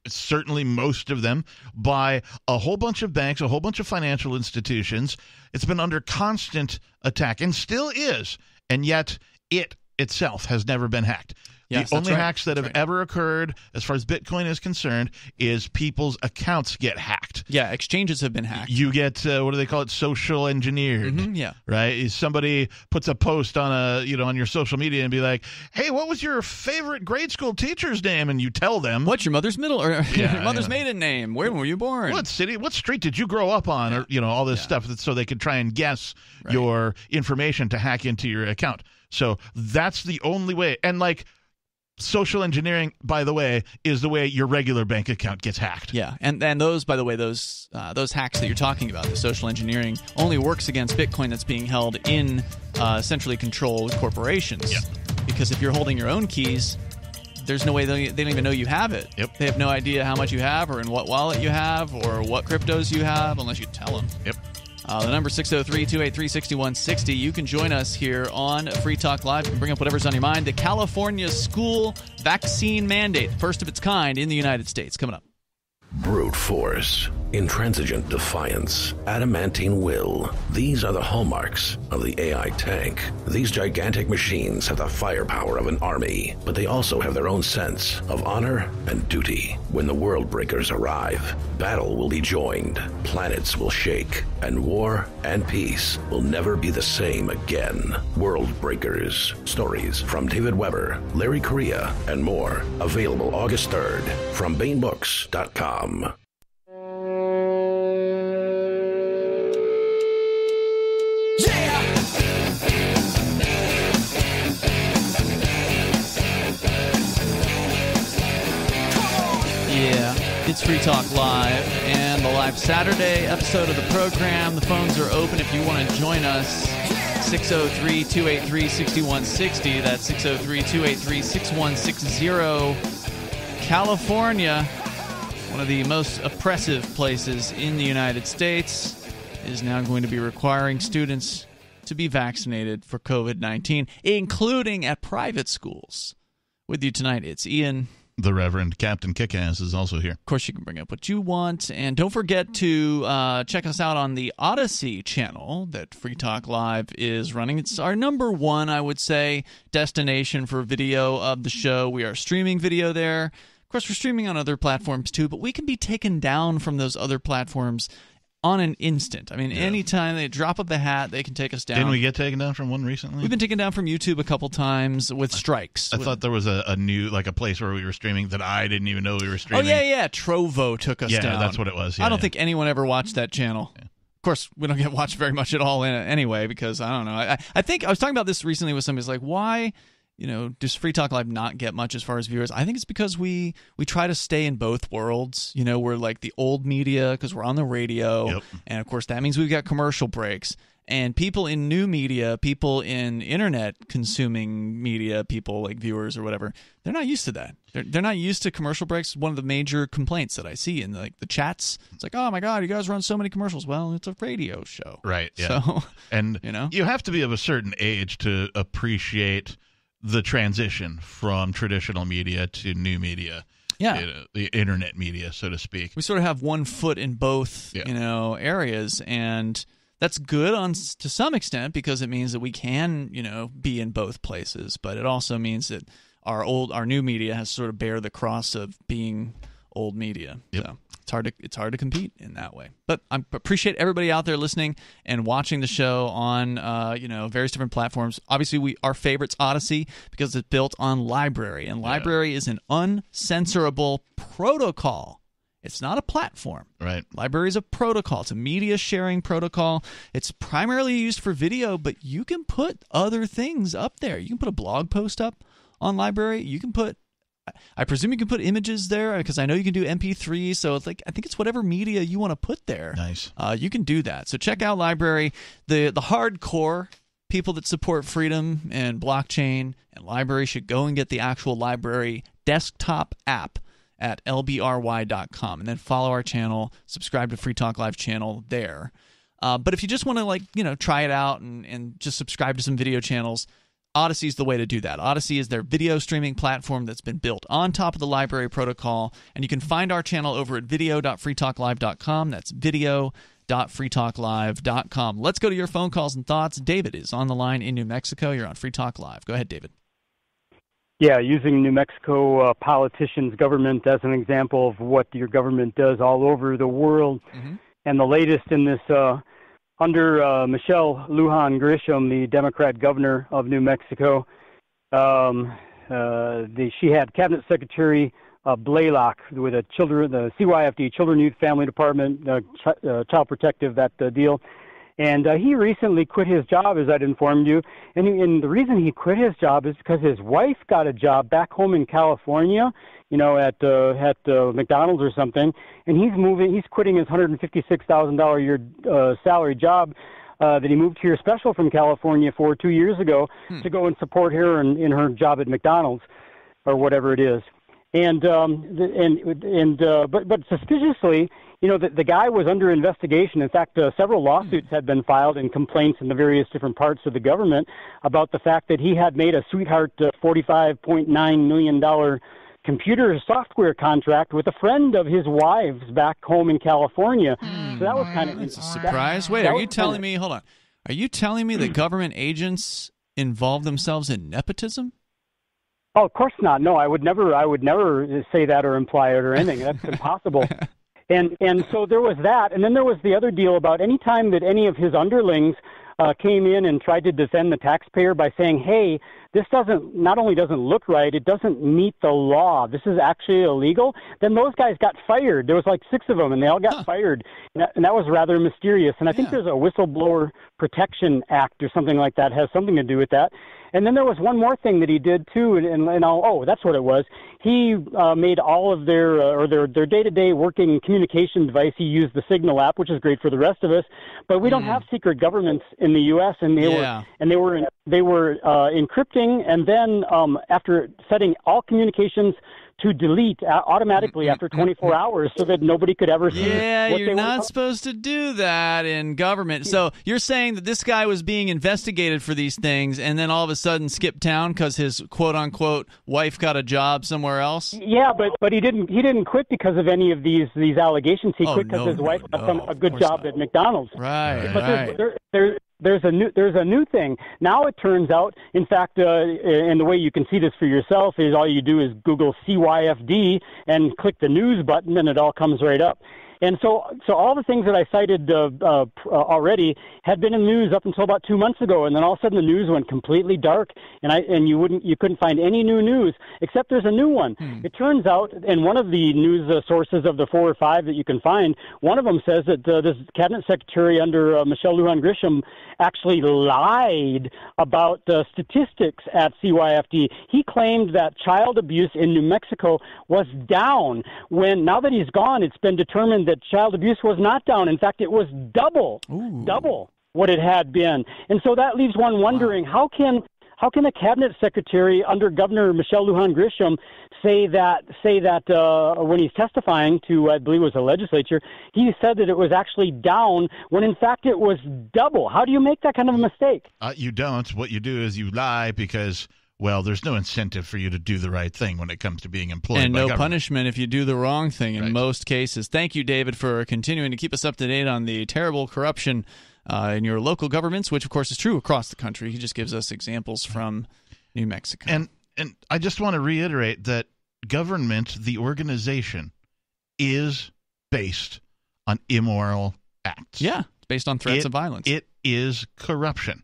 certainly most of them, by a whole bunch of banks, a whole bunch of financial institutions. It's been under constant attack and still is. and yet it itself has never been hacked. Yes, the only right. hacks that have ever occurred, as far as Bitcoin is concerned, is people's accounts get hacked. Yeah, exchanges have been hacked. You get what do they call it? Social engineered. Yeah, right. Somebody puts a post on on your social media and be like, "Hey, what was your favorite grade school teacher's name?" And you tell them, "What's your mother's your mother's maiden name? Where were you born? What city? What street did you grow up on?" Or all this stuff, so they could try and guess your information to hack into your account. So that's the only way. And social engineering, by the way, is the way your regular bank account gets hacked. Yeah, and those, by the way, those hacks that you're talking about, the social engineering, only works against Bitcoin that's being held in centrally controlled corporations. Yeah. Because if you're holding your own keys, there's no way they don't even know you have it. Yep. They have no idea how much you have or in what wallet you have or what cryptos you have unless you tell them. Yep. The number 603-283-6160. You can join us here on Free Talk Live. You can bring up whatever's on your mind. The California school vaccine mandate, first of its kind in the United States. Coming up. Brute force, intransigent defiance, adamantine will. These are the hallmarks of the AI tank. These gigantic machines have the firepower of an army, but they also have their own sense of honor and duty. When the world breakers arrive, battle will be joined, planets will shake, and war and peace will never be the same again. World Breakers. Stories from David Weber, Larry Correia, and more. Available August 3rd from BaneBooks.com. It's Free Talk Live and the live Saturday episode of the program. The phones are open if you want to join us. 603-283-6160. That's 603-283-6160. California, one of the most oppressive places in the United States, is now going to be requiring students to be vaccinated for COVID-19, including at private schools. With you tonight, it's Ian. The Reverend Captain Kickass is also here. Of course, you can bring up what you want. And don't forget to check us out on the Odyssey channel that Free Talk Live is running. It's our number one, I would say, destination for video of the show. We are streaming video there. Of course, we're streaming on other platforms too, but we can be taken down from those other platforms on an instant. I mean, anytime they drop of the hat, they can take us down. Didn't we get taken down from one recently? We've been taken down from YouTube a couple times with strikes. I thought there was a new, a place where we were streaming that I didn't even know we were streaming. Oh, yeah. Trovo took us down. Yeah, that's what it was. Yeah, I don't think anyone ever watched that channel. Yeah. Of course, we don't get watched very much at all in it anyway, because I don't know. I think I was talking about this recently with somebody. It's like, why... does Free Talk Live not get much as far as viewers? I think it's because we try to stay in both worlds. We're like the old media because we're on the radio. Yep. And, of course, that means we've got commercial breaks. And people in new media, people in internet-consuming media, people like viewers or whatever, they're not used to that. They're not used to commercial breaks. One of the major complaints that I see in the chats, it's like, oh, my God, you guys run so many commercials. Well, it's a radio show. Right, yeah. So, and you have to be of a certain age to appreciate the transition from traditional media to new media. Yeah. The internet media, so to speak. We sort of have one foot in both, areas, and that's good to some extent because it means that we can, be in both places, but it also means that our new media has to sort of bear the cross of being old media. Yep. So it's hard to compete in that way. But I appreciate everybody out there listening and watching the show on various different platforms. Obviously, our favorite's Odyssey because it's built on Library, and Library is an uncensorable protocol. It's not a platform. Right. Library is a protocol. It's a media sharing protocol. It's primarily used for video, but you can put other things up there. You can put a blog post up on Library. You can put I presume you can put images there because I know you can do MP3. So it's I think it's whatever media you want to put there. Nice. You can do that. So check out Library. The hardcore people that support freedom and blockchain and Library should go and get the actual Library desktop app at lbry.com and then follow our channel, subscribe to Free Talk Live channel there. But if you just want to try it out and just subscribe to some video channels, Odyssey is the way to do that. Odyssey is their video streaming platform that's been built on top of the library protocol, and you can find our channel over at video.freetalklive.com. That's video.freetalklive.com. Let's go to your phone calls and thoughts. David is on the line in New Mexico. You're on Free Talk Live. Go ahead, David. Yeah, using New Mexico politicians' government as an example of what your government does all over the world. Mm-hmm. And the latest in this, under Michelle Lujan Grisham, the Democrat governor of New Mexico, she had Cabinet Secretary Blaylock with the CYFD, Children, Youth, Family Department, Child Protective, that deal. And he recently quit his job, as I'd informed you. And the reason he quit his job is because his wife got a job back home in California, at McDonald's or something. And he's quitting his $156,000 a year salary job that he moved here special from California for 2 years ago to go and support her in her job at McDonald's or whatever it is. But suspiciously, the guy was under investigation. In fact, several lawsuits had been filed and complaints in the various different parts of the government about the fact that he had made a sweetheart $45.9 million computer software contract with a friend of his wife's back home in California. So that was kind of a surprise. Wait, are you telling me? Hold on. Are you telling me that government agents involve themselves in nepotism? Oh, of course not. No, I would never say that or imply it or anything. That's impossible. And so there was that, and then there was the other deal about any time that any of his underlings came in and tried to defend the taxpayer by saying, "Hey, this not only doesn't look right, it doesn't meet the law. This is actually illegal." Then those guys got fired. There was like 6 of them, and they all got fired, and that was rather mysterious. And I think there's a Whistleblower Protection Act or something like that has something to do with that. And then there was one more thing that he did too, that's what it was. He made all of their day-to-day working communication device. He used the Signal app, which is great for the rest of us. But we don't have secret governments in the U.S. and they were encrypting, and then after setting all communications to delete automatically after 24 hours so that nobody could ever see. Yeah, you're not supposed to do that in government. So you're saying that this guy was being investigated for these things and then all of a sudden skipped town because his quote-unquote wife got a job somewhere else? Yeah, but he didn't quit because of any of these allegations. He quit because his wife got a good job at McDonald's. Right, but there's a new thing. Now it turns out, in fact, and the way you can see this for yourself is all you do is Google CYFD and click the news button, and it all comes right up. And so all the things that I cited already had been in the news up until about 2 months ago, and then all of a sudden the news went completely dark, and you couldn't find any new news except there's a new one. It turns out, and one of the news sources of the 4 or 5 that you can find, one of them says that this cabinet secretary under Michelle Lujan Grisham actually lied about statistics at CYFD. He claimed that child abuse in New Mexico was down when, now that he's gone, it's been determined that child abuse was not down. In fact, it was double what it had been. And so that leaves one wondering, how can a cabinet secretary under Governor Michelle Lujan Grisham say that when he's testifying to, I believe it was the legislature, he said that it was actually down when in fact it was double? How do you make that kind of a mistake? You don't. What you do is you lie because, well, there's no incentive for you to do the right thing when it comes to being employed and by no government. punishment if you do the wrong thing in most cases. Thank you, David, for continuing to keep us up to date on the terrible corruption in your local governments, which, of course, is true across the country. He just gives us examples from New Mexico. And I just want to reiterate that government, the organization, is based on immoral acts. Yeah, it's based on threats of violence. It is corruption.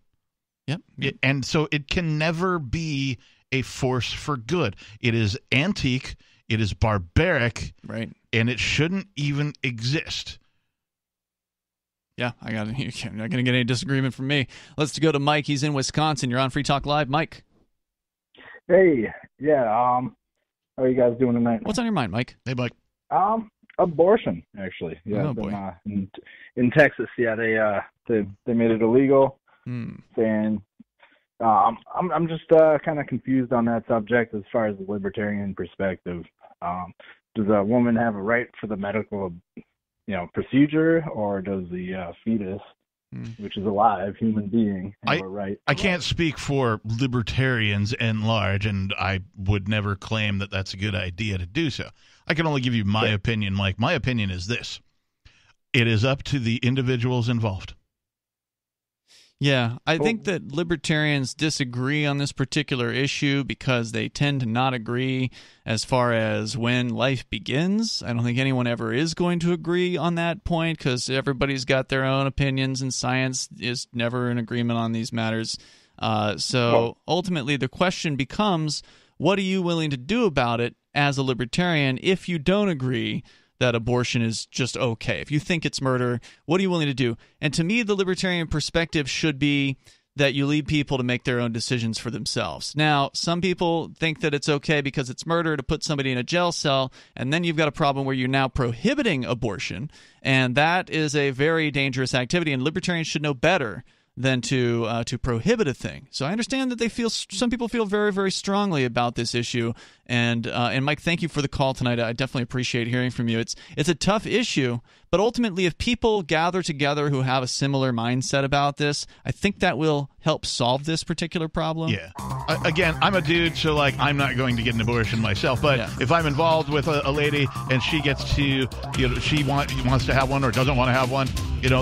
Yep. And so it can never be a force for good. It is antique, it is barbaric, right, and it shouldn't even exist. Yeah, you're not going to get any disagreement from me. Let's go to Mike. He's in Wisconsin. You're on Free Talk Live. Mike. Hey, yeah, how are you guys doing tonight? What's on your mind, Mike? Hey, Mike. Abortion, actually. Yeah, oh, boy. In Texas, yeah, they made it illegal. Saying, I'm just kind of confused on that subject as far as the libertarian perspective. Does a woman have a right for the medical, procedure, or does the fetus which is a live human being. I can't speak for libertarians en large, and I would never claim that that's a good idea to do so. I can only give you my opinion, Mike. My opinion is this. It is up to the individuals involved. Yeah, I think that libertarians disagree on this particular issue because they tend to not agree as far as when life begins. I don't think anyone ever is going to agree on that point because everybody's got their own opinions, and science is never in agreement on these matters. So ultimately, the question becomes, what are you willing to do about it as a libertarian if you don't agree that abortion is just okay? If you think it's murder, what are you willing to do? And to me, the libertarian perspective should be that you leave people to make their own decisions for themselves. Now, some people think that it's okay because it's murder to put somebody in a jail cell, and then you've got a problem where you're now prohibiting abortion, and that is a very dangerous activity, and libertarians should know better than to prohibit a thing. So I understand that some people feel very, very strongly about this issue. And Mike, thank you for the call tonight. I definitely appreciate hearing from you. It's a tough issue, but ultimately, if people gather together who have a similar mindset about this, I think that will help solve this particular problem. Yeah. Again, I'm a dude, so I'm not going to get an abortion myself. But if I'm involved with a lady and she gets to, she wants to have one or doesn't want to have one,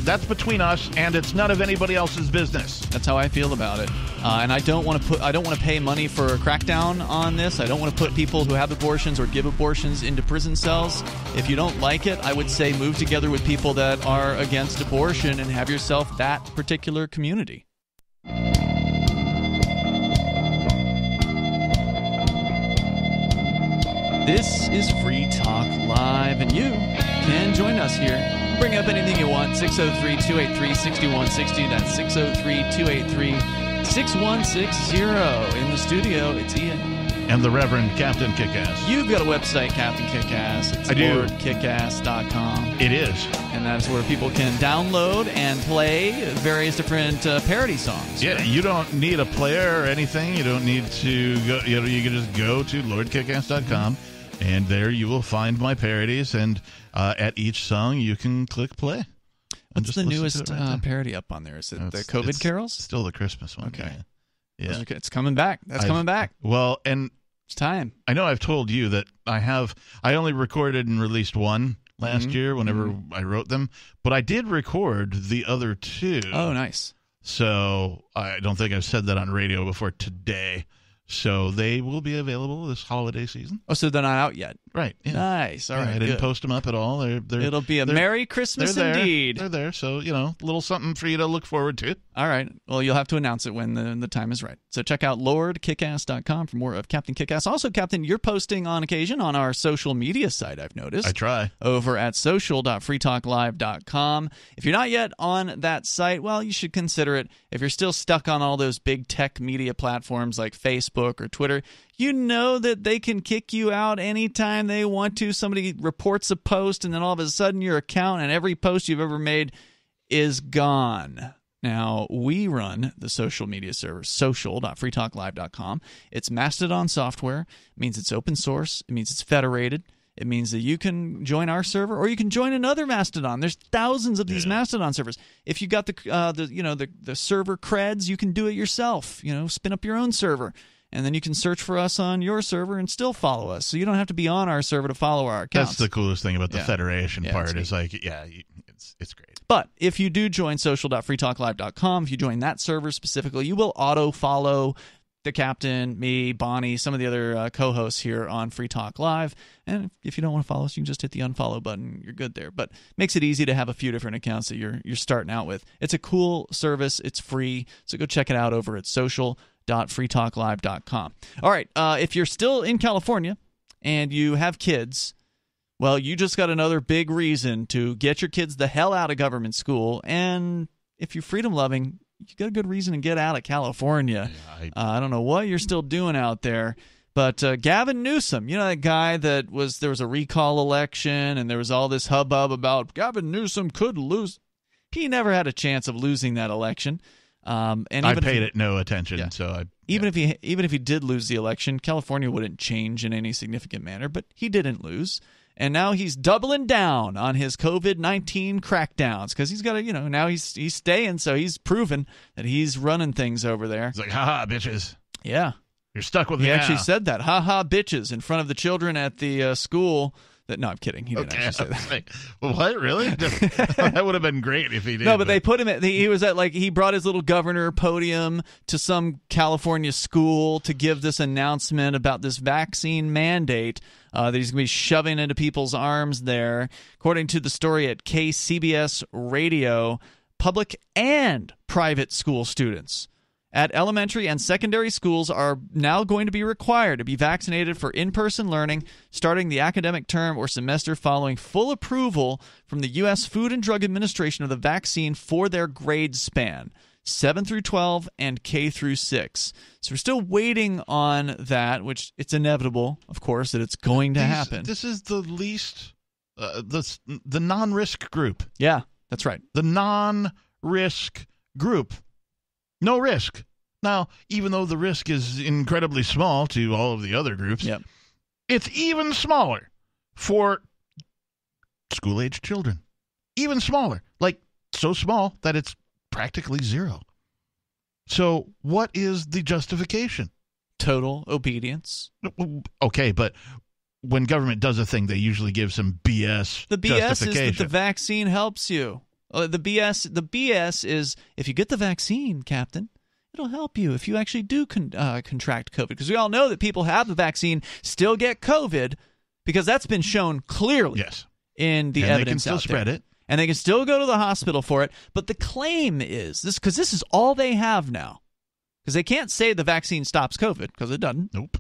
that's between us, and it's none of anybody else's business. That's how I feel about it. And I don't want to pay money for a crackdown on this. I don't want to put people who have abortions or give abortions into prison cells. If you don't like it, I would say move together with people that are against abortion and have yourself that particular community. This is Free Talk Live, and you can join us here. Bring up anything you want. 603-283-6160. That's 603-283-6160. In the studio, it's Ian. And the Reverend Captain Kickass. You've got a website, Captain Kickass. It's LordKickass.com. It is. And that's where people can download and play various different parody songs. Yeah, you don't need a player or anything. You don't need to go. You can just go to LordKickass.com, and there you will find my parodies. And at each song, you can click play. What's the newest parody up on there? Is it the COVID carols? Still the Christmas one. Okay. Yeah. It's coming back. Coming back. Well, and it's time. I know I've told you that I only recorded and released one last year whenever I wrote them, but I did record the other two. Oh, nice. So I don't think I've said that on radio before today. So they will be available this holiday season. Oh, so they're not out yet? Right. Yeah. Nice. All right. I didn't post them up at all. It'll be a Merry Christmas indeed. They're there. So, a little something for you to look forward to. All right. Well, you'll have to announce it when the time is right. So check out LordKickass.com for more of Captain Kickass. Also, Captain, you're posting on occasion on our social media site, I've noticed. I try. Over at social.freetalklive.com. If you're not yet on that site, well, you should consider it. If you're still stuck on all those big tech media platforms like Facebook or Twitter, you know that they can kick you out anytime they want to. Somebody reports a post, and then all of a sudden your account and every post you've ever made is gone. Now, we run the social media server, social.freetalklive.com. It's Mastodon software. It means it's open source. It means it's federated. It means that you can join our server, or you can join another Mastodon. There's thousands of these Mastodon servers. If you got the server creds, you can do it yourself. Spin up your own server, and then you can search for us on your server and still follow us. So you don't have to be on our server to follow our accounts. That's the coolest thing about the federation part. Is it's great. But if you do join social.freetalklive.com, if you join that server specifically, you will auto-follow the captain, me, Bonnie, some of the other co-hosts here on Free Talk Live. And if you don't want to follow us, you can just hit the unfollow button. You're good there. But it makes it easy to have a few different accounts that you're starting out with. It's a cool service. It's free. So go check it out over at social.freetalklive.com. All right. If you're still in California and you have kids, well, you just got another big reason to get your kids the hell out of government school. And if you're freedom-loving, you got a good reason to get out of California. Yeah, I don't know what you're still doing out there, but Gavin Newsom, that guy there was a recall election, and there was all this hubbub about Gavin Newsom could lose. He never had a chance of losing that election. And I paid it no attention, even if he did lose the election, California wouldn't change in any significant manner. But he didn't lose. And now he's doubling down on his COVID-19 crackdowns because he's got to, now he's staying, so he's proven that he's running things over there. He's like, haha, bitches. Yeah. You're stuck with me. He actually said that, haha, bitches, in front of the children at the school. No, I'm kidding. He didn't actually say that. Like, what? Really? That would have been great if he did. No, but they put him at. He was at he brought his little governor podium to some California school to give this announcement about this vaccine mandate that he's going to be shoving into people's arms there. According to the story at KCBS Radio, public and private school students at elementary and secondary schools are now going to be required to be vaccinated for in-person learning starting the academic term or semester following full approval from the U.S. Food and Drug Administration of the vaccine for their grade span, 7 through 12 and K through 6. So we're still waiting on that, which it's inevitable, of course, that it's going to happen. This is the least, the non-risk group. Yeah, that's right. The non-risk group. No risk. Now, even though the risk is incredibly small to all of the other groups, it's even smaller for school-age children. Even smaller. Like, so small that it's practically zero. So, what is the justification? Total obedience. Okay, but when government does a thing, they usually give some BS The BS justification. is that the vaccine helps you. The BS is if you get the vaccine, Captain, it'll help you if you actually do contract COVID. Because we all know that people have the vaccine still get COVID because that's been shown clearly in the evidence out there. And they can still spread it. And they can still go to the hospital for it. But the claim is, because this is all they have now, because they can't say the vaccine stops COVID because it doesn't. Nope.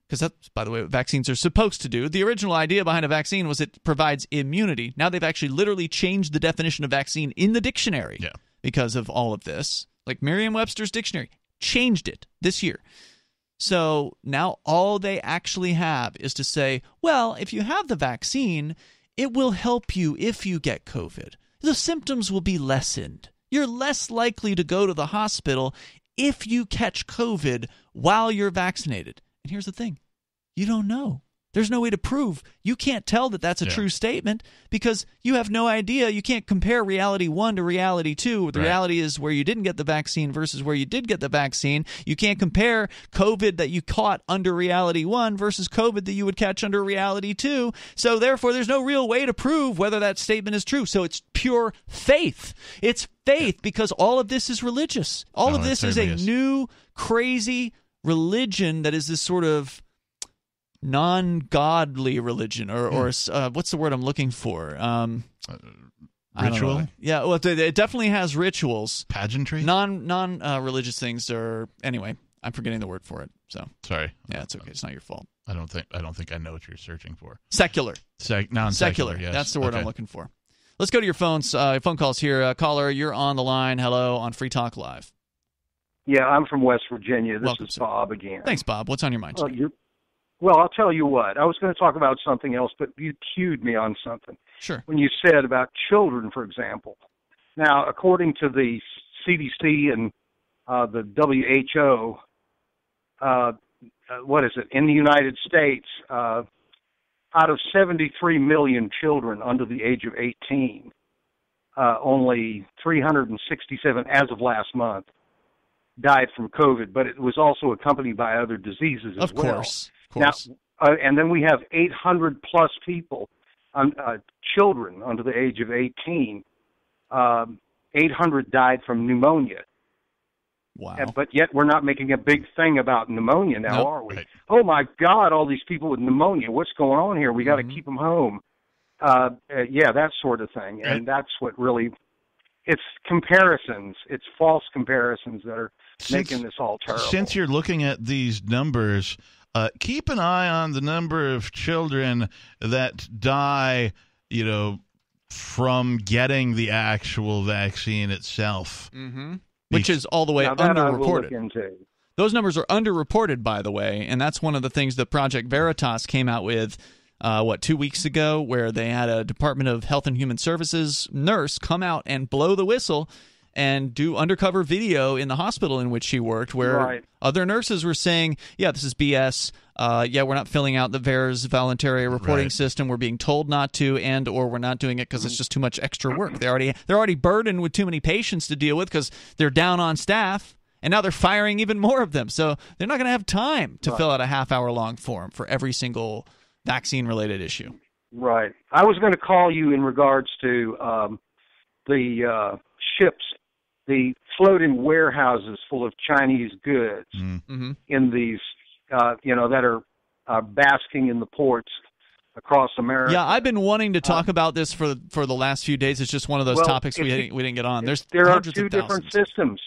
Because that's, by the way, what vaccines are supposed to do. The original idea behind a vaccine was it provides immunity. Now they've actually literally changed the definition of vaccine in the dictionary because of all of this. Like Merriam-Webster's dictionary changed it this year. So now all they actually have is to say, well, if you have the vaccine, it will help you if you get COVID. The symptoms will be lessened. You're less likely to go to the hospital if you catch COVID while you're vaccinated. And here's the thing. You don't know. There's no way to prove. You can't tell that that's a true statement because you have no idea. You can't compare reality 1 to reality 2. The reality is where you didn't get the vaccine versus where you did get the vaccine. You can't compare COVID that you caught under reality 1 versus COVID that you would catch under reality 2. So therefore, there's no real way to prove whether that statement is true. So it's pure faith. It's faith because all of this is religious. All of this is a new, crazy religion that is this sort of non-godly religion, or what's the word I'm looking for? Ritual? Yeah, well, it definitely has rituals. Pageantry? Non-religious things are. Anyway, I'm forgetting the word for it. So sorry. Yeah, it's okay. It's not your fault. I don't think I know what you're searching for. Secular. Non-secular. Yes. That's the word I'm looking for. Let's go to your phones. Phone calls here. Caller, you're on the line. Hello on Free Talk Live. Yeah, I'm from West Virginia. This Welcome, is sir. Bob again. Thanks, Bob. What's on your mind? Well, I'll tell you what. I was going to talk about something else, but you cued me on something. Sure. When you said about children, for example. Now, according to the CDC and the WHO, what is it, in the United States, out of 73 million children under the age of 18, only 367, as of last month, died from COVID, but it was also accompanied by other diseases as well. Of course. Now, and then we have 800 plus people, children under the age of 18. 800 died from pneumonia. Wow. But yet we're not making a big thing about pneumonia now, are we? Right. Oh, my God, all these people with pneumonia. What's going on here? We got to keep them home. Yeah, that sort of thing. And that's what really – it's comparisons. It's false comparisons that are making this all terrible. Since you're looking at these numbers, keep an eye on the number of children that die, from getting the actual vaccine itself. Mm-hmm. Which is all the way underreported. Those numbers are underreported, by the way, and that's one of the things that Project Veritas came out with, 2 weeks ago, where they had a Department of Health and Human Services nurse come out and blow the whistle and do undercover video in the hospital in which she worked, where other nurses were saying, yeah, this is BS. Yeah, we're not filling out the VAERS voluntary reporting system. We're being told not to, and or we're not doing it because it's just too much extra work. They're already burdened with too many patients to deal with because they're down on staff, and now they're firing even more of them. So they're not going to have time to fill out a half-hour-long form for every single vaccine-related issue. Right. I was going to call you in regards to the ships, the floating warehouses full of Chinese goods in these, that are basking in the ports across America. Yeah, I've been wanting to talk about this for the last few days. It's just one of those topics we didn't get on. There are two different systems.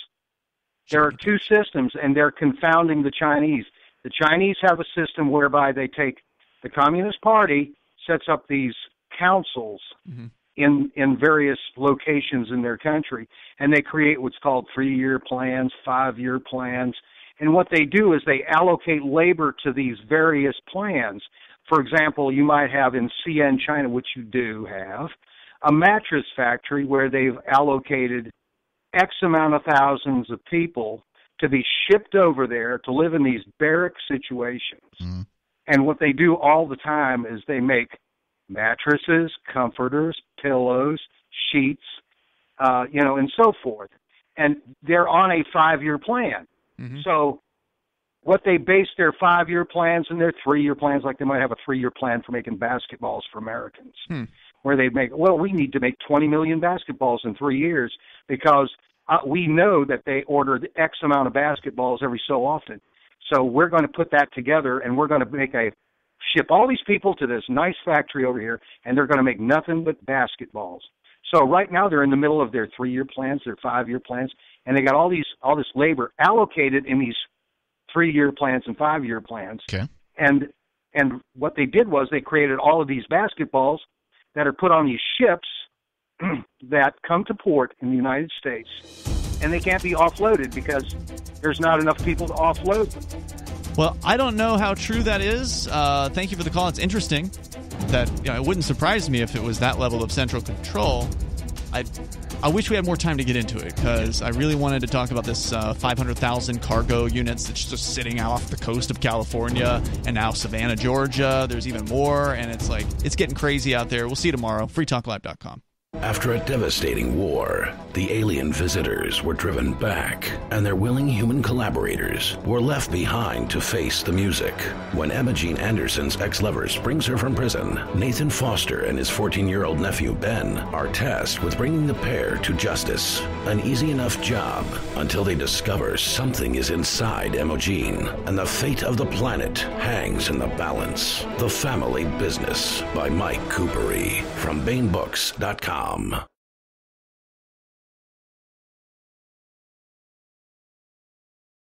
There are two systems, and they're confounding the Chinese. The Chinese have a system whereby they take the Communist Party sets up these councils in various locations in their country, and they create what's called 3-year plans, 5-year plans. And what they do is they allocate labor to these various plans. For example, you might have in Xi'an, China, which you do have, a mattress factory where they've allocated X amount of thousands of people to be shipped over there to live in these barrack situations. And what they do all the time is they make mattresses, comforters, pillows, sheets, and so forth. And they're on a 5-year plan. So what they base their 5-year plans and their 3-year plans, like they might have a 3-year plan for making basketballs for Americans, where they make, we need to make 20 million basketballs in 3 years because we know that they order X amount of basketballs every so often. So we're going to put that together, and we're going to ship all these people to this nice factory over here, and they're going to make nothing but basketballs. So right now they're in the middle of their 3-year plans, their 5-year plans, and they got all this labor allocated in these 3-year plans and 5-year plans. Okay. And what they did was they created all of these basketballs that are put on these ships that come to port in the United States, and they can't be offloaded because there's not enough people to offload them. Well, I don't know how true that is. Thank you for the call. It's interesting that it wouldn't surprise me if it was that level of central control. I wish we had more time to get into it because I really wanted to talk about this 500,000 cargo units that's just sitting off the coast of California and now Savannah, Georgia. There's even more, and it's getting crazy out there. We'll see you tomorrow. freetalklive.com. After a devastating war, the alien visitors were driven back, and their willing human collaborators were left behind to face the music. When Emma Jean Anderson's ex-lover springs her from prison, Nathan Foster and his 14-year-old nephew Ben are tasked with bringing the pair to justice. An easy enough job until they discover something is inside Emma Jean, and the fate of the planet hangs in the balance. The Family Business by Mike Coopery from BaneBooks.com.